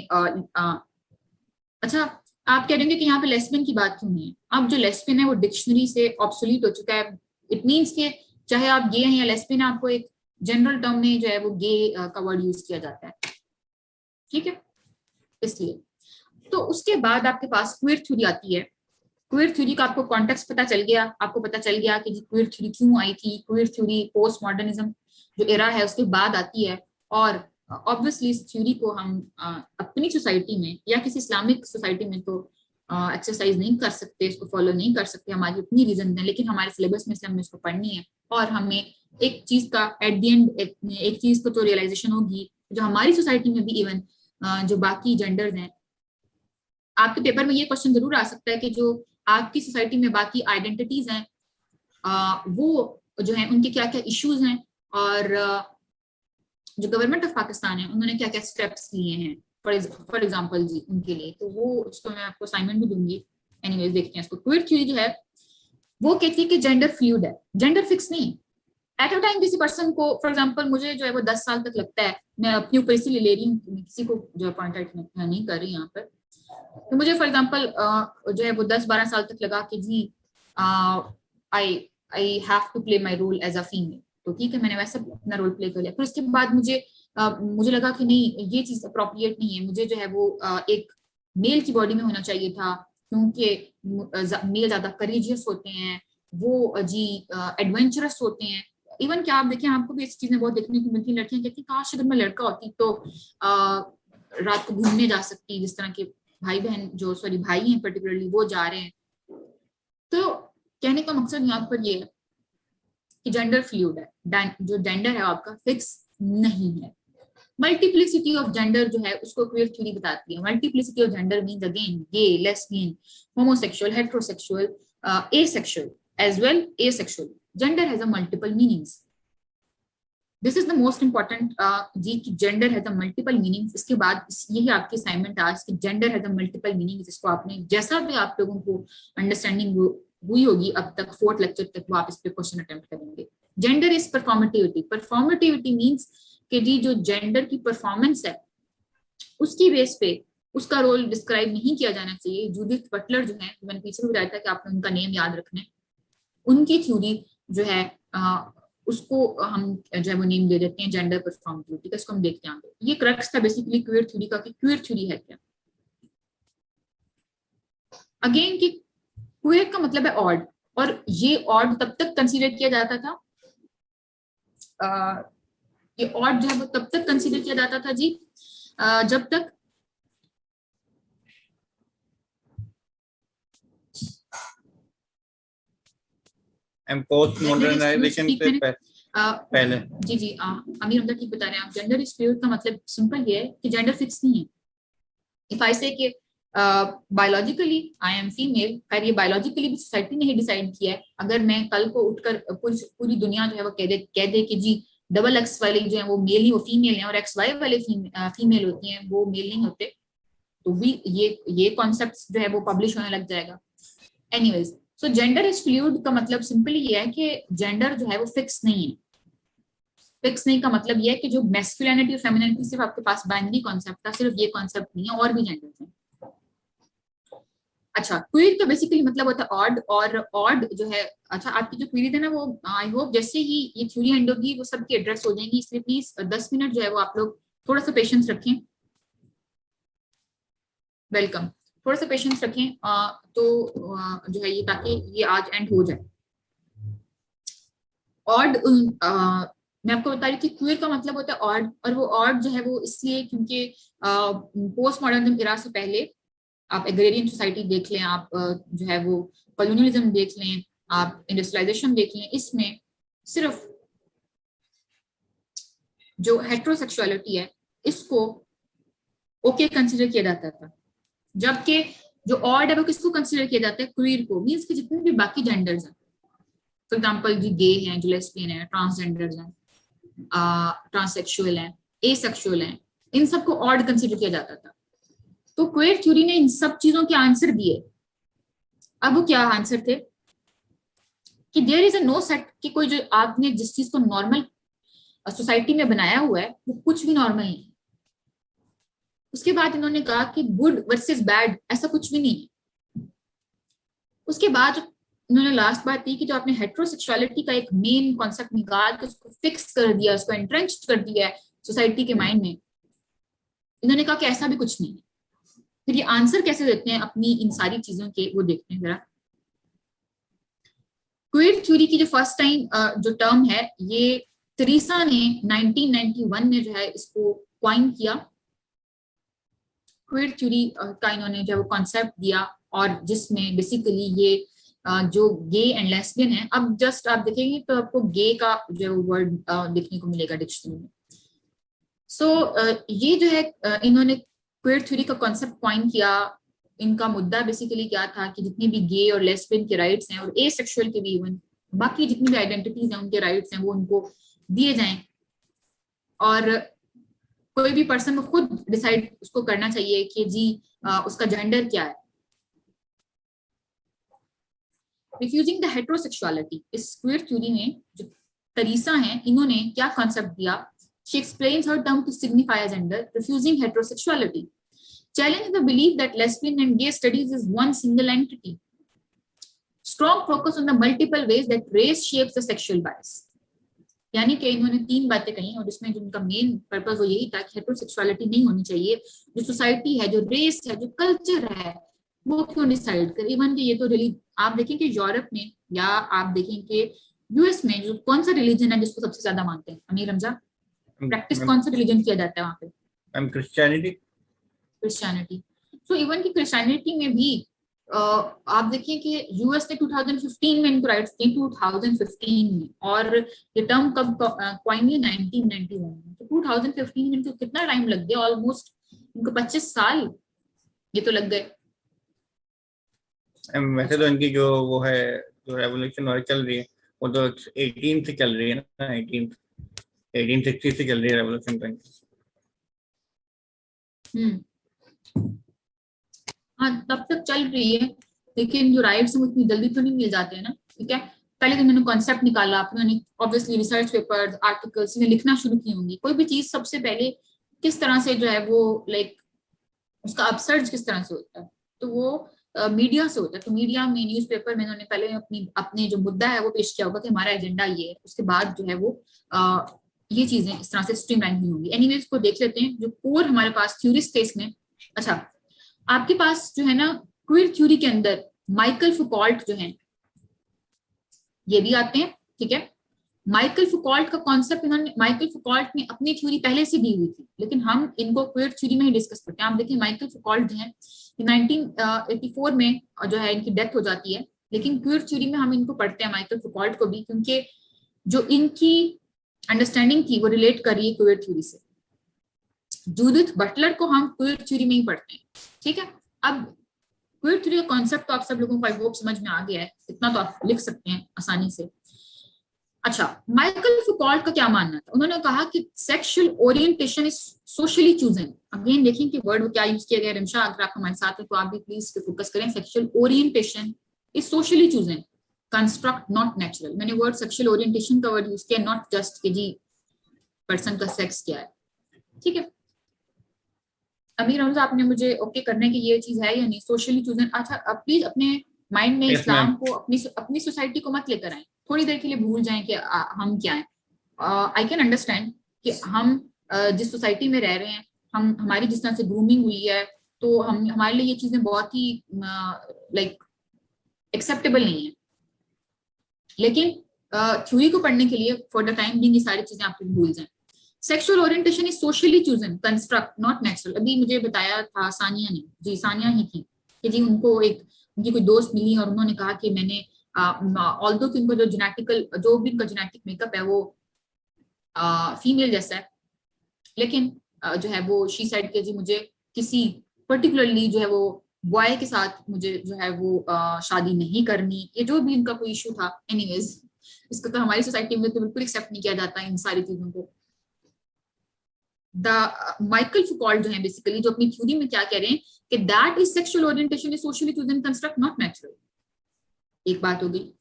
अच्छा आप कह देंगे कि यहाँ पे लेस्बियन की बात क्यों नहीं है? अब जो लेस्बियन है वो डिक्शनरी से ऑब्सोलीट हो चुका है। इट मीन्स कि चाहे आप गे हैं या लेस्बियन, आपको एक जनरल टर्म में जो है वो गे का वर्ड यूज किया जाता है, ठीक है। इसलिए तो उसके बाद आपके पास क्वीर थ्योरी आती है। क्वीर थ्योरी का आपको कॉन्टेक्स्ट पता चल गया, आपको पता चल गया कि क्वीर थ्योरी क्यों आई थी। क्वीर थ्योरी पोस्ट मॉडर्निज्म जो एरा है उसके बाद आती है और ऑब्वियसली इस थ्योरी को हम अपनी सोसाइटी में या किसी इस्लामिक सोसाइटी में तो एक्सरसाइज नहीं कर सकते, इसको फॉलो नहीं कर सकते, हमारी अपनी रीजन है, लेकिन हमारे सिलेबस में से हमें इसको पढ़नी है और हमें एक चीज का एट द एंड एक चीज को तो रियलाइजेशन होगी जो हमारी सोसाइटी में भी इवन जो बाकी जेंडर्स हैं, आपके पेपर में ये क्वेश्चन जरूर आ सकता है कि जो आपकी सोसाइटी में बाकी आइडेंटिटीज हैं वो जो है उनके क्या क्या इश्यूज हैं और जो गवर्नमेंट ऑफ पाकिस्तान है उन्होंने क्या क्या स्टेप्स लिए हैं फॉर एग्जांपल जी उनके लिए। तो वो उसको मैं आपको असाइनमेंट भी दूंगी। एनीवेज देखते हैं इसको। क्वीर थ्योरी जो है वो कहती है कि जेंडर फ्लूइड है, जेंडर फिक्स नहीं। एट अ टाइम किसी पर्सन को फॉर एग्जांपल मुझे जो है वो 10 साल तक लगता है, मैं अपनी ऊपर इसलिए ले रही हूँ, किसी को जो है पॉइंट आउट नहीं कर रही यहाँ पर, तो मुझे फॉर एग्जांपल जो है वो 10-12 साल तक लगा कि जी I have to play my role as a female, तो ठीक है मैंने वैसे अपना रोल प्ले कर लिया। फिर उसके बाद मुझे लगा कि नहीं ये चीज अप्रोप्रिएट नहीं है, मुझे जो है वो एक मेल की बॉडी में होना चाहिए था क्योंकि मेल ज्यादा करेजियस होते हैं, वो जी एडवेंचरस होते हैं। इवन क्या आप देखें आपको भी इस चीज में बहुत देखने को मिलती है, लड़कियां कहती काश अगर मैं लड़का होती तो रात को घूमने जा सकती, जिस तरह के भाई बहन जो भाई हैं पर्टिकुलरली वो जा रहे हैं। तो कहने का मकसद यहाँ पर ये है कि जेंडर फ्लूइड है, जो जेंडर है आपका फिक्स नहीं है। मल्टीप्लिसिटी ऑफ जेंडर जो है उसको क्वीर थ्योरी बताती है। Multiplicity of gender means again gay, lesbian, homosexual, heterosexual, asexual as well asexual. Gender has a multiple meanings. This is the most important जी कि gender has a multiple meanings। इसके बाद यही आपकी असाइनमेंट आज कि gender has a multiple meanings, जिसको आपने जैसा भी आप लोगों को अंडरस्टैंडिंग हुई होगी अब तक 4th लेक्चर तक वो आप इस पे क्वेश्चन अटेम्प्ट करेंगे। Gender is performativity. Performativity means कि जी जो जेंडर की परफॉर्मेंस है उसकी बेस पे उसका रोल डिस्क्राइब नहीं किया जाना चाहिए। जूडिथ बटलर जो है, मैंने पीछे भी बताया था कि आपने उनका नेम याद रखना है, उनकी थ्योरी जो है उसको हम जो है वो नेम दे देते हैं जेंडर परफॉर्मेटिविटी का। इसको हम देखते हैं। ये क्रक्स था बेसिकली क्वीर थ्योरी का कि क्वीर थ्योरी है क्या। अगेन कि क्वीर का मतलब है ऑड, और ये ऑड तब तक कंसीडर किया जाता था ये ऑड जो है वो तब तक कंसीडर किया जाता था जी जब तक पोस्ट मॉडर्नाइजेशन से पहले। जी जी अमीर हमदा ठीक बता रहे हैं आप। जेंडर इज फ्लूइड का मतलब सिंपल ये है कि जेंडर फिक्स नहीं है। इफ आई से कि बायोलॉजिकली आई एम फीमेल, खैर ये बायोलॉजिकली भी सोसाइटी ने ही डिसाइड किया है। अगर मैं कल को उठकर पूरी दुनिया जो है वो कह दे कि जी डबल एक्स वाले जो है वो मेल नहीं, वो फीमेल हैं, और एक्स वाई वाले फीमेल होती हैं वो मेल नहीं होते, तो भी ये कॉन्सेप्ट जो है वो पब्लिश होने लग जाएगा। Anyways, so gender is fluid का मतलब सिंपली ये है कि जेंडर जो है वो फिक्स नहीं है। फिक्स नहीं का मतलब ये है कि जो मैस्कुलिनिटी और फेमिनिटी सिर्फ आपके पास बाइनरी कॉन्सेप्ट था, सिर्फ ये कॉन्सेप्ट नहीं है, और भी जेंडर्स हैं। अच्छा, क्वीर का बेसिकली मतलब होता है ऑड, और ऑड जो है, अच्छा आपकी जो क्वीरी थी ना वो आई होप जैसे ही ये थ्योरी एंड होगी वो सबकी एड्रेस हो जाएंगी, इसलिए प्लीज 10 मिनट जो है वो आप लोग थोड़ा सा पेशेंस रखें। वेलकम, थोड़ा सा पेशेंस रखें तो जो है ये, ताकि ये आज एंड हो जाए। ऑड मैं आपको बता रही थी क्वीर का मतलब होता है ऑड, और वो ऑड जो है वो इसलिए क्योंकि पोस्ट मॉडर्निज्म इरा से पहले आप एग्रेरियन सोसाइटी देख लें, आप जो है वो कॉलोनियलिज्म देख लें, आप इंडस्ट्रियलाइजेशन देख लें, इसमें सिर्फ जो हेट्रोसेक्सुअलिटी है इसको ओके कंसिडर किया जाता था, जबकि जो ऑड है वो किसको कंसिडर किया जाता है, क्वीर को, मींस कि जितने भी बाकी जेंडर्स हैं, फॉर एग्जांपल जो गे हैं, जो लेस्बियन है, ट्रांसजेंडर्स हैं, ट्रांससेक्सुअल हैं, एसेक्सुअल हैं, इन सबको ऑड कंसिडर किया जाता था। तो क्वेयर थ्योरी ने इन सब चीजों के आंसर दिए। अब वो क्या आंसर थे कि there is a no set, कि कोई जो आपने जिस चीज को नॉर्मल सोसाइटी में बनाया हुआ है वो कुछ भी नॉर्मल नहीं। उसके बाद इन्होंने कहा कि गुड वर्सेस बैड ऐसा कुछ भी नहीं है। उसके बाद इन्होंने लास्ट बात दी कि जो आपने हेट्रोसेक्सुअलिटी का एक मेन कॉन्सेप्ट निकाल के उसको फिक्स कर दिया, उसको एंट्रेंच्ड कर दिया है सोसाइटी के माइंड में, इन्होंने कहा कि ऐसा भी कुछ नहीं है। फिर ये आंसर कैसे देते हैं अपनी इन सारी चीजों के, वो देखते हैं जरा। क्वेयर थ्योरी की जो फर्स्ट टाइम जो टर्म है, ये तेरेसा ने 1991 में जो है इसको क्वाइन किया। क्वेयर थ्योरी का इन्होंने जो कॉन्सेप्ट दिया, और जिसमें बेसिकली ये जो गे एंड लेस्बियन है, अब जस्ट आप देखेंगे तो आपको गे का जो वर्ड देखने को मिलेगा डिक्शनरी में। सो ये जो है इन्होंने क्वेयर थ्योरी का कॉन्सेप्ट क्वाइन किया। इनका मुद्दा बेसिकली क्या था कि जितने भी गे और लेस्बियन के राइट्स हैं, और एसेक्सुअल के भी, इवन बाकी जितनी भी आइडेंटिटीज हैं उनके राइट्स हैं वो उनको दिए जाएं, और कोई भी पर्सन को खुद डिसाइड उसको करना चाहिए कि जी उसका जेंडर क्या है। रिफ्यूजिंग द हेट्रोसेक्सुअलिटी, इस क्वेयर थ्योरी में जो तेरेसा हैं इन्होंने क्या कॉन्सेप्ट दिया, she explains her term to signify a gender, refusing heterosexuality, challenging the belief that lesbian and gay studies is one single entity, strong focus on the multiple ways that race shapes the sexual bias। यानी कि इन्होंने 3 बातें कही, और इसमें जो उनका main purpose वो यही था कि हेट्रोसेक्सुअलिटी नहीं होनी चाहिए, जो सोसाइटी है, जो रेस है, जो कल्चर है, वो क्यों डिसाइड करे। इवन कि ये तो रिलीजन आप देखें कि यूरोप में, या आप देखें कि यूएस में जो कौन सा रिलीजन है जिसको सबसे ज्यादा मानते हैं, अमीर हमजा, प्रैक्टिस कौन सा रिलीजन किया जाता है वहां पे? क्रिश्चियनिटी। सो इवन की क्रिश्चियनिटी में भी आप देखिए कि यूएस ने 2015 में इनको राइट्स दिए, 2015 में, और ये टर्म कब क्वाइन हुई? 1991 में। तो 2015 में इनको कितना टाइम लग गया? ऑलमोस्ट इनको 25 साल ये तो लग गए। वैसे तो इनकी जो वो है, जो रेवोल्यूशन चल रही है, वो तो 18 से चल रही है ना, 1860 से चल रही है रेवोल्यूशन। हाँ, तब तक चल रही है, लेकिन जो राइट्स हैं वो इतनी जल्दी तो नहीं मिल जाते हैं ना। ठीक है, पहले तो उन्होंने कॉन्सेप्ट निकाला, फिर उन्होंने ऑब्वियसली रिसर्च पेपर्स, आर्टिकल्स में लिखना शुरू की होंगी। कोई भी चीज सबसे पहले किस तरह से जो है वो लाइक उसका अपसर्ज किस तरह से होता है, तो वो मीडिया से होता है। तो मीडिया में, न्यूज़पेपर में उन्होंने पहले अपने जो मुद्दा है वो पेश किया होगा कि हमारा एजेंडा ये है, उसके बाद जो है वो ये चीजें इस तरह से स्ट्रीमलाइन नहीं होंगी। एनीवेज को देख लेते हैं जो कोर हमारे पास थ्योरीज थे इसमें। अच्छा, आपके पास जो है ना क्वीर थ्योरी के अंदर माइकल फुकॉल्ट जो है ये भी आते हैं। ठीक है, माइकल फुकॉल्ट का कॉन्सेप्ट इन्होंने, माइकल फुकॉल्ट ने अपनी थ्योरी पहले से दी हुई थी, लेकिन हम इनको क्वीर थ्योरी में ही डिस्कस करते हैं। आप देखिए माइकल फुकॉल्ट जो है 1984 में जो है इनकी डेथ हो जाती है, लेकिन क्वीर थ्योरी में हम इनको पढ़ते हैं माइकल फुकॉल्ट को भी, क्योंकि जो इनकी अंडरस्टैंडिंग थी वो रिलेट कर रही है क्वीर थ्योरी से। जूडिथ बटलर को हम क्वीर थ्योरी में ही पढ़ते हैं। ठीक है, अब क्वीर थ्योरी का कॉन्सेप्ट तो आप सब लोगों को आई होप समझ में आ गया है, इतना तो आप लिख सकते हैं आसानी से। अच्छा, माइकल फुकॉल्ट का क्या मानना था? उन्होंने कहा कि sexual orientation is socially chosen. Again देखिए कि वर्ड क्या यूज किया गया। रिमशा, अगर आप हमारे साथ हैं तो आप भी प्लीज फोकस करें। Sexual orientation is socially chosen, construct not natural. मैंने वर्ड सेक्सुअल ओरिएंटेशन का वर्ड यूज किया, नॉट जस्ट कि जी पर्सन का सेक्स क्या है। ठीक है, अमीर हमजा, आपने मुझे ओके करने की ये चीज है या नहीं, सोशली चूजन। अच्छा, अब प्लीज अपने माइंड में इस्लाम को अपनी सोसाइटी को मत लेकर आए, थोड़ी देर के लिए भूल जाएं कि हम क्या हैं। आई कैन अंडरस्टैंड कि हम जिस सोसाइटी में रह रहे हैं, हमारी जिस तरह से ग्रूमिंग हुई है, तो हमारे लिए ये चीजें बहुत ही लाइक एक्सेप्टेबल नहीं है। लेकिन थ्योरी को पढ़ने के लिए फॉर द टाइम बीइंग ये सारी चीजें आप भूल जाएं। Sexual orientation is socially chosen construct not natural. अभी मुझे बताया था सानिया ने, जी सानिया ही थी, कि जी उनकी कोई दोस्त मिली और उन्होंने कहा कि मैंने ऑल्दो कि उनको जो भी उनका जेनेटिक मेकअप है वो फीमेल जैसा है, लेकिन जो है वो शी साइड के जी मुझे किसी पर्टिकुलरली जो है वो बॉय के साथ मुझे जो है वो शादी नहीं करनी, ये जो भी उनका कोई इशू था। एनीवेज, इसको तो हमारी सोसाइटी में तो बिल्कुल एक्सेप्ट नहीं किया जाता इन सारी चीजों को। माइकल फुकॉल्ट जो है बेसिकली जो अपनी थ्योरी में क्या कह रहे हैं कि that is sexual orientation is socially chosen construct not natural. एक बात हो गई।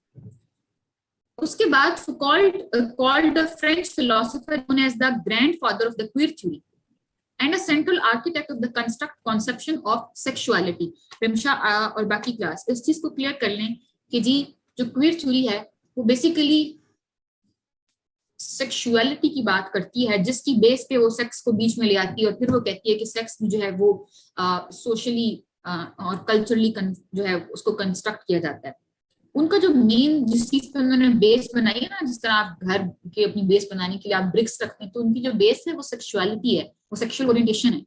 उसके बाद Foucault called the French philosopher known as the grandfather of the queer theory and a central architect of the construct conception of sexuality। Rimsha और बाकी class इस चीज को क्लियर कर लें कि जी जो क्वीर थ्योरी है वो बेसिकली सेक्सुअलिटी की बात करती है, जिसकी बेस पे वो सेक्स को बीच में ले आती है और फिर वो कहती है कि सेक्स भी जो है वो सोशली और कल्चरली जो है उसको कंस्ट्रक्ट किया जाता है। उनका जो मेन जिस चीज पे उन्होंने बेस बनाई है ना, जिस तरह आप घर के अपनी बेस बनाने के लिए आप ब्रिक्स रखते हैं, तो उनकी जो बेस है वो सेक्सुअलिटी है, वो सेक्सुअल ओरिएंटेशन है,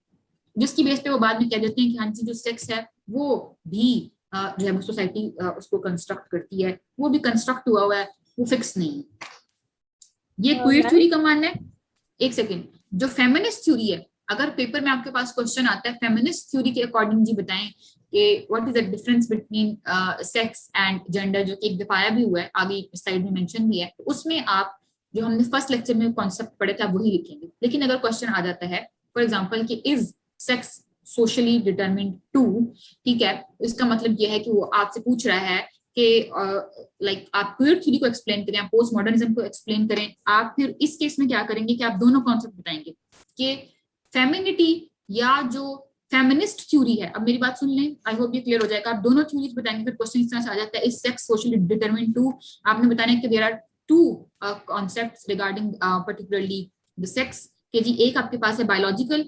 जिसकी बेस पे वो बाद में कह देते हैं कि हाँ जी जो सेक्स है वो भी जो है वो सोसाइटी उसको कंस्ट्रक्ट करती है, वो भी कंस्ट्रक्ट हुआ है, वो फिक्स नहीं है। ये क्वीर थ्योरी का मानना है। एक सेकेंड, जो फेमिनिस्ट थ्योरी है, अगर पेपर में आपके पास क्वेश्चन आता है फेमिनिस्ट थ्योरी के अकॉर्डिंग जी बताएं कि what is the difference between sex and gender, जो कि एक दफा आया भी हुआ है, आगे स्लाइड में मेंशन भी है, तो उसमें आप जो हमने फर्स्ट लेक्चर में कॉन्सेप्ट पढ़े थे आप वही लिखेंगे। लेकिन अगर क्वेश्चन आ जाता है फॉर एग्जांपल कि is sex socially determined too, ठीक है, इसका मतलब यह है कि वो आपसे पूछ रहा है कि लाइक आप क्वीर थ्योरी को एक्सप्लेन करें, आप पोस्ट मॉडर्निज्म को एक्सप्लेन करें। आप फिर इस केस में क्या करेंगे कि आप दोनों कॉन्सेप्ट बताएंगे कि फेमिनिटी या जो फेमिनिस्ट थ्योरी है। अब मेरी बात सुन लें, आई होप ये क्लियर हो जाएगा। आप दोनों थ्योरीज बताएंगे, फिर क्वेश्चन इस तरह से आ जाता है is sex socially determined too, आपने बताना है कि there are two concepts regarding particularly the sex के जी। एक आपके पास है बायोलॉजिकल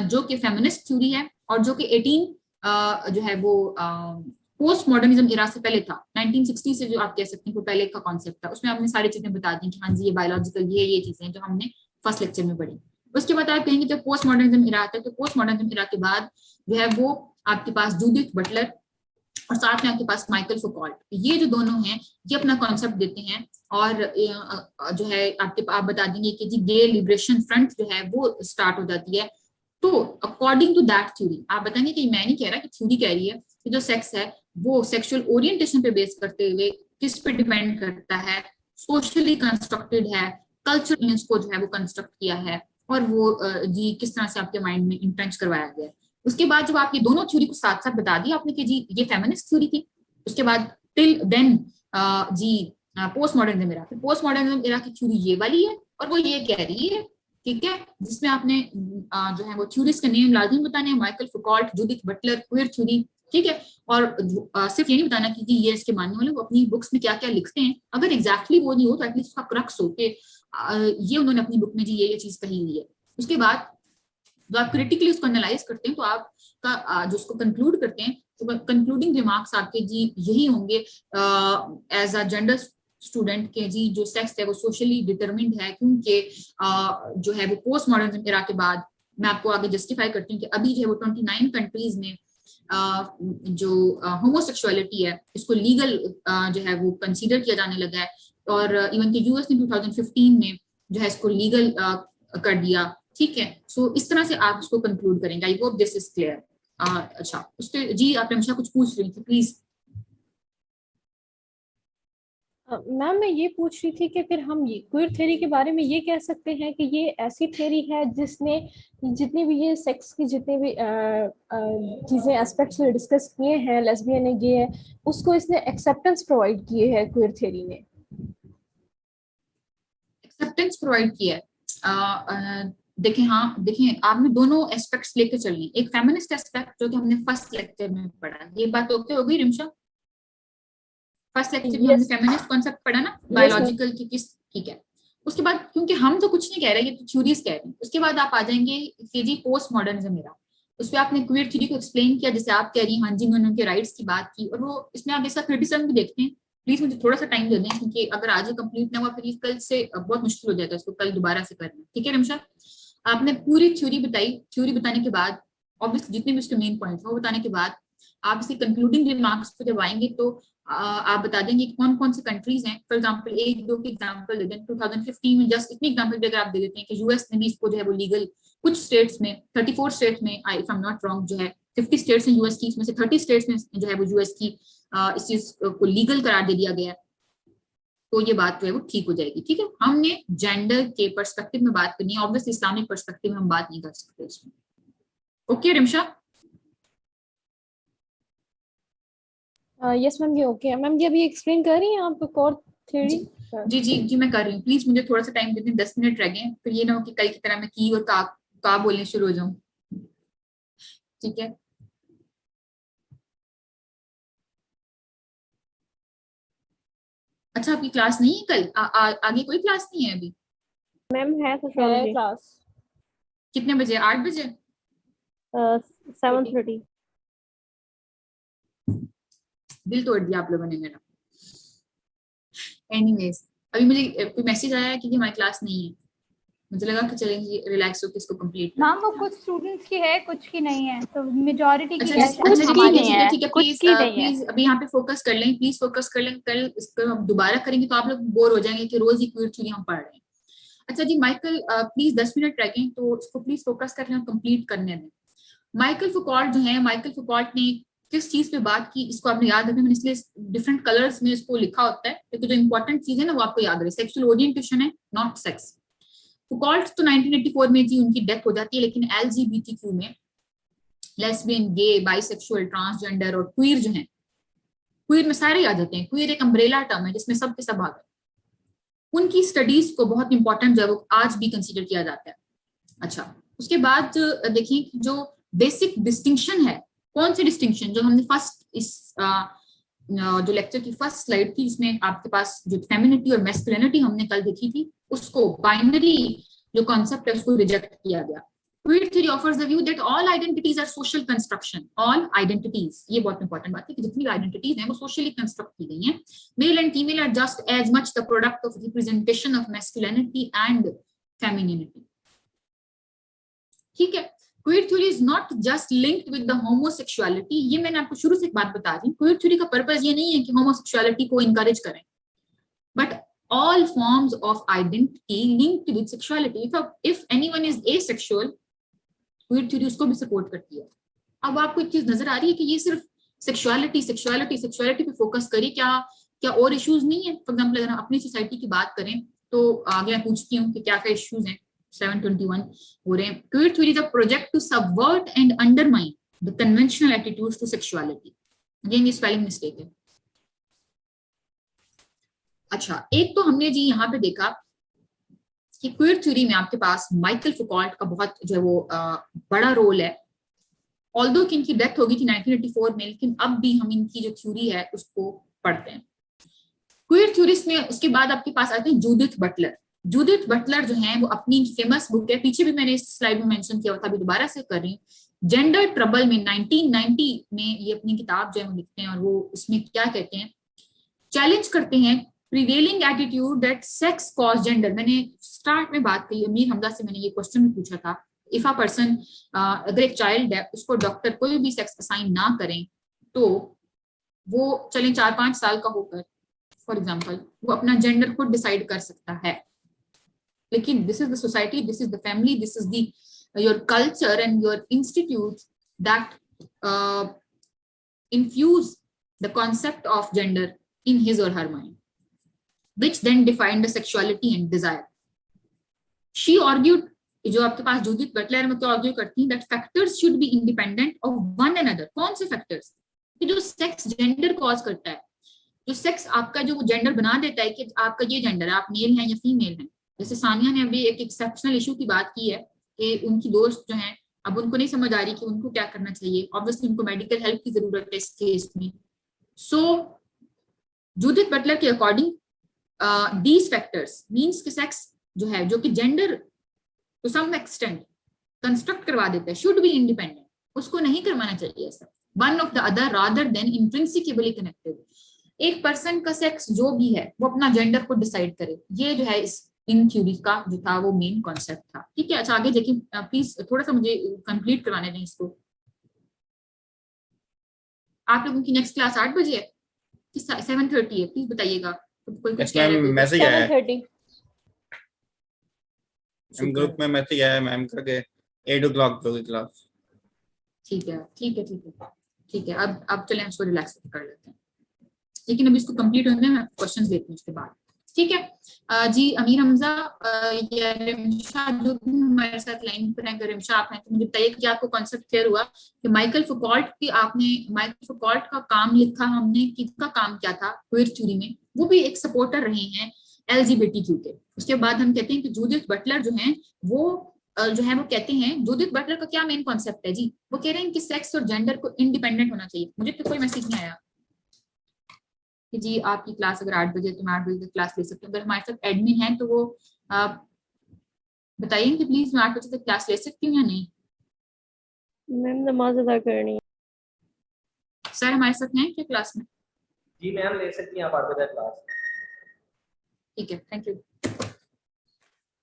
जो कि फेमिनिस्ट थ्योरी है, और जो कि 18 जो है वो पोस्ट मॉडर्निज्म इरा से पहले था, 1960 से जो आप कह सकते हैं वो पहले का कॉन्सेप्ट था। उसमें आपने सारी चीजें बता दी कि हाँ जी ये बायोलॉजिकल ये चीजें जो हमने फर्स्ट लेक्चर में पढ़ी। उसके बाद आप कहेंगे जब पोस्ट मॉडर्निज्म इरा आता है, तो पोस्ट मॉडर्निज्म इरा के बाद जो है वो आपके पास जूडिथ बटलर और साथ में आपके पास माइकल फुकॉल्ट, ये जो दोनों हैं ये अपना कॉन्सेप्ट देते हैं और जो है आप बता देंगे कि जी गे लिबरेशन फ्रंट जो है वो स्टार्ट हो जाती है। तो अकॉर्डिंग टू दैट थ्योरी आप बताएंगे कि मैं नहीं कह रहा कि थ्योरी कह रही है कि जो सेक्स है वो सेक्सुअल ओरिएंटेशन पे बेस करते हुए किस पे डिपेंड करता है, सोशली कंस्ट्रक्टेड है, कल्चर को जो है वो कंस्ट्रक्ट किया है और वो जी किस तरह से आपके माइंड में इंट्रेंच करवाया गया है। उसके बाद जब आप ये दोनों थ्योरी को साथ साथ बता दिया आपने कि जी ये फेमिनिस्ट थ्योरी थी, उसके बाद टिल देन जी पोस्ट मॉडर्निज्म इरा, पोस्ट मॉडर्निज्म इरा की थ्योरी ये वाली है और वो ये कह रही है, ठीक है, जिसमें आपने जो है वो थ्योरीज के नेम लाजमी बताने हैं, Michael Foucault, Judith Butler, queer theory, ठीक है। और सिर्फ ये नहीं बताना कि ये इसके मानने वाले वो अपनी बुक्स में क्या क्या लिखते हैं, अगर एग्जैक्टली वो नहीं हो तो एटलीस्ट उसका क्रक्स हो कि ये उन्होंने अपनी बुक में जी ये चीज कही हुई है। उसके बाद जो आप क्रिटिकली उसको एनालाइज करते हैं तो आपका जो उसको कंक्लूड करते हैं तो कंक्लूडिंग रिमार्क्स आपके जी यही होंगे एज अ जेंडर स्टूडेंट के जी जो सेक्स है वो सोशली डिटरमिन्ड है, क्योंकि जो है वो पोस्ट मॉडर्निज्म इरा के बाद मैं आपको आगे जस्टिफाई करती हूँ कि अभी जो है वो 29 कंट्रीज में जो होमोसेक्सुअलिटी है इसको लीगल जो है वो कंसीडर किया जाने लगा है और इवन के यूएस ने 2015 में जो है इसको लीगल कर दिया, ठीक है। सो इस तरह से आप इसको कंक्लूड करेंगे। आई होप दिस इज क्लियर। अच्छा, उसके जी आप हमेशा कुछ पूछ रही थी, प्लीज। मैम मैं ये पूछ रही थी कि फिर हम ये क्वीर थ्योरी के बारे में ये कह सकते हैं कि ये ऐसी थ्योरी है जिसने जितने भी ये सेक्स की जितने भी चीजें एस्पेक्ट्स डिस्कस किए हैं, लेस्बियन है, गे है, उसको इसने एक्सेप्टेंस प्रोवाइड किए है क्वीर थ्योरी ने, एक्सेप्टेंस प्रोवाइड किया है। देखें, हाँ देखिए, आपने दोनों एस्पेक्ट्स लेके चलने। एक फेमिनिस्ट एस्पेक्ट जो कि हमने फर्स्ट लेक्चर में पढ़ा, ये बात ओके हो गई रिमशा? फर्स्ट लेक्चर में हमने फेमिनिस्ट कॉन्सेप्ट पढ़ा ना, बायोलॉजिकल की किस, ठीक है। उसके बाद क्योंकि हम तो कुछ नहीं कह रहे, ये तो थ्योरीज कह रहे हैं, उसके बाद आप आ जाएंगे कि जी पोस्ट मॉडर्निज्म मेरा, उस पर आपने क्वीयर थ्योरी को एक्सप्लेन किया, जैसे आप कह रही हैं, हाँ जी मैंने उनके राइट्स की बात की, और वो इसमें आप इसका क्रिटिसिज्म भी देखते हैं। प्लीज मुझे थोड़ा सा टाइम दे दें, क्योंकि अगर आज कंप्लीट ना हुआ फिर कल से बहुत मुश्किल हो जाएगा इसको कल दोबारा से करना, ठीक है रिमशा? आपने पूरी थ्योरी बताई, थ्योरी बताने के बाद ऑब्वियसली जितने भी उसके मेन पॉइंट वो बताने के बाद आप इसके कंक्लूडिंग रिमार्क्स पे जब आएंगे तो आप बता देंगे कौन कौन से कंट्रीज हैं। फॉर एग्जांपल एक दो की एग्जांपल दे दें, 2015 में जस्ट इतनी एग्जांपल भी अगर आप दे देते हैं कि यूएस ने भी इसको जो है वो लीगल, कुछ स्टेट्स में 34 स्टेट्स में, if I am not wrong, जो है 50 स्टेट्स हैं यूएस की, इसमें से 30 स्टेट्स में जो है वो यूएस की इस चीज को लीगल करार दे दिया गया है, तो ये बात जो है वो ठीक हो जाएगी, ठीक है। हमने जेंडर के पर्सपेक्टिव में बात करनी है, ऑब्वियसली इस्लामिक पर्सपेक्टिव में हम बात नहीं कर सकते इसमें। ओके रिमशा? यस मैम, ये ओके है मैम। ये अभी एक्सप्लेन कर रही हैं आप कोर थ्योरी? जी जी जी मैं कर रही हूँ, प्लीज मुझे थोड़ा सा टाइम दे दें, 10 मिनट रह गए, फिर ये ना हो कि कल की तरह मैं की और का बोलने शुरू हो जाऊं, ठीक है। अच्छा आपकी क्लास नहीं है कल? आगे कोई क्लास नहीं है अभी? मैम है क्लास। कितने बजे? 8 बजे? 7:30। दिल तोड़ दिया आप लोगों ने मेरा। एनीवेज, अभी मुझे कोई मैसेज आया है कि हमारी क्लास नहीं है, मुझे लगा कि चलेंगे रिलैक्स होकर इसको कंप्लीट करें। मैम वो कुछ स्टूडेंट्स की है, कुछ की नहीं है, तो मेजॉरिटी की अच्छा ठीक है, प्लीज अभी यहाँ पे फोकस कर लें, प्लीज फोकस कर लें, कल इसको हम दोबारा करेंगे तो आप लोग बोर हो जाएंगे कि रोज ही क्वीर थ्योरी हम पढ़ रहे हैं। अच्छा जी माइकल, प्लीज 10 मिनट रह गए तो इसको प्लीज फोकस कर लें और कंप्लीट करने दें। माइकल फुकॉल्ट जो है, माइकल फुकॉल्ट ने किस चीज पे बात की, इसको आपने याद रखना, मैंने इसलिए डिफरेंट कलर्स में इसको लिखा होता है क्योंकि जो इंपॉर्टेंट चीज है ना वो आपको याद रहे। सेक्सुअल ओरिएंटेशन है, नॉट सेक्स। फुकॉल्ट तो 1984 में जी उनकी डेथ हो जाती है, लेकिन एलजीबीटीक्यू में लेस्बियन, गे, बाइसेक्सुअल, ट्रांसजेंडर और क्वीर जो है, क्वीर में सारे आ जाते हैं, क्वीर एक अम्ब्रेला टर्म है जिसमें सब के सब आ गए, उनकी स्टडीज को बहुत इंपॉर्टेंट जो है वो आज भी कंसीडर किया जाता है। अच्छा उसके बाद देखिए जो बेसिक डिस्टिंक्शन है, कौन सी डिस्टिंक्शन, जो हमने फर्स्ट इस जो लेक्चर की फर्स्ट स्लाइड थी इसमें आपके पास जो फेमिनिटी और मैस्कुलिनिटी हमने कल देखी थी, उसको बाइनरी जो कॉन्सेप्ट है उसको रिजेक्ट किया गया। Queer theory offers the view that all identities are social construction. All identities, ये बहुत इंपॉर्टेंट बात है कि जितनी आइडेंटिटीज हैं वो सोशली कंस्ट्रक्ट की गई हैं। Male and female are just as much the product of representation of masculinity and femininity, ठीक है। Queer theory is not just linked with the homosexuality, ये मैंने आपको शुरू से एक बात बता दी, क्वीर थ्योरी का पर्पस ये नहीं है कि होमोसेक्सुअलिटी को इनकरेज करें, but all forms of identity linked with sexuality. If anyone is asexual, queer theory उसको भी सपोर्ट करती है। अब आपको एक चीज नजर आ रही है कि ये सिर्फ सेक्सुअलिटी पे फोकस करें, क्या और इश्यूज नहीं है? फॉर एग्जाम्पल अगर हम अपनी सोसाइटी की बात करें तो आगे मैं पूछती हूँ कि क्या क्या इश्यूज हैं। 721 हो रहे हैं। Queer theory is a project to subvert and undermine the conventional attitudes to sexuality. Again ये स्पेलिंग मिस्टेक है। अच्छा एक तो हमने जी यहाँ पे देखा कि क्वीर थ्योरी में आपके पास माइकल फुकॉल्ट का बहुत जो है वो बड़ा रोल है, ऑल्दो कि इनकी डेथ हो गई थी 1984 में, लेकिन अब भी हम इनकी जो थ्योरी है उसको पढ़ते हैं। क्वीर थ्योरिस्ट में उसके बाद आपके पास आते हैं जूडिथ बटलर। जूडिथ बटलर जो है वो अपनी फेमस बुक है, पीछे भी मैंने इस स्लाइड में मेंशन किया था, अभी दोबारा से कर रही हूँ, जेंडर ट्रबल में 1990 में ये अपनी किताब जो है वो लिखते हैं और वो उसमें क्या कहते हैं, चैलेंज करते हैं prevailing attitude that sex cause gender. मैंने स्टार्ट में बात की, अमीर हमजा से मैंने ये क्वेश्चन भी पूछा था, इफ अ पर्सन, अगर एक चाइल्ड है उसको डॉक्टर कोई भी सेक्स असाइन ना करें तो वो चलें 4-5 साल का होकर फॉर एग्जाम्पल वो अपना जेंडर खुद डिसाइड कर सकता है, लेकिन this is the society, this is the family, this is the your culture and your institute that infuse the concept of gender in his or her mind, which then defined the sexuality and desire. She argued, जो आपके पास Judith Butler में तो argue करती हैं, that factors should be independent of one another. कौन से factors? कि जो सेक्स जेंडर कॉज करता है, जो सेक्स आपका जो जेंडर बना देता है कि आपका ये जेंडर है, आप मेल हैं या फीमेल हैं। जैसे सानिया ने अभी एक एक्सेप्शनल इशू की बात की है कि उनकी दोस्त जो हैं अब उनको नहीं समझ आ रही कि उनको क्या करना चाहिए, ऑब्वियसली उनको मेडिकल हेल्प की जरूरत है इस केस में। सो जूडिथ बटलर के अकॉर्डिंग दीज फैक्टर्स मींस कि सेक्स जो है, जो कि gender to some extent construct करवा देता है, शुड बी इंडिपेंडेंट, उसको नहीं करवाना चाहिए ऐसा, one of the other rather than intrinsically connected. एक पर्सन का सेक्स जो भी है वो अपना जेंडर को डिसाइड करे, ये जो है इस इन थ्योरी का जो था वो मेन कॉन्सेप्ट था। ठीक है, अच्छा आगे देखिए, प्लीज थोड़ा सा मुझे कंप्लीट करवाने दें इसको। आप लोगों की नेक्स्ट क्लास 8 बजे है कि 7:30 है, प्लीज बताइएगा। तो कोई कुछ कह रहे थे? मैसेज आया है 7:30 ग्रुप में, मैसेज आया है मैम का कि 8 o'clock होगी क्लास। ठीक है ठीक है ठीक है ठीक है, अब चलें इसको रिलैक्स कर लेते हैं, लेकिन अभी इसको कंप्लीट होने में क्वेश्चंस लेते हैं उसके बाद। ठीक है जी, अमीर हमजा या रिमशा जो हमारे साथ लाइन पर हैं, अगर रिमशा आप हैं तो मुझे बताइए कि आपको कॉन्सेप्ट क्लियर हुआ कि माइकल फुकॉल्ट की, आपने माइकल फुकॉल्ट का काम लिखा हमने, किसका काम क्या था क्वेयर थ्योरी में, वो भी एक सपोर्टर रहे हैं LGBTQ के। उसके बाद हम कहते हैं कि जूडिथ बटलर जो हैं वो जो है वो कहते हैं, जूडिथ बटलर का क्या मेन कॉन्सेप्ट है जी, वो कह रहे हैं कि सेक्स और जेंडर को इंडिपेंडेंट होना चाहिए। मुझे तो कोई मैसेज नहीं आया कि जी आपकी क्लास अगर 8 बजे तो मैं 8 बजे तक क्लास ले सकती हूँ। अगर हमारे साथ एडमिन है तो वो बताइए कि प्लीज मैं 8 बजे तक क्लास ले सकती हूँ या नहीं। मैम नमाज अदा करनी है। सर हमारे साथ हैं क्या क्लास में? जी मैम ले सकती हैं आप 8 बजे क्लास। ठीक है, थैंक यू।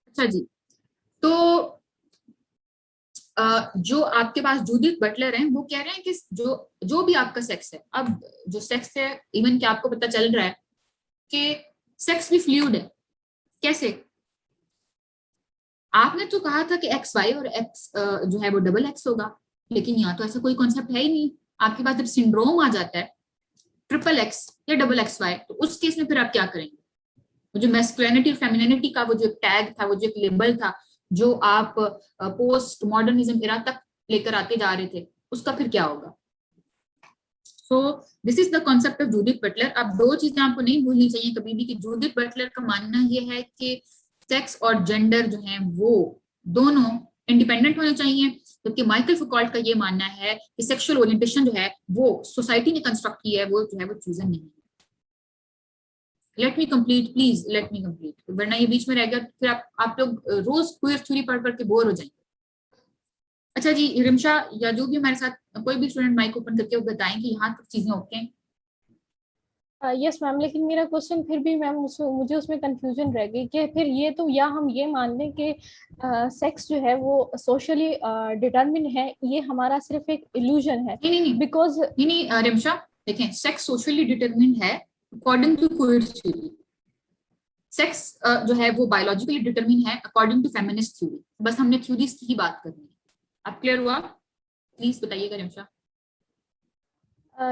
अच्छा जी, तो जो आपके पास जूडिथ बटलर हैं वो कह रहे हैं कि जो भी आपका सेक्स है, अब जो सेक्स है, इवन कि आपको पता चल रहा है कि सेक्स भी फ्लूइड है। कैसे? आपने तो कहा था कि XY और X जो है वो XX होगा, लेकिन यहाँ तो ऐसा कोई कॉन्सेप्ट है ही नहीं। आपके पास जब सिंड्रोम आ जाता है XXX या XXY, तो उस केस में फिर आप क्या करेंगे? वो जो मैस्कुलिनिटी और फेमिनिनिटी का वो जो टैग था, वो जो एक लेबल था जो आप पोस्ट मॉडर्निज्म एरा तक लेकर आते जा रहे थे, उसका फिर क्या होगा? सो this is the concept of Judith Butler. अब 2 चीजें आपको नहीं भूलनी चाहिए कभी भी कि जूडिथ बटलर का मानना ये है कि सेक्स और जेंडर जो है वो दोनों इंडिपेंडेंट होने चाहिए, क्योंकि माइकल फुकॉल्ट का ये मानना है कि सेक्सुअल ओरिएंटेशन जो है वो सोसाइटी ने कंस्ट्रक्ट की है, वो जो है वो चूजन नहीं है। Let me complete please, let me complete, वरना ये बीच में रह गया फिर आप लोग रोज क्वेयर थ्योरी पढ़ के बोर हो जाएंगे। अच्छा जी, रिमशा या जो भी हमारे साथ कोई भी स्टूडेंट माइक ओपन करके वो बताएं कि यहाँ तक चीजें ओके हैं। यस मैम, लेकिन मेरा क्वेश्चन फिर भी मैम मुझे उसमें कंफ्यूजन रह गई कि फिर ये तो, या हम ये मान लें कि सेक्स जो है वो सोशली डिटरमिन है, ये हमारा सिर्फ एक इल्यूजन है। नहीं बिकॉज नहीं रिमशा देखें, सेक्स सोशली डिटरमिन है according to queer theory, sex जो है वो बायोलॉजिकली डिटरमिन है अकॉर्डिंग टू फेमिनिस्ट थ्योरी। बस हमने थ्योरीज की ही बात करनी है। अब क्लियर हुआ? प्लीज बताइएगा रिमशा।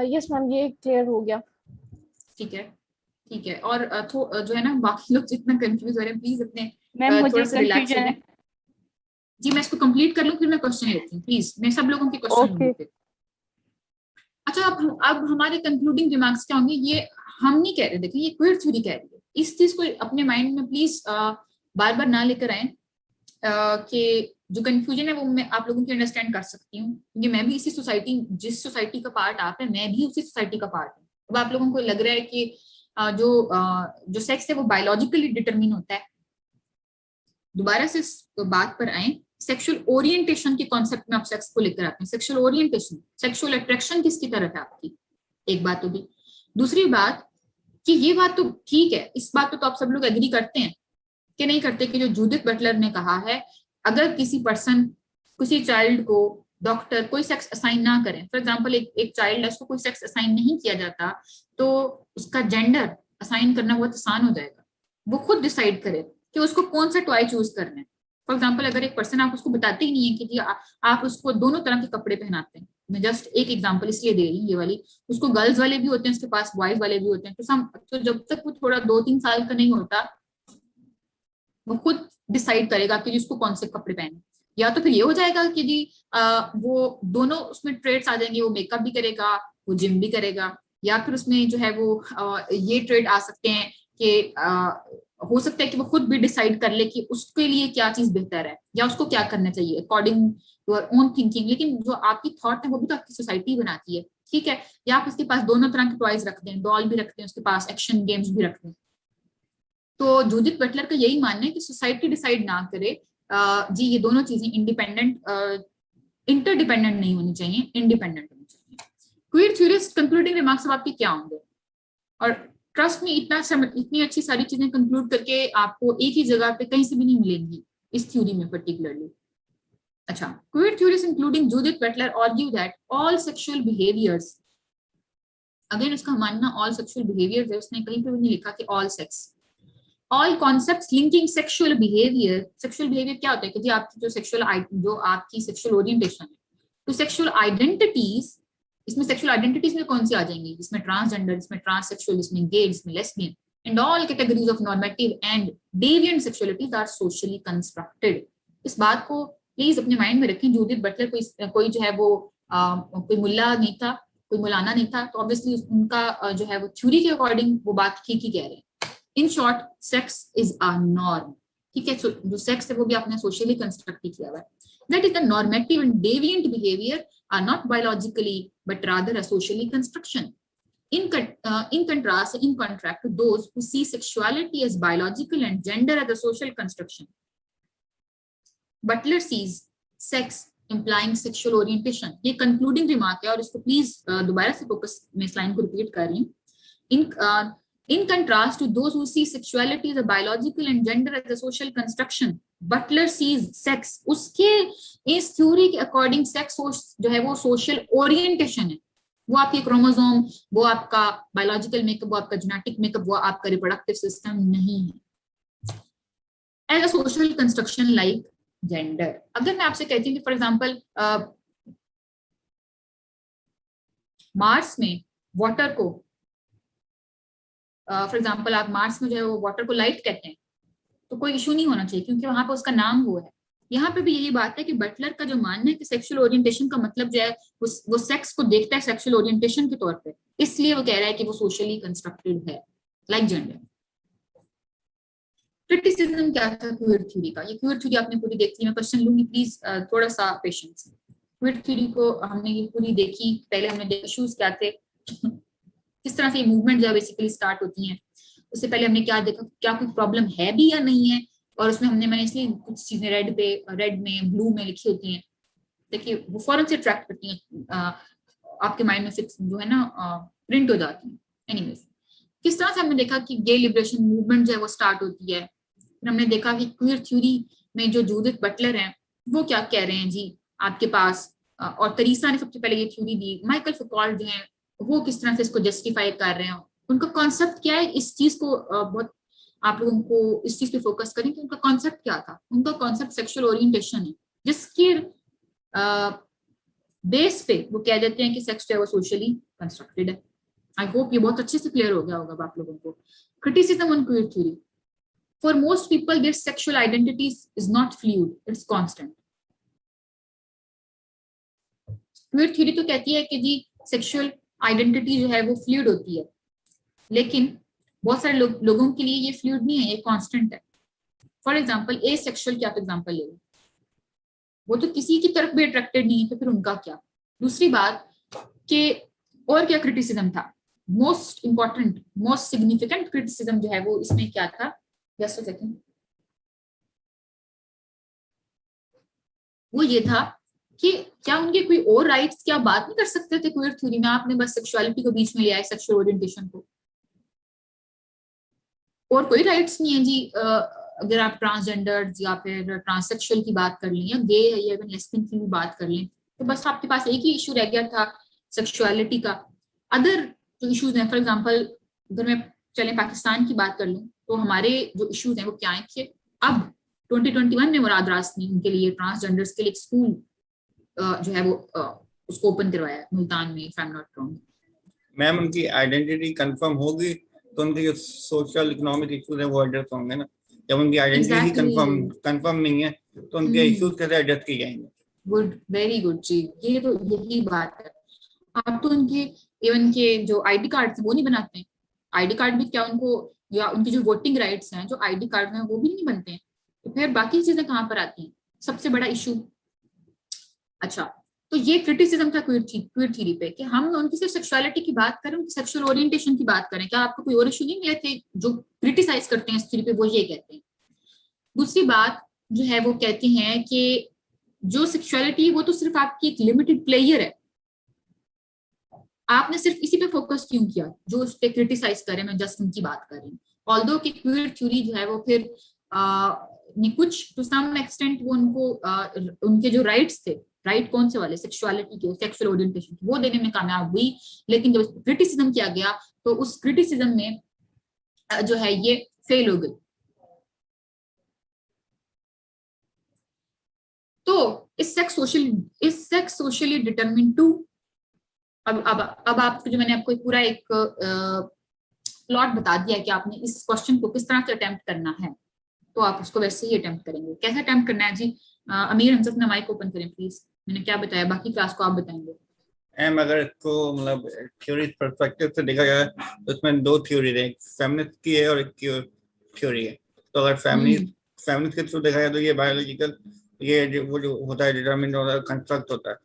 यस मैम, ये क्लियर हो गया। ठीक है ठीक है, और जो है ना बाकी लोग जितना कंफ्यूज हो रहे हैं प्लीज अपने थोड़ा सा रिलैक्स हो जाए। जी मैं इसको कंप्लीट कर लूं फिर मैं क्वेश्चन लेती हूँ, प्लीज मैं सब लोगों के क्वेश्चन लूंगी। अच्छा, अब हमारे कंक्लूडिंग रिमार्क्स क्या होंगे? ये हम नहीं कह रहे, देखिए ये क्वेयर थ्योरी कह रही है। इस चीज को अपने माइंड में प्लीज बार बार ना लेकर आए कि जो कंफ्यूजन है वो मैं आप लोगों की अंडरस्टैंड कर सकती हूँ, क्योंकि मैं भी इसी सोसाइटी, जिस सोसाइटी का पार्ट आप है, मैं भी उसी सोसाइटी का पार्ट हूँ। अब आप लोगों को लग रहा है कि जो सेक्स है वो बायोलॉजिकली डिटरमिन होता है। दोबारा से इस बात पर आए, सेक्सुअल ओरिएंटेशन के कॉन्सेप्ट में आप सेक्स को लेकर आते हैं। सेक्सुअल ओरिएंटेशन, सेक्सुअल अट्रैक्शन किसकी तरफ है आपकी, एक बात होगी। दूसरी बात कि ये बात तो ठीक है, इस बात पे तो आप सब लोग एग्री करते हैं कि नहीं करते कि जो जूडिथ बटलर ने कहा है, अगर किसी पर्सन, किसी चाइल्ड को डॉक्टर कोई सेक्स असाइन ना करें, फॉर एग्जांपल एक चाइल्ड है, उसको कोई सेक्स असाइन नहीं किया जाता, तो उसका जेंडर असाइन करना बहुत आसान हो जाएगा। वो खुद डिसाइड करे कि उसको कौन सा टॉय चूज करना है। फॉर एग्जाम्पल अगर एक पर्सन, आप उसको बताते ही नहीं है कि जी आप उसको दोनों तरह के कपड़े पहनाते हैं, मैं जस्ट एक एग्जांपल इसलिए दे रही हूँ ये वाली, उसको गर्ल्स वाले भी होते हैं उसके पास, बॉयज वाले भी होते हैं, तो जब तक वो थोड़ा 2-3 साल का नहीं होता वो खुद डिसाइड करेगा कि जिसको कौन से कपड़े पहने। या तो फिर ये हो जाएगा कि जी वो दोनों उसमें ट्रेड्स आ जाएंगे, वो मेकअप भी करेगा, वो जिम भी करेगा, या फिर उसमें जो है वो ये ट्रेड आ सकते हैं कि हो सकता है कि वो खुद भी डिसाइड कर ले कि उसके लिए क्या चीज बेहतर है या उसको क्या करना चाहिए according to your own thinking, लेकिन जो आपकी थॉट है वो भी तो आपकी सोसाइटी बनाती है, ठीक है। या आप उसके पास दोनों तरह के टॉयज रखते हैं, डॉल भी रखते हैं उसके पास, एक्शन गेम्स भी रखते हैं। तो जूडिथ बटलर का यही मानना है कि सोसाइटी डिसाइड ना करे, जी ये दोनों चीजें इंडिपेंडेंट इंटरडिपेंडेंट नहीं होनी चाहिए, इंडिपेंडेंट होनी चाहिए। क्वीर थ्योरिस्ट कंक्लूडिंग रिमार्क्स अब आपके क्या होंगे? और ट्रस्ट में इतनी अच्छी सारी चीजें कंक्लूड करके आपको एक ही जगह पे कहीं से भी नहीं मिलेंगी इस थ्योरी में पर्टिकुलरली। अच्छा, queer theorist including Judith Butler argue that all sexual behaviours, again उसका मानना ऑल सेक्सुअल बिहेवियर्स है, उसने कहीं पे भी नहीं लिखा कि all sex. All concepts linking sexual behaviour, sexual behaviour क्या होता है कि जी आपकी जो आपकी सेक्सुअल ओरिएंटेशन है, तो सेक्सुअल आइडेंटिटीज, इसमें सेक्सुअल आइडेंटिटीज में कौन सी आ जाएंगी? इसमें ट्रांसजेंडर, इसमें ट्रांससेक्सुअल, इसमें गे, इसमें lesbian, and all categories of normative and deviant sexualities are socially constructed. इस बात को प्लीज अपने माइंड में रखें। जूडिथ बटलर कोई जो है वो कोई मुल्ला नहीं था, कोई मौलाना नहीं था, तो ऑब्वियसली उनका जो है वो थ्योरी के अकॉर्डिंग वो बात ठीक ही कह रहे हैं। In short, sex is a norm, ठीक है। जो सेक्स है वो भी आपने सोशली कंस्ट्रक्ट किया हुआ है। That is the normative and deviant behaviour are not biologically but rather a socially construction. In contrast to those who see sexuality as biological and gender as a social construction, Butler sees sex implying sexual orientation. ये concluding remark है और इसको please दोबारा से focus में इस line को repeat कर रही हूँ। In contrast to those who see sexuality as a biological and gender as a social construction, Butler sees sex, उसके इस theory के according sex जो है वो social orientation है, वो आपके क्रोमोसोम, वो आपका बायोलॉजिकल मेकअप, वो आपका जेनेटिक मेकअप, वो आपका रिप्रोडक्टिव सिस्टम नहीं है। As a social construction like gender. अगर मैं आपसे कहती हूँ कि फॉर एग्जांपल मार्स में वाटर को फॉर एग्जांपल आप मार्स में जो है वो वाटर को लाइट कहते हैं, तो कोई इशू नहीं होना चाहिए क्योंकि वहां पर उसका नाम वो है। यहाँ पे भी यही बात है कि बटलर का जो मानना है कि सेक्सुअल ओरिएंटेशन का मतलब जो है वो सेक्स को देखता है सेक्सुअल ओरिएंटेशन के तौर पे, इसलिए वो कह रहा है कि वो सोशली कंस्ट्रक्टेड है लाइक जेंडर। क्रिटिसिज्म क्या था क्यूर थ्योरी का? ये क्यूर थ्योरी आपने पूरी देखी, मैं क्वेश्चन लूंगी प्लीज थोड़ा सा पेशेंस। क्यूर थ्योरी को हमने ये पूरी देखी, पहले हमने इश्यूज क्या थे, किस तरह से ये मूवमेंट जो है बेसिकली स्टार्ट होती है, उससे पहले हमने क्या देखा, क्या कोई प्रॉब्लम है भी या नहीं है, और उसमें मैंने इसलिए कुछ चीजें रेड में ब्लू में लिखी होती हैं, देखिए वो फौरन से अट्रैक्ट करती हैं, आपके माइंड में से जो है ना प्रिंट हो जाती है। एनीवेज, किस तरह से हमने देखा कि गे लिबरेशन मूवमेंट जो है वो स्टार्ट होती है। फिर हमने देखा कि क्वीर थ्योरी में जो जूडिथ बटलर हैं वो क्या कह रहे हैं जी आपके पास, और तरीसा ने सबसे पहले ये थ्योरी दी, माइकल फुकॉल्ट जो है वो किस तरह से इसको जस्टिफाई कर रहे हैं, उनका कॉन्सेप्ट क्या है, इस चीज को बहुत आप लोगों को इस चीज पे फोकस करें कि उनका कॉन्सेप्ट क्या था। उनका कॉन्सेप्ट सेक्सुअल ओरिएंटेशन है, जिसकी बेस पे वो कह देते हैं कि सेक्स जो है वो सोशली कंस्ट्रक्टेड है। आई होप ये बहुत अच्छे से क्लियर हो गया होगा आप लोगों को। Criticism on queer theory, for most people their sexual identity is not fluid, it's constant. Queer theory तो कहती है कि जी सेक्सुअल आइडेंटिटी जो है वो फ्लूइड होती है, लेकिन बहुत सारे लोगों के लिए ये फ्लूइड नहीं है, ये कांस्टेंट है। फॉर एग्जांपल ए सेक्सुअल की आप एग्जांपल ले लो, वो तो किसी की तरफ भी अट्रैक्टेड नहीं है, तो फिर उनका क्या। दूसरी बात कि और क्या क्रिटिसिज्म था, most important most significant criticism जो है वो इसमें क्या था, जस्ट अ सेकंड, वो ये था कि क्या उनके कोई और राइट्स क्या बात नहीं कर सकते थे क्वीर थ्योरी में? आपने बस सेक्सुअलिटी को बीच में लिया है, सेक्सुअल ओरिएंटेशन को, और कोई राइट्स नहीं है जी। अगर आप ट्रांसजेंडर या फिर ट्रांससेक्सुअल की बात कर लें या गे या इवन लेस्बियन की भी बात कर लें, तो बस आपके पास एक ही इशू रह गया था सेक्सुअलिटी का। अदर जो इश्यूज हैं, फॉर एग्जांपल अगर मैं चले पाकिस्तान की बात कर लूं, तो हमारे जो इश्यूज हैं वो क्या है कि अब 2021 में मुराद रास ने उनके लिए ट्रांसजेंडर्स के लिए एक स्कूल जो है वो उसको ओपन करवाया है मुल्तान में, if I am not wrong. Ma'am उनकी आइडेंटिटी कंफर्म होगी तो उनके जो सोशल इकोनॉमिक इश्यूज है वो एड्रेस होंगे ना। जब उनकी आइडेंटिटी कंफर्म नहीं है तो उनके इश्यूज कैसे एड्रेस किए जाएंगे? गुड, वेरी गुड जी, ये तो यही बात है। आप तो उनके इवन के जो आईडी कार्ड वो नहीं बनाते हैं, आईडी कार्ड भी क्या उनको या उनकी जो वोटिंग राइट्स हैं, जो आईडी कार्ड में, वो भी नहीं बनते हैं, तो फिर बाकी चीजें कहाँ पर आती हैं? सबसे बड़ा इशू। अच्छा, तो ये क्रिटिसिज्म था क्वीर थ्योरी पे कि हम उनकी सिर्फ सेक्सुअलिटी की बात करें, उनकी सेक्सुअल ओरिएंटेशन की बात करें। क्या आपको कोई और इशू नहीं मिले थे? जो क्रिटिसाइज करते हैं इस थ्योरी पे वो ये कहते हैं। दूसरी बात जो है वो कहते हैं कि जो सेक्सुअलिटी वो तो सिर्फ आपकी एक लिमिटेड प्लेयर है, आपने सिर्फ इसी पे फोकस क्यों किया? जो उस पे क्रिटिसाइज करें, मैं जस्ट उनकी बात कर रही हूँ। ऑल्दो कि क्वीर थ्योरी जो है वो फिर कुछ टू सम एक्सटेंट वो उनको उनके जो राइट्स थे, राइट कौन से वाले, सेक्सुअलिटी के, सेक्सुअल ओरिएंटेशन के, वो देने में कामयाब हुई। लेकिन जब क्रिटिसिज्म किया गया तो उस क्रिटिसिज्म में जो है ये फेल हो गई। तो इस सेक्स सोशली डिटरमिन्ड टू, अब आपको जो मैंने आपको पूरा एक प्लॉट बता दिया है कि आपने इस क्वेश्चन को किस तरह से अटेम्प्ट करना है, तो आप उसको वैसे ही अटेम्प्ट करेंगे। कैसे अटेम्प्ट करना है जी? अमीर हमसे अपना माइक ओपन करें प्लीज। मैंने क्या बताया, बाकी क्लास को आप बताएंगे। अगर इसको मतलब थ्योरी पर्सपेक्टिव से देखा जाए तो इसमें दो थ्योरी है, एक फेमिनिस्ट की है और एक क्यूर थ्योरी है। तो अगर फेमिनिस्ट के थ्रू देखा जाए तो ये बायोलॉजिकल, ये वो जो होता है डिटरमिन्ड होता है, कंस्ट्रक्ट होता है।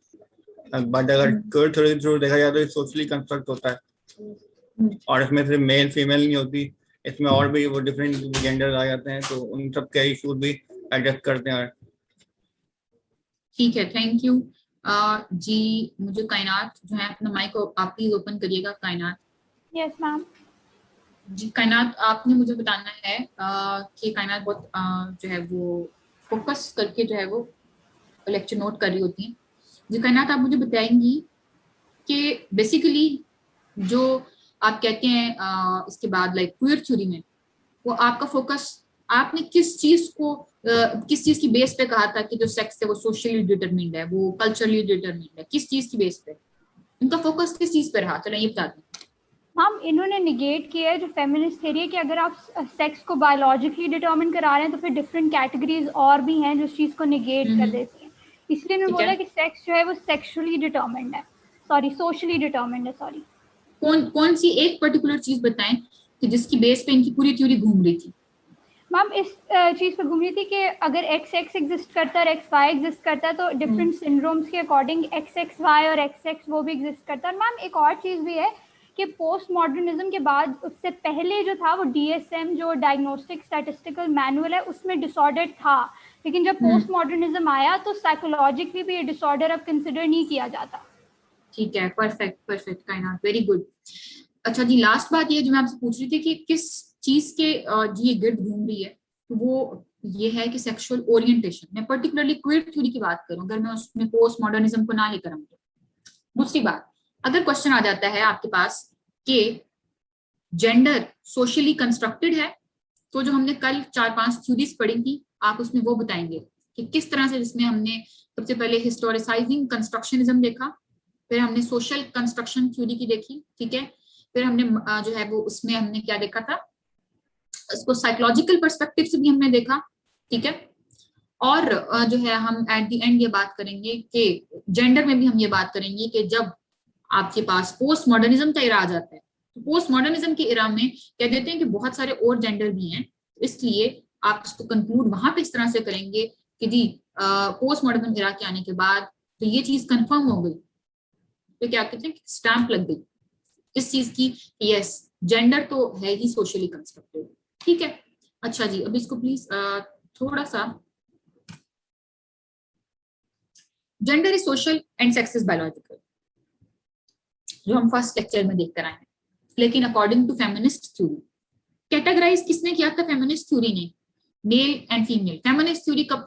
बट अगर क्यूर थ्योरी के थ्रू देखा जाए तो ये सोशली कंस्ट्रक्ट होता है, और इसमें सिर्फ मेल फीमेल नहीं होती, इसमें और भी वो डिफरेंट जेंडर आ जाते हैं, तो उन सब के इश्यूज भी एडजस्ट करते हैं। ठीक है, थैंक यू जी। मुझे कायनात जो है अपना माइक आप प्लीज ओपन करिएगा। कायनात। Yes ma'am. जी कायनात, आपने मुझे बताना है कि कायनात बहुत जो है वो फोकस करके जो है वो लेक्चर नोट कर रही होती हैं। जी कायनात, आप मुझे बताएंगी कि बेसिकली जो आप कहते हैं इसके बाद लाइक क्वीर थ्योरी में, वो आपका फोकस, आपने किस चीज को किस चीज की बेस पे कहा था कि जो सेक्स है वो सोशली डिटरमिन्ड है, वो कल्चरली डिटरमिन्ड है? किस चीज की बेस पे इनका फोकस, किस चीज पे रहा? चलो ये बता दें। मैम इन्होंने निगेट किया है जो फेमिनिस्ट थ्योरी है कि अगर आप सेक्स को बायोलॉजिकली डिटरमिन करा रहे हैं तो फिर डिफरेंट कैटेगरीज और भी हैं जो इस चीज को निगेट कर देती हैं। इसलिए मैं बोला कि सेक्स जो है वो सेक्सुअली डिटरमिन्ड है, सॉरी सोशली डिटरमिन्ड है। सॉरी, कौन सी एक पर्टिकुलर चीज बताएं कि जिसकी बेस पे इनकी पूरी थ्योरी घूम रही थी? मैम इस चीज़ पे घूम रही थी कि अगर एक्स एग्जिस्ट करता है और एक्स वाई एग्जिस्ट करता है तो डिफरेंट सिंड्रोम्स के अकॉर्डिंग एक्स वाई और एक्स वो भी एग्जिस्ट करता है। और मैम एक और चीज़ भी है कि पोस्ट मॉडर्निज्म के बाद, उससे पहले जो था वो DSM जो डायग्नोस्टिक स्टैटिस्टिकल मैनुअल है उसमें डिसऑर्डर था, लेकिन जब पोस्ट मॉडर्निज्म आया तो साइकोलॉजिकली भी ये डिसऑर्डर अब कंसिडर नहीं किया जाता। ठीक है, परफेक्ट कायनात, वेरी गुड। अच्छा जी, लास्ट बात ये जो मैं आपसे पूछ रही थी कि किस चीज के ये गिर्द घूम रही है, तो वो ये है कि सेक्सुअल ओरिएंटेशन। मैं पर्टिकुलरली क्वीर थ्योरी की बात करूं, अगर मैं उसमें पोस्ट मॉडर्निज्म को ना लेकर आऊं तो। दूसरी बात, अगर क्वेश्चन आ जाता है आपके पास कि जेंडर सोशली कंस्ट्रक्टेड है, तो जो हमने कल 4-5 थ्योरीज पढ़ी थी, आप उसमें वो बताएंगे कि किस तरह से, जिसमें हमने सबसे पहले हिस्टोरिसाइजिंग कंस्ट्रक्शनिज्म देखा, फिर हमने सोशल कंस्ट्रक्शन थ्योरी की देखी, ठीक है, फिर हमने जो है वो उसमें हमने क्या देखा था, इसको साइकोलॉजिकल पर्सपेक्टिव से भी हमने देखा, ठीक है, और जो है हम एट द एंड ये बात करेंगे कि जेंडर में भी हम ये बात करेंगे कि जब आपके पास पोस्ट मॉडर्निज्म का इरा आ जाता है, तो पोस्ट मॉडर्निज्म के इरा में कह देते हैं कि बहुत सारे और जेंडर भी हैं, इसलिए आप इसको कंक्लूड वहां पे इस तरह से करेंगे कि जी पोस्ट मॉडर्निज्म इरा के आने के बाद तो ये चीज कंफर्म हो गई, तो क्या कहते हैं स्टैंप लग गई इस चीज की, यस जेंडर तो है ही सोशली कंस्ट्रक्टेड, ठीक है। अच्छा जी, अब इसको प्लीज थोड़ा सा, gender is social and sex is biological, जो हम फर्स्ट लेक्चर में देख कर आए हैं, लेकिन according to feminist theory, categorize किसने किया था? फेमिनिस्ट थ्योरी ने, male and female. Feminist theory कब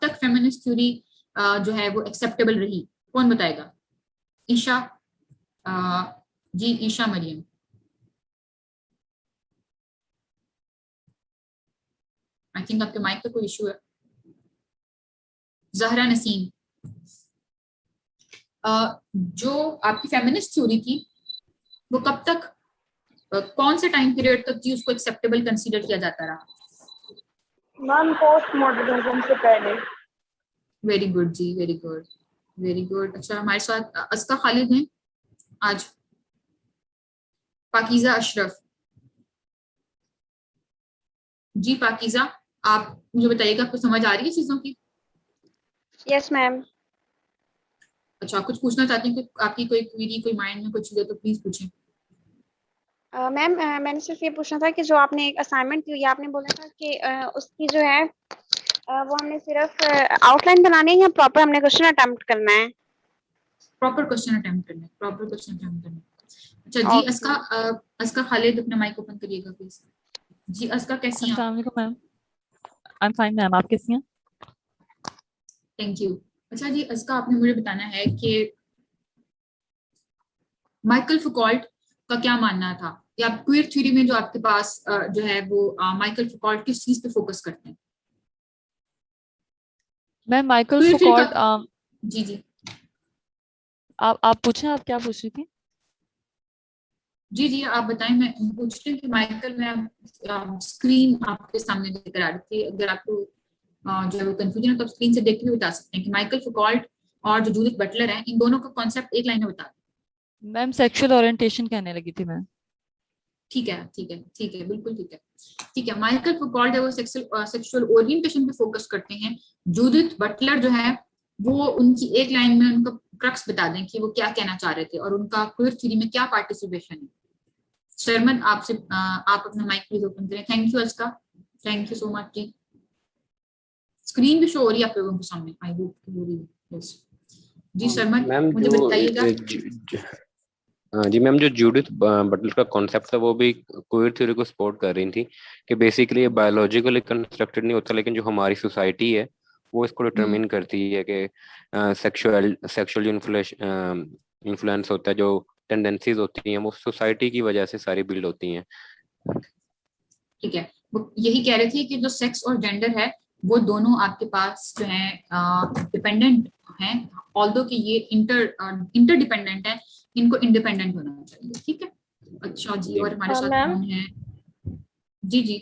तक फेमिनिस्ट थ्योरी जो है वो एक्सेप्टेबल रही, कौन बताएगा? ईशा जी, ईशा मरियम। आई थिंक आपके माइक पे कोई इशू है। जहरा नसीम, जो आपकी फेमिनिस्ट थ्योरी थी वो कब तक, कौन से टाइम पीरियड तक जी उसको एक्सेप्टेबल कंसीडर किया जाता रहा? मैम पोस्ट मॉडर्निज्म से पहले। वेरी गुड जी, वेरी गुड, वेरी गुड। अच्छा, हमारे साथ अस्का खालिद हैं आज, पाकीजा अशरफ, जी पाकीज़ा, आप मुझे बताइएगा, आपको समझ आ रही है चीजों की? Yes ma'am. अच्छा, कुछ पूछना चाहते हैं कि आपकी कोई क्वेरी, कोई माइंड में कुछ है तो प्लीज पूछें। मैम मैंने सिर्फ ये पूछना था कि जो आपने एक असाइनमेंट दी, आपने बोला था कि उसकी जो है वो हमने सिर्फ आउटलाइन बनानी है या प्रॉपर हमने क्वेश्चन अटेम्प्ट करना है? प्रॉपर क्वेश्चन अटेम्प्ट करना है, प्रॉपर क्वेश्चन अटेम्प्ट करना है। अच्छा जी, अस्का खालिद अपना माइक ओपन करिएगा प्लीज। जी अस्का, कैसी हैं आप? अस्सलाम वालेकुम ma'am. I am fine ma'am, आप कैसी हैं? Thank you. अच्छा जी अस्का, आपने मुझे बताना है कि माइकल फुकॉल्ट का क्या मानना था, या क्वीर थ्योरी में जो आपके पास जो है वो माइकल फुकॉल्ट किस चीज पे फोकस करते हैं? मैम माइकल फुकॉल्ट, जी जी आप पूछें, आप क्या पूछ रही थी? जी जी आप बताएं। मैं पूछ रही हूँ कि माइकल, मैं स्क्रीन आपके सामने लेकर आ रही थी, अगर आपको जो है वो कंफ्यूजन है तो आप स्क्रीन से देख के भी बता सकते हैं कि माइकल फुकॉल्ट और जो जूडिथ बटलर हैं, इन दोनों का कॉन्सेप्ट एक लाइन में बता। मैम सेक्सुअल ओरिएंटेशन कहने लगी थी मैं। ठीक है ठीक है ठीक है, बिल्कुल ठीक है। ठीक है, माइकल फुकॉल्ट है वो सेक्सुअल ओरिएंटेशन पे फोकस करते हैं। जूडिथ बटलर जो है वो उनकी एक लाइन में उनका क्रक्स बता दें कि वो क्या कहना चाह रहे थे और उनका क्वीर थ्योरी में क्या पार्टिसिपेशन है। शर्मन, आपसे आप अपना माइक प्लीज ओपन करें। थैंक यू अस्का, थैंक यू सो मच जी। स्क्रीन भी शो हो रही है आप लोगों के सामने, आई होप हो रही है। जी शर्मन, मुझे बताइएगा। जी मैम, जो जूडिथ बटलर का कॉन्सेप्ट था वो भी क्वीर थ्योरी को सपोर्ट कर रही थी कि बेसिकली ये बायोलॉजिकली कंस्ट्रक्टेड नहीं होता, लेकिन जो हमारी सोसाइटी है वो इसको डिटरमिन करती है कि सेक्सुअल इन्फ्लुएंस होता है, जो टेंडेंसीज होती हैं वो सोसाइटी की वजह से सारी बिल्ड होती हैं। ठीक है, वो यही कह रहे थे कि जो सेक्स और जेंडर है वो दोनों आपके पास जो है डिपेंडेंट हैं, ऑल्दो कि ये इंटरडिपेंडेंट है, इनको इंडिपेंडेंट होना चाहिए। ठीक है, अच्छा जी, और हमारे साथ कौन है? जी जी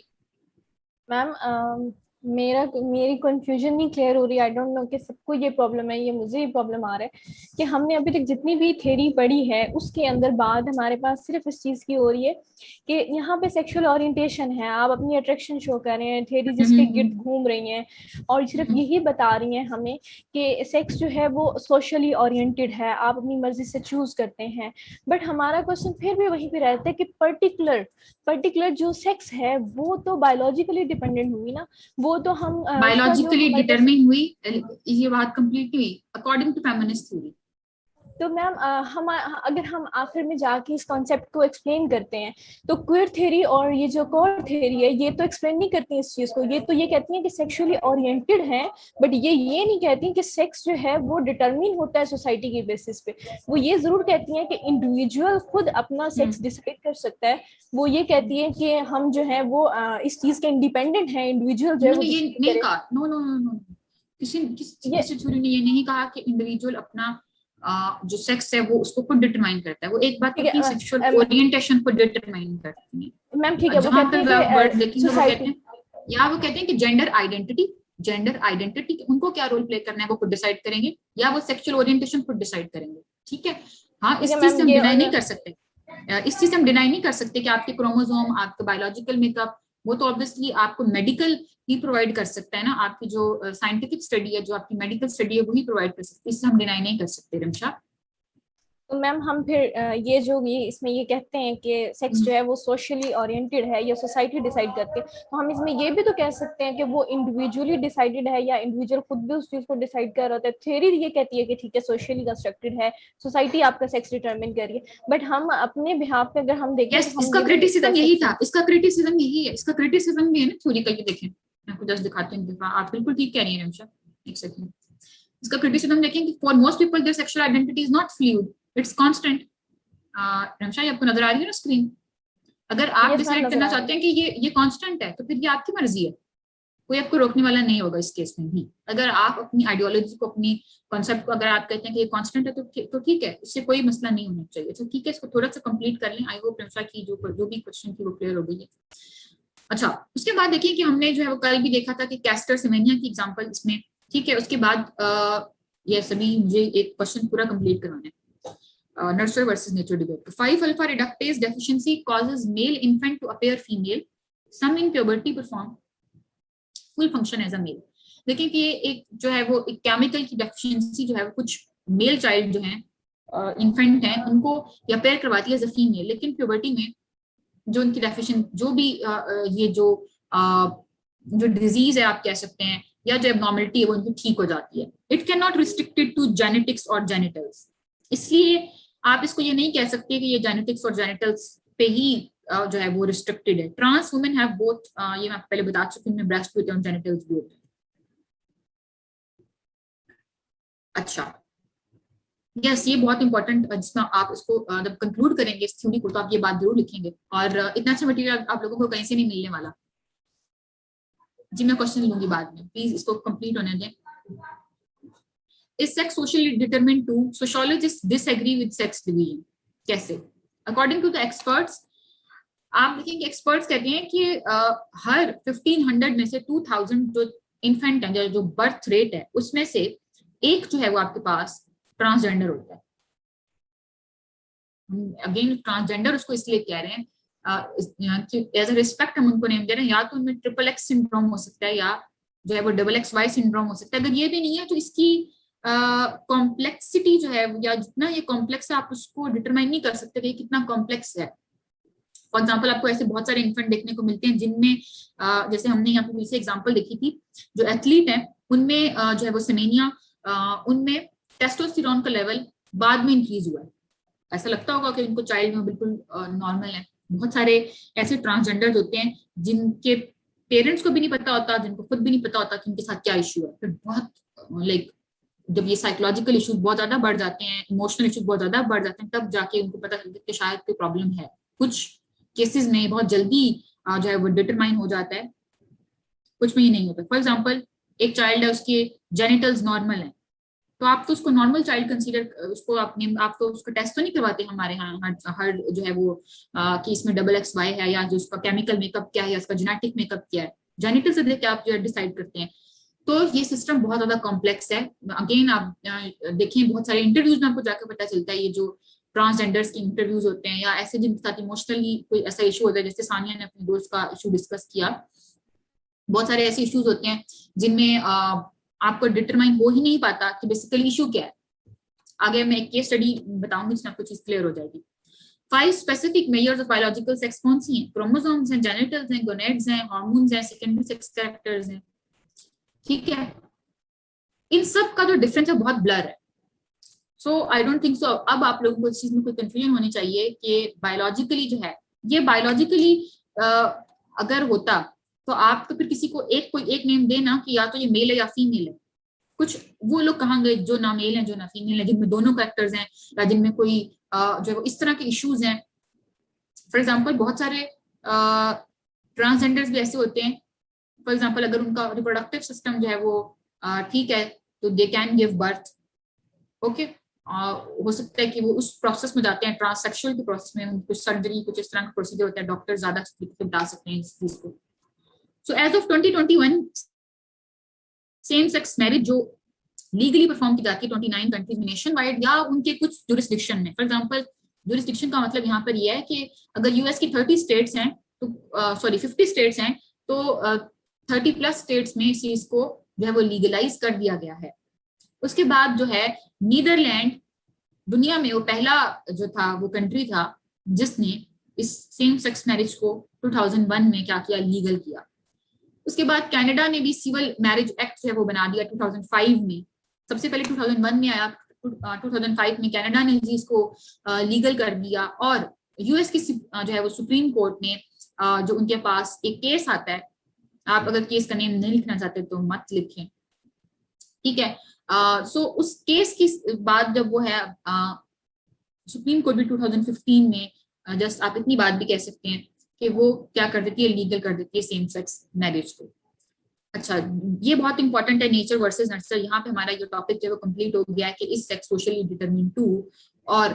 मैम, मेरी कंफ्यूजन नहीं क्लियर हो रही। आई डोंट नो कि सबको ये प्रॉब्लम है, ये मुझे ही प्रॉब्लम आ रहा है कि हमने अभी तक जितनी भी थ्योरी पढ़ी है उसके अंदर बात हमारे पास सिर्फ इस चीज की हो रही है कि यहाँ पे सेक्सुअल ओरिएंटेशन है, आप अपनी अट्रैक्शन शो कर रहे हैं, थ्योरी जिसके गिर्द घूम रही हैं और सिर्फ यही बता रही हैं हमें कि सेक्स जो है वो सोशली ओरिएंटेड है, आप अपनी मर्जी से चूज करते हैं। बट हमारा क्वेश्चन फिर भी वहीं पे रहता है कि पर्टिकुलर जो सेक्स है वो तो बायोलॉजिकली डिपेंडेंट हुई ना, वो तो हम बायोलॉजिकली डिटरमिन हुई, ये बात कंप्लीट हुई अकॉर्डिंग टू फेमिनिस्ट थ्योरी। तो मैम हम अगर हम आखिर में जाके इस कॉन्सेप्ट को एक्सप्लेन करते हैं तो क्वीर थ्योरी और ये जो कोर थ्योरी है ये तो एक्सप्लेन नहीं करती इस चीज को। ये तो ये कहती हैं कि सेक्सुअली ओरिएंटेड है, बट ये नहीं कहती कि सेक्स जो है वो डिटरमिन होता है सोसाइटी के बेसिस पे। वो ये जरूर कहती हैं कि इंडिविजुअल खुद अपना सेक्स डिसाइड कर सकता है। वो ये कहती है कि हम जो है वो इस चीज के इंडिपेंडेंट है, इंडिविजुअल जो है वो ये नहीं कहा। नो, किसी थ्योरी ने ये नहीं कहा कि इंडिविजुअल अपना जो सेक्स है वो उसको खुद डिटरमाइन करता है। वो एक बात है सेक्सुअल ओरिएंटेशन को डिटरमाइन करती है मैम। ठीक है, वो कहते हैं या वो कहते हैं कि जेंडर आइडेंटिटी उनको क्या रोल प्ले करना है वो खुद डिसाइड करेंगे, या वो सेक्सुअल ओरिएंटेशन खुद डिसाइड करेंगे। ठीक है, हाँ, इस चीज से हम डिनाई नहीं कर सकते, इस चीज से हम डिनाई नहीं कर सकते कि आपके क्रोमोसोम, आपका बायोलॉजिकल मेकअप, वो तो ऑब्वियसली आपको मेडिकल ही प्रोवाइड कर सकता है ना, आपकी जो साइंटिफिक स्टडी है, जो आपकी मेडिकल स्टडी है वही प्रोवाइड कर सकती है, इससे हम डिनाई नहीं कर सकते। रमशा, तो मैम हम फिर इसमें ये कहते हैं कि सेक्स जो है वो सोशली ओरिएंटेड है या सोसाइटी डिसाइड करती है, तो हम इसमें ये भी तो कह सकते हैं कि वो इंडिविजुअली डिसाइडेड है या इंडिविजुअल खुद भी उस चीज को डिसाइड कर रहा होता है। थ्योरी ये कहती है कि ठीक है सोशली कंस्ट्रक्टेड है, सोसाइटी आपका सेक्स डिटरमिन कर रही है, बट हम अपने बिहाफ पे अगर हम देखें इसका क्रिटिसिज्म यही था, इसका क्रिटिसिज्म यही है, इसका क्रिटिसिज्म भी है ना थ्योरी का। ये देखें, मैं आपको जस्ट दिखाती हूँ, आप बिल्कुल ठीक कह रही हैं रमशा, एक सेकंड। इसका क्रिटिसिज्म देखें कि for most people their sexual identity is not fluid, it's constant. Ramsha, ये आपको नजर आ रही है ना स्क्रीन? अगर आप डिसाइड करना चाहते हैं कि ये कांस्टेंट है तो फिर ये आपकी मर्जी है, कोई आपको रोकने वाला नहीं होगा इस केस में भी। अगर आप अपनी आइडियोलॉजी को, अपनी कॉन्सेप्ट को अगर आप कहते हैं कि ये कांस्टेंट है तो ठीक है, इससे कोई मसला नहीं होना चाहिए। तो ठीक है, इसको थोड़ा सा कंप्लीट कर लें। आई होप रमशा की जो भी क्वेश्चन थी वो क्लियर हो गई है। अच्छा, उसके बाद देखिए कि हमने जो है वो कल भी देखा था कि कैस्टर सेमेनिया की एग्जांपल इसमें, ठीक है। उसके बाद ये सभी मुझे एक क्वेश्चन पूरा कंप्लीट करवाना है। Nurture versus nature debate. 5-alpha reductase deficiency causes male infant to appear female. Some in puberty perform will function as a male। देखिए कि ये एक जो है वो एक केमिकल की डेफिशिएंसी जो है वो कुछ मेल चाइल्ड जो है इन्फेंट हैं उनको ये अपेयर करवाती है एज अ फीमेल, लेकिन प्यूबर्टी में जो उनकी डेफिशिएंसी जो भी ये जो डिजीज है आप कह सकते हैं या जो एबनॉर्मलिटी है वो उनकी ठीक हो जाती है। It can not restricted to genetics और जेनिटल्स, इसलिए आप इसको ये नहीं कह सकते कि ये जेनेटिक्स और जेनिटल्स पे ही जो है वो रिस्ट्रिक्टेड है। ट्रांस वुमेन हैव बोथ, ये मैं पहले बता चुकी हूँ, ब्रेस्ट भी होते हैं और जेनिटल्स भी होते हैं। अच्छा यस, ये बहुत इंपॉर्टेंट, जिसमें आप इसको जब कंक्लूड करेंगे इस थ्योरी को तो आप ये बात जरूर लिखेंगे, और इतना अच्छा मटेरियल आप लोगों को कहीं से नहीं मिलने वाला। जी मैं क्वेश्चन लूंगी बाद में, प्लीज इसको कंप्लीट होने दें। Is sex socially determined too? Sociologists disagree with sex division. कैसे? According to the experts, आप देखेंगे एक्सपर्ट्स कहते हैं कि हर 1500 में से 2000 जो इन्फेंट है, जो बर्थ रेट है, उसमें से एक जो है वो आपके पास ट्रांसजेंडर होता है। अगेन ट्रांसजेंडर उसको इसलिए कह रहे हैं एज अ रिस्पेक्ट हम उनको नेम दे रहे हैं, या तो उनमें XXX सिंड्रोम हो सकता है या जो है वो XXY सिंड्रोम हो सकता है। अगर ये भी नहीं है तो इसकी कॉम्प्लेक्सिटी जो है या जितना ये कॉम्प्लेक्स है आप उसको डिटरमाइन नहीं कर सकते कि कितना कॉम्प्लेक्स है। फॉर एग्जाम्पल आपको ऐसे बहुत सारे इन्फेंट देखने को मिलते हैं जिनमें जैसे हमने यहाँ पे पीछे एग्जांपल देखी थी, जो एथलीट है उनमें जो है वो सेमेनिया, उनमें टेस्टोस्टेरोन का लेवल बाद में इंक्रीज हुआ है। ऐसा लगता होगा कि उनको चाइल्ड में बिल्कुल नॉर्मल है। बहुत सारे ऐसे ट्रांसजेंडर होते हैं जिनके पेरेंट्स को भी नहीं पता होता, जिनको खुद भी नहीं पता होता कि उनके साथ क्या इश्यू है। फिर बहुत जब ये साइकोलॉजिकल इश्यूज बहुत ज्यादा बढ़ जाते हैं, इमोशनल इश्यूज बहुत ज्यादा बढ़ जाते हैं, तब जाके उनको पता चलता है कि शायद कोई प्रॉब्लम है। कुछ केसेस में बहुत जल्दी जो है वो डिटरमाइन हो जाता है, कुछ में ही नहीं होता। फॉर एग्जाम्पल एक चाइल्ड है, उसके जेनिटल्स नॉर्मल है, तो आप तो उसको नॉर्मल चाइल्ड कंसीडर, उसको आप तो उसका टेस्ट तो नहीं करवाते हमारे यहाँ हर जो है वो कि इसमें XXY है या जो उसका केमिकल मेकअप क्या है या उसका जेनेटिक मेकअप क्या है, जेनिटल से देख के आप जो है डिसाइड करते हैं। तो ये सिस्टम बहुत ज्यादा कॉम्प्लेक्स है। अगेन आप देखिए बहुत सारे इंटरव्यूज में आपको जाकर पता चलता है, ये जो ट्रांसजेंडर्स के इंटरव्यूज होते हैं या ऐसे जिनके साथ इमोशनली कोई ऐसा इशू होता है, जैसे सानिया ने अपने दोस्त का इशू डिस्कस किया, बहुत सारे ऐसे इश्यूज होते हैं जिनमें आपको डिटरमाइन हो ही नहीं पाता कि बेसिकली इशू क्या है। आगे मैं एक केस स्टडी बताऊंगी जिसमें आपको चीज क्लियर हो जाएगी। 5 specific measures of biological sex कौन सी हैं? क्रोमोसोम्स हैं, जेनिटल्स हैं, गोनेड्स हैं, हार्मोन्स हैं, सेकेंडरी सेक्स कैरेक्टर्स हैं। ठीक है, इन सब का जो डिफरेंस है बहुत ब्लर है। सो आई डोंट थिंक सो अब आप लोगों को इस चीज में कोई कंफ्यूजन होनी चाहिए कि बायोलॉजिकली जो है ये बायोलॉजिकली अगर होता तो आप तो फिर किसी को कोई एक नेम देना कि या तो ये मेल है या फीमेल है। कुछ वो लोग कहाँ गए जो ना मेल है जो ना फीमेल है, जिनमें दोनों कैरेक्टर्स हैं या जिनमें कोई जो है इस तरह के इश्यूज हैं। फॉर एग्जाम्पल बहुत सारे ट्रांसजेंडर्स भी ऐसे होते हैं, फॉर एग्जाम्पल अगर उनका रिप्रोडक्टिव सिस्टम जो है वो ठीक है तो they can give birth. Okay, हो सकता है कि वो उस प्रोसेस में जाते हैं, ट्रांससेक्सुअल के प्रोसेस में कुछ सर्जरी कुछ इस तरह का प्रोसीजर होता है, डॉक्टर ज्यादा बता सकते हैं इस चीज को। So as of 2021 same sex marriage जो लीगली परफॉर्म की जाती है 29 कंट्रीज में नेशन वाइड या उनके कुछ जुरिस्डिक्शन में। फॉर एग्जांपल जुरिस्डिक्शन का मतलब यहाँ पर यह है कि अगर यूएस की 30 स्टेट्स हैं तो 50 स्टेट्स हैं तो 30+ स्टेट्स में इस चीज को जो है वो लीगलाइज कर दिया गया है। उसके बाद जो है नीदरलैंड दुनिया में वो पहला जो था वो कंट्री था जिसने इस सेम सेक्स मैरिज को 2001 में क्या किया, लीगल किया। उसके बाद कनाडा ने भी सिविल मैरिज एक्ट जो है वो बना दिया 2005 में। सबसे पहले 2001 में आया, 2005 में कनाडा ने इसको लीगल कर दिया। और यूएस की जो है वो सुप्रीम कोर्ट ने जो उनके पास एक केस आता है, आप अगर केस का नेम नहीं लिखना चाहते तो मत लिखें, ठीक है। सो उस केस की बाद जब वो है सुप्रीम कोर्ट भी 2015 में जस्ट आप इतनी बात भी कह सकते हैं कि वो क्या कर देती है, लीगल कर देती है सेम सेक्स मैरिज को। अच्छा, ये बहुत इंपॉर्टेंट है, नेचर वर्सेस नर्चर। यहाँ पे हमारा ये टॉपिक जो है वो कंप्लीट हो गया है कि इस सेक्स सोशली डिटरमिन टू। और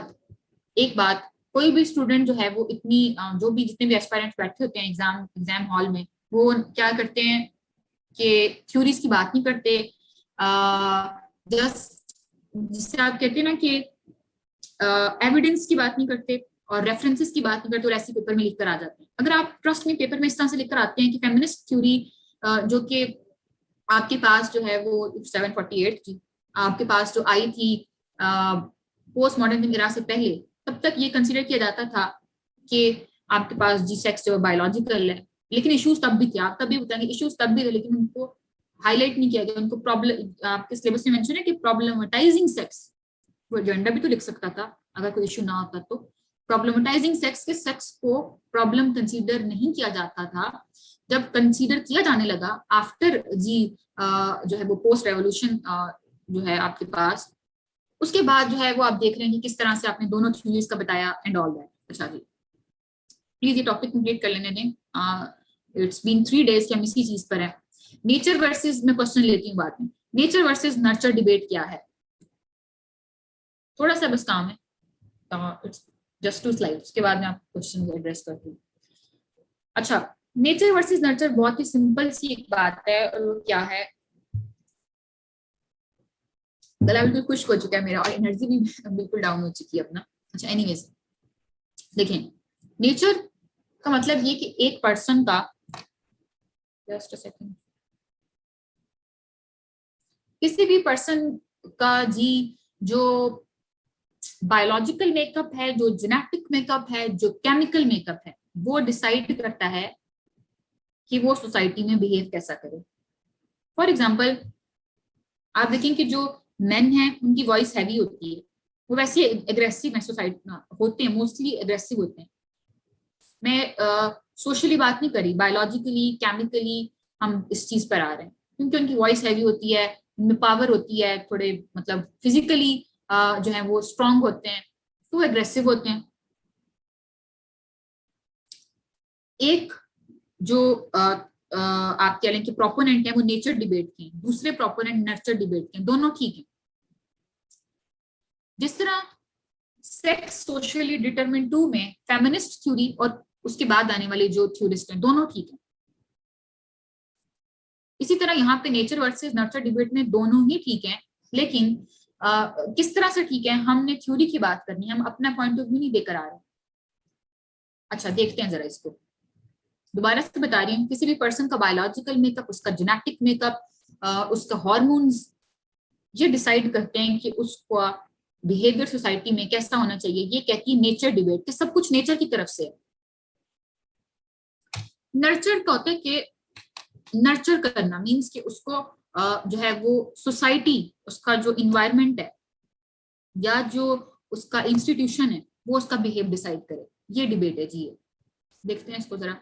एक बात, कोई भी स्टूडेंट जो है वो इतनी जो भी जितने भी एस्पायरेंट्स बैठे होते हैं एग्जाम हॉल में, वो क्या करते हैं कि थ्योरीज की बात नहीं करते, जस्ट जिससे आप कहते हैं ना कि एविडेंस की बात नहीं करते और रेफरेंसेस की बात नहीं करते और ऐसे पेपर में लिखकर आ जाते हैं। अगर आप ट्रस्ट में पेपर में इस तरह से लिखकर आते हैं कि फेमिनिस्ट थ्योरी जो कि आपके पास जो है वो 748 थी, आपके पास जो आई थी पोस्ट मॉडर्न इरा से पहले, तब तक ये कंसीडर किया जाता था कि आपके पास जी सेक्स जो बायोलॉजिकल है, लेकिन इश्यूज तब भी थे, आप तब भी बताएंगे इश्यूज तब भी थे, लेकिन उनको हाईलाइट नहीं किया गया, उनको प्रॉब्लम, आपके सिलेबस में मेंशन है कि प्रॉब्लमेटाइजिंग सेक्स, वो जेंडर भी तो लिख सकता था अगर कोई इश्यू ना होता तो। प्रॉब्लमेटाइजिंग सेक्स के सेक्स को प्रॉब्लम कंसीडर नहीं किया जाता था, जब कंसीडर किया जाने लगा आफ्टर जी जो है वो पोस्ट रेवोल्यूशन जो है आपके पास, उसके बाद जो है वो आप देख रहे हैं कि किस तरह से आपने दोनों थ्योरीज का बताया एंड ऑल दैट। अच्छा जी, प्लीज ये टॉपिक कंप्लीट कर लेने दें, इट्स बीन 3 days कि हम इसी चीज पर है। नेचर वर्सेस, मैं क्वेश्चन लेती हूँ बाद में, नेचर वर्सेस नर्चर डिबेट क्या है, थोड़ा सा बस काम है, इट्स जस्ट 2 slides, उसके बाद में आप क्वेश्चन एड्रेस करती हूँ। अच्छा, नेचर वर्सेस नर्चर बहुत ही सिंपल सी एक बात है, और वो क्या है, गला बिल्कुल खुश्क हो चुका है मेरा और एनर्जी भी बिल्कुल डाउन हो चुकी है अपना। अच्छा एनीवेज, देखें नेचर का मतलब ये कि एक पर्सन का, जस्ट अ सेकंड, किसी भी पर्सन का जी जो बायोलॉजिकल मेकअप है, जो जेनेटिक मेकअप है, जो केमिकल मेकअप है, वो डिसाइड करता है कि वो सोसाइटी में बिहेव कैसा करे। फॉर एग्जाम्पल आप देखें कि जो मेन हैं उनकी वॉइस हैवी होती है, वो वैसे एग्रेसिव है, सोसाइटी होते हैं मोस्टली एग्रेसिव होते हैं। मैं सोशली बात नहीं करी, बायोलॉजिकली केमिकली हम इस चीज पर आ रहे हैं, क्योंकि उनकी वॉइस हैवी होती है, उनमें पावर होती है, थोड़े मतलब फिजिकली जो है वो स्ट्रांग होते हैं, तो एग्रेसिव होते हैं। एक जो आप कह लें कि प्रोपोनेंट है वो नेचर डिबेट के, दूसरे प्रोपोनेंट नर्चर डिबेट के, दोनों ठीक है। जिस तरह सेक्स सोशली डिटरमिन 2 में फेमिनिस्ट थ्योरी और उसके बाद आने वाले जो थ्योरिस्ट हैं दोनों ठीक है, इसी तरह यहाँ पे नेचर वर्सेस नर्चर डिबेट में दोनों ही ठीक है, लेकिन किस तरह से ठीक है, हमने थ्योरी की बात करनी है, हम अपना पॉइंट ऑफ व्यू नहीं देकर आ रहे। अच्छा देखते हैं जरा इसको, दोबारा से बता रही हूँ, किसी भी पर्सन का बायोलॉजिकल मेकअप, उसका जेनेटिक मेकअप, उसका हार्मोन्स, ये डिसाइड करते हैं कि उसका बिहेवियर सोसाइटी में कैसा होना चाहिए। ये कहती है नेचर डिबेट कि सब कुछ नेचर की तरफ से है। नर्चर का होता है कि नर्चर करना मीन्स कि उसको जो है वो सोसाइटी, उसका जो इन्वायरमेंट है या जो उसका इंस्टीट्यूशन है वो उसका बिहेव डिसाइड करे, ये डिबेट है जी। ये देखते हैं इसको जरा।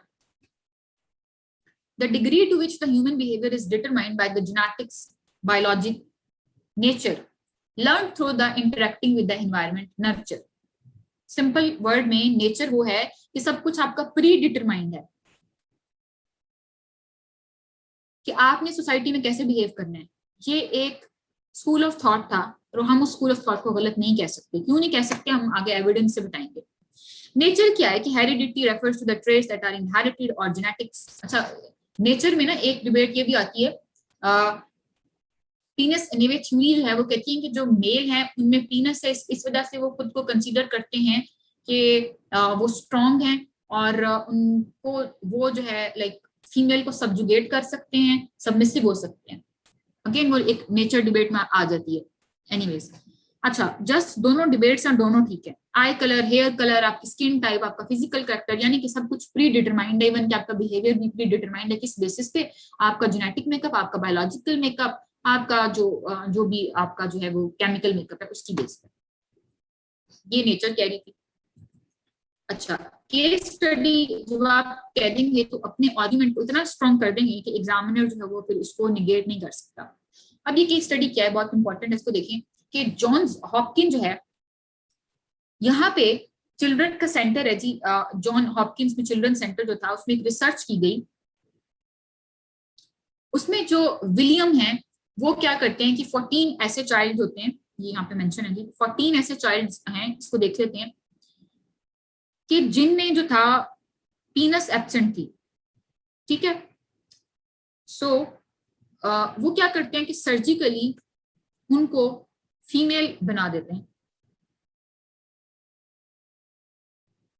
The degree to which the human behavior is determined by the genetics, biology, nature, learned through the interacting with the environment, nurture. Simple word में nature वो है कि सब कुछ आपका प्री डिटरमाइंड है कि आपने सोसाइटी में कैसे बिहेव करना है। ये एक स्कूल ऑफ थॉट था और हम उस स्कूल ऑफ थॉट को गलत नहीं कह सकते। क्यों नहीं कह सकते, हम आगे एविडेंस से बताएंगे। नेचर क्या है कि heredity refers to the traits that are inherited और जेनेटिक्स। अच्छा नेचर में ना एक डिबेट ये भी आती है, पीनस एनीवे थ्योरी जो है वो कहती है कि जो मेल है उनमें पीनस है, इस वजह से वो खुद को कंसीडर करते हैं कि वो स्ट्रांग हैं और उनको वो जो है लाइक फीमेल को सब्जुगेट कर सकते हैं, सबमिसिव हो सकते हैं। अगेन वो एक नेचर डिबेट में आ जाती है। एनीवेज अच्छा, जस्ट दोनों डिबेट्स हैं, दोनों ठीक है। आई कलर, हेयर कलर, आपकी स्किन टाइप, आपका फिजिकल कैरेक्टर, यानी कि सब कुछ प्री डिटरमाइंड है। इवन कि आपका बिहेवियर भी प्री डिटरमाइंड है। किस बेसिस पे? आपका जेनेटिक मेकअप, आपका बायोलॉजिकल मेकअप, आपका जो भी आपका जो है वो केमिकल मेकअप है, उसकी बेस पे ये नेचर कह रही थी। अच्छा, केस स्टडी जब आप कह देंगे तो अपने आर्गुमेंट को इतना स्ट्रॉन्ग कर देंगे कि एग्जामिनर जो है वो फिर उसको निगेट नहीं कर सकता। अब ये केस स्टडी क्या है, बहुत इंपॉर्टेंट है, इसको देखें कि जॉन्स हॉपकिंस जो है, यहाँ पे चिल्ड्रन का सेंटर है जी, जॉन हॉपकिंस में चिल्ड्रन सेंटर जो था उसमें एक रिसर्च की गई। उसमें जो विलियम है वो क्या करते हैं कि 14 ऐसे चाइल्ड होते हैं, ये यहाँ पे मेंशन है जी, 14 ऐसे चाइल्ड हैं, इसको देख लेते हैं कि जिनमें जो था पीनस एब्सेंट थी। ठीक है, सो वो क्या करते हैं कि सर्जिकली उनको फीमेल बना देते हैं।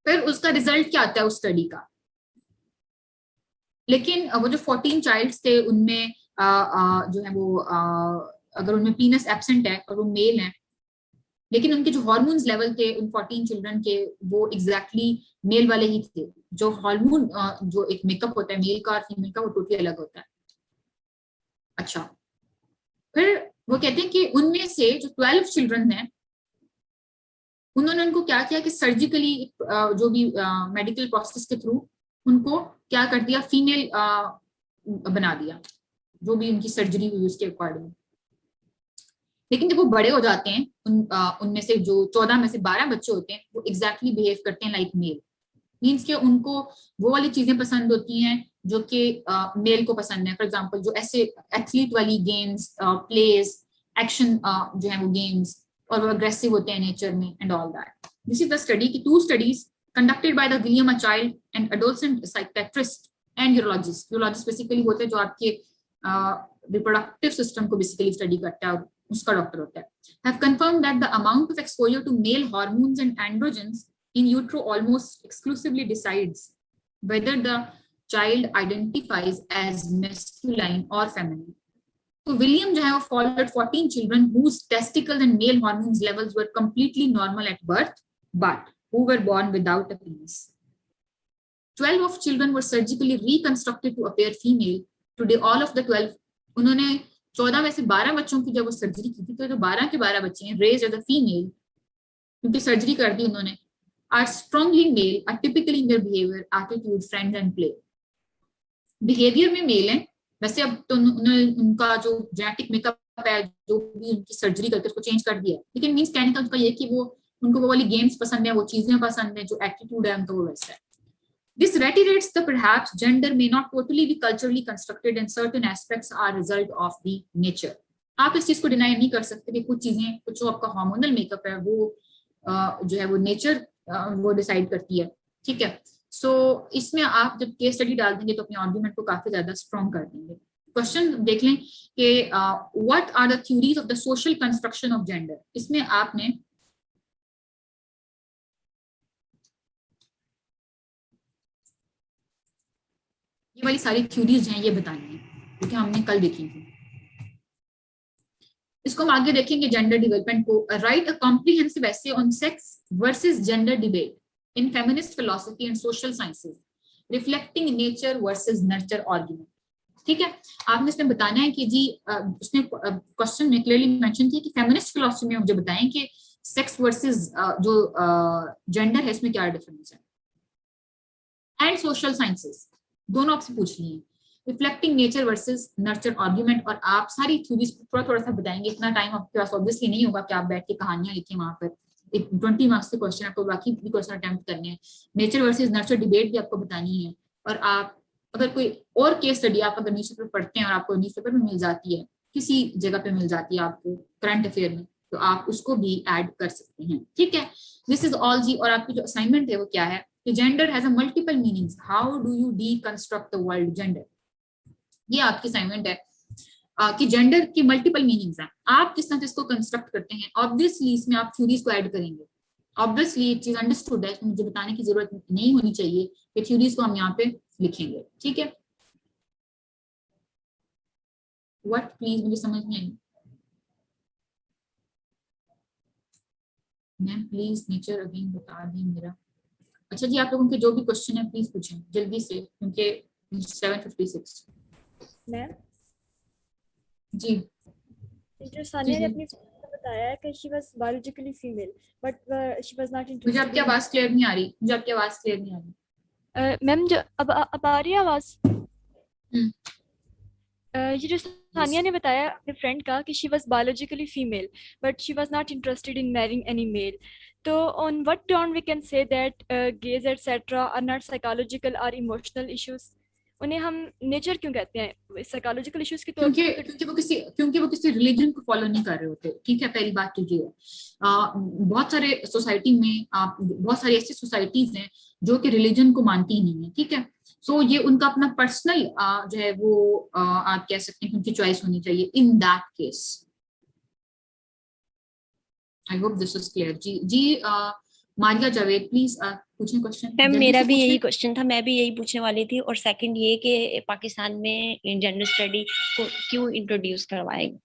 फिर उसका रिजल्ट क्या आता है उस स्टडी का? लेकिन वो जो 14 चाइल्ड्स थे उनमें जो है वो अगर उनमें पीनस एब्सेंट है और वो मेल है, लेकिन उनके जो हार्मोन्स लेवल थे उन 14 चिल्ड्रन के वो एग्जैक्टली मेल वाले ही थे। जो हार्मोन जो एक मेकअप होता है मेल का और फीमेल का वो टोटली अलग होता है। अच्छा, फिर वो कहते हैं कि उनमें से जो 12 चिल्ड्रन हैं उन्होंने उनको क्या किया कि सर्जिकली जो भी मेडिकल प्रोसेस के थ्रू उनको क्या कर दिया, फीमेल बना दिया, जो भी उनकी सर्जरी हुई उसके अकॉर्डिंग। लेकिन जब वो बड़े हो जाते हैं उनमें से जो 14 में से 12 बच्चे होते हैं वो एग्जैक्टली बिहेव करते हैं लाइक मेल। मीन्स कि उनको वो वाली चीजें पसंद होती हैं जो कि मेल को पसंद है। फॉर एग्जांपल जो ऐसे एथलीट वाली गेम्स, प्लेज, एक्शन जो है वो गेम्स, और वो अग्रेसिव होते हैं नेचर में and all that. This is the study की 2 studies conducted by the William a child and adolescent psychiatrist and urologist. Urologist basically होते हैं जो आपके रिप्रोडक्टिव सिस्टम को बेसिकली स्टडी करता है और उसका डॉक्टर होता है। have confirmed that the amount of exposure to male hormones and androgens in utero almost exclusively decides whether the child identifies as masculine or feminine. So William जो है वो followed 14 children whose testicles and male hormones levels were completely normal at birth, but who were born without a penis. 12 of children were surgically reconstructed to appear female. Today all of the 12 उन्होंने 14 में से 12 बच्चों की जब वो surgery की थी तो जो 12 के 12 बच्चे हैं रेज्ड एज अ फीमेल, क्योंकि सर्जरी कर दी उन्होंने, are strongly male, are typically in their behaviour, attitude, friends and play. Behaviour में मेल है वैसे, अब तो उनका जो जेनेटिक मेकअप है जो भी उनकी सर्जरी करके उसको चेंज कर दिया, लेकिन मीन्स कहने का उनका ये कि वो उनको वो वाली गेम्स पसंद है, वो चीजें पसंद है, जो एटीट्यूड है उनका वो वैसा है। This reiterates the perhaps gender may not totally be culturally constructed and certain aspects are result of the nature. आप इस चीज को डिनाई नहीं कर सकते कि कुछ चीजें, कुछ जो आपका हार्मोनल मेकअप है वो जो है वो नेचर वो डिसाइड करती है, ठीक है। सो इसमें आप जब केस स्टडी डाल देंगे तो अपने आर्गुमेंट को काफी ज्यादा स्ट्रॉन्ग कर देंगे। क्वेश्चन देख लें कि what are the theories of the social construction of gender. इसमें आपने ये वाली सारी थ्योरीज हैं ये बतानी है क्योंकि हमने कल देखी थी। इसको हम आगे देखेंगे जेंडर डेवलपमेंट को। Right a comprehensive essay on sex versus gender debate in feminist philosophy and social sciences reflecting nature versus nurture argument. ठीक है, आपने इसमें बताना है कि जी उसने क्वेश्चन में क्लियरली मेंशन किया कि फेमिनिस्ट फिलॉसफी में मुझे बताएं कि सेक्स वर्सेस जो जेंडर है इसमें क्या डिफरेंस है, एंड सोशल साइंसेज दोनों आपसे पूछ लिए, reflecting nature versus nurture argument, और आप सारी थ्योरीज थोड़ा सा बताएंगे। इतना टाइम आपके पास ऑब्वियसली नहीं होगा कि आप बैठ के कहानियां लिखें वहां पर। 20 मार्क्स के क्वेश्चन आपको बाकी भी क्वेश्चन अटेम्प्ट करने हैं। नेचर वर्सेस नर्चर डिबेट भी आपको बतानी है, और आप अगर कोई और केस स्टडी आप अगर न्यूज़पेपर पढ़ते हैं और आपको न्यूज़पेपर में मिल जाती है, किसी जगह पे मिल जाती है आपको करंट अफेयर में, तो आप उसको भी ऐड कर सकते हैं। ठीक है, दिस इज ऑल जी। और आपकी जो असाइनमेंट है वो क्या है कि gender has a multiple meanings, how do you deconstruct the word gender. ये आपकी असाइनमेंट है कि जेंडर की मल्टीपल मीनिंग्स हैं, आप किस तरह से इसको कंस्ट्रक्ट करते हैं। ऑब्वियसली इसमें आप थ्योरीज को ऐड करेंगे। ऑब्वियसली एक चीज अंडरस्टूड है, मुझे बताने की जरूरत नहीं होनी चाहिए कि थ्योरीज को हम यहाँ पे लिखेंगे। ठीक है, व्हाट प्लीज मुझे समझ नहीं आई मैम, प्लीज नेचर अगेन बता दें मेरा। अच्छा जी, आप लोगों के जो भी क्वेश्चन है प्लीज पूछें जल्दी से क्योंकि 7:56। मैम जी, टीचर सानिया ने अपनी बताया है कि she was biologically female but she was not interested. मुझे आपकी आवाज क्लियर नहीं आ रही, मुझे आपकी आवाज क्लियर नहीं आ रही। मैम जो अब आ रही है आवाज। ये जो सानिया ने बताया अपने फ्रेंड का कि she was biologically female but she was not interested in marrying any male, तो on what ground we can say that gays etcetera are not psychological और इमोशनल इश्यूज। उन्हें हम नेचर क्यों कहते हैं, साइकोलॉजिकल इश्यूज के तौर पे? क्योंकि वो किसी रिलीजन को फॉलो नहीं कर रहे होते। ठीक है, पहली बात तो ये है। बहुत सारे सोसाइटी में बहुत सारी ऐसी सोसाइटीज हैं जो कि रिलीजन को मानती ही नहीं है। ठीक है, सो ये उनका अपना पर्सनल जो है वो आप कह सकते हैं कि उनकी चॉइस होनी चाहिए in that case. I hope this is clear जी। मारिया जावेद प्लीज पूछें क्वेश्चन। मैम मेरा भी यही क्वेश्चन था, मैं भी यही पूछने वाली थी। और सेकंड ये कि पाकिस्तान में जेंडर स्टडी को क्यों इंट्रोड्यूस करवाएगा?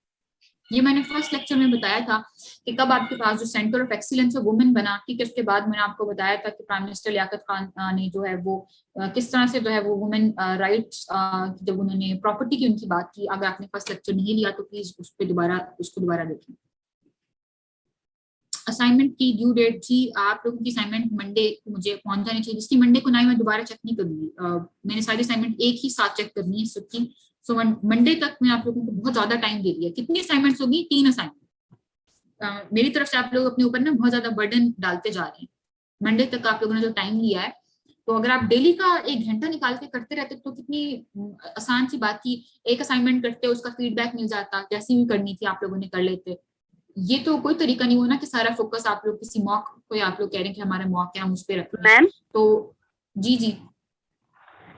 ये मैंने फर्स्ट लेक्चर में बताया था कि कब आपके पास जो centre of excellence of women बना, ठीक है, उसके बाद मैंने आपको बताया था कि प्राइम मिनिस्टर लियाकत खान ने जो है वो किस तरह से जो है वो वुमेन राइट्स जब उन्होंने प्रॉपर्टी की उनकी बात की। अगर आपने फर्स्ट लेक्चर नहीं लिया तो प्लीज उसको दोबारा देखें। असाइनमेंट की ड्यू डेट थी, आप लोगों की असाइनमेंट मंडे को मुझे पहुंच जानी चाहिए, जिसकी मंडे को ना मैं दोबारा चेक नहीं करूंगी। मैंने सारी असाइनमेंट एक ही साथ चेक करनी है सबकी। सो मंडे तक मैं आप लोगों को बहुत ज्यादा टाइम दे दिया। कितनी असाइनमेंट्स होगी? 3 असाइनमेंट। मेरी तरफ से आप लोग अपने ऊपर ना बहुत ज्यादा बर्डन डालते जा रहे हैं। मंडे तक आप लोगों ने जो टाइम लिया है, तो अगर आप डेली का 1 घंटा निकाल के करते रहते तो कितनी आसान सी बात थी। एक असाइनमेंट करते उसका फीडबैक मिल जाता, जैसी भी करनी थी आप लोगों ने कर लेते। ये तो कोई तरीका नहीं हुआ ना कि सारा फोकस आप लोग किसी मॉक को, आप लोग कह रहे हैं कि हमारे मॉक है हम उस पर रख रहे हैं। तो जी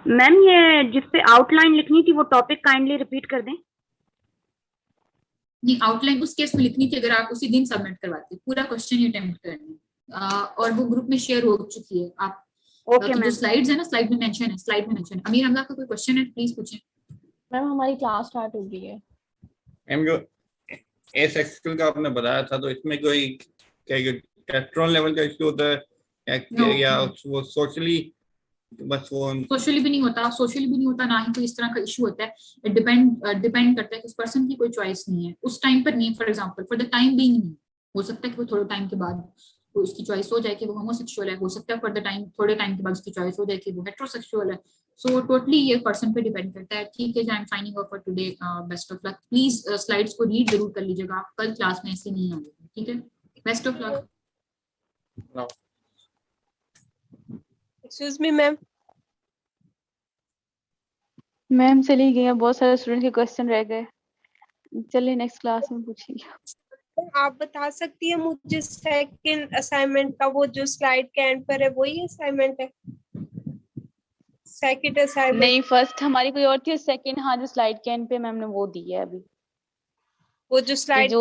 मैम, ये जिसपे आउटलाइन लिखनी थी वो टॉपिक काइंडली रिपीट कर दें। नहीं, आउटलाइन उस केस में लिखनी थी अगर आप उसी दिन सबमिट करवाते। पूरा क्वेश्चन ही अटेम्प्ट करना और वो ग्रुप में शेयर हो चुकी है। आप ओके मैम। जो स्लाइड्स है ना, स्लाइड में मेंशन है। अमीर हमला का कोई क्वेश्चन है प्लीज पूछें। मैम हमारी क्लास स्टार्ट हो गई है। मैम जो ए सेक्शन का आपने बताया था, तो इसमें कोई क्या टेस्टोस्टेरोन लेवल का इश्यू होता है या वो सोशली बस वो सोशली भी नहीं होता, ना ही कोई इस तरह का इशू होता है। डिपेंड करता है कि उस पर्सन की कोई चॉइस नहीं है उस टाइम पर, नहीं for example for the time being नहीं हो सकता है कि वो थोड़े टाइम के बाद उसकी चॉइस हो जाए कि वो होमोसेक्सुअल है, हो सकता है फॉर द टाइम थोड़े टाइम के बाद उसकी चॉइस हो जाए कि वो हेटेरोसेक्सुअल है। सो टोटली ये पर्सन पे डिपेंड करता है। ठीक है, I am signing off for today, best of luck. Please slides को रीड जरूर कर लीजिएगा, आप कल क्लास में ऐसे नहीं आएंगे। ठीक है, best of luck. Excuse me ma'am. Ma'am चली गई हैं, बहुत सारे स्टूडेंट के क्वेश्चन रह गए। चलिए नेक्स्ट क्लास में पूछेंगे। आप बता सकती है मुझे सेकंड असाइनमेंट का वो जो स्लाइड के एंड पर है वही असाइनमेंट है? सेकंड असाइनमेंट नहीं, फर्स्ट हमारी कोई और थी, सेकंड हाँ जो स्लाइड के एंड पे मैम ने वो दी है अभी। वो जो स्लाइड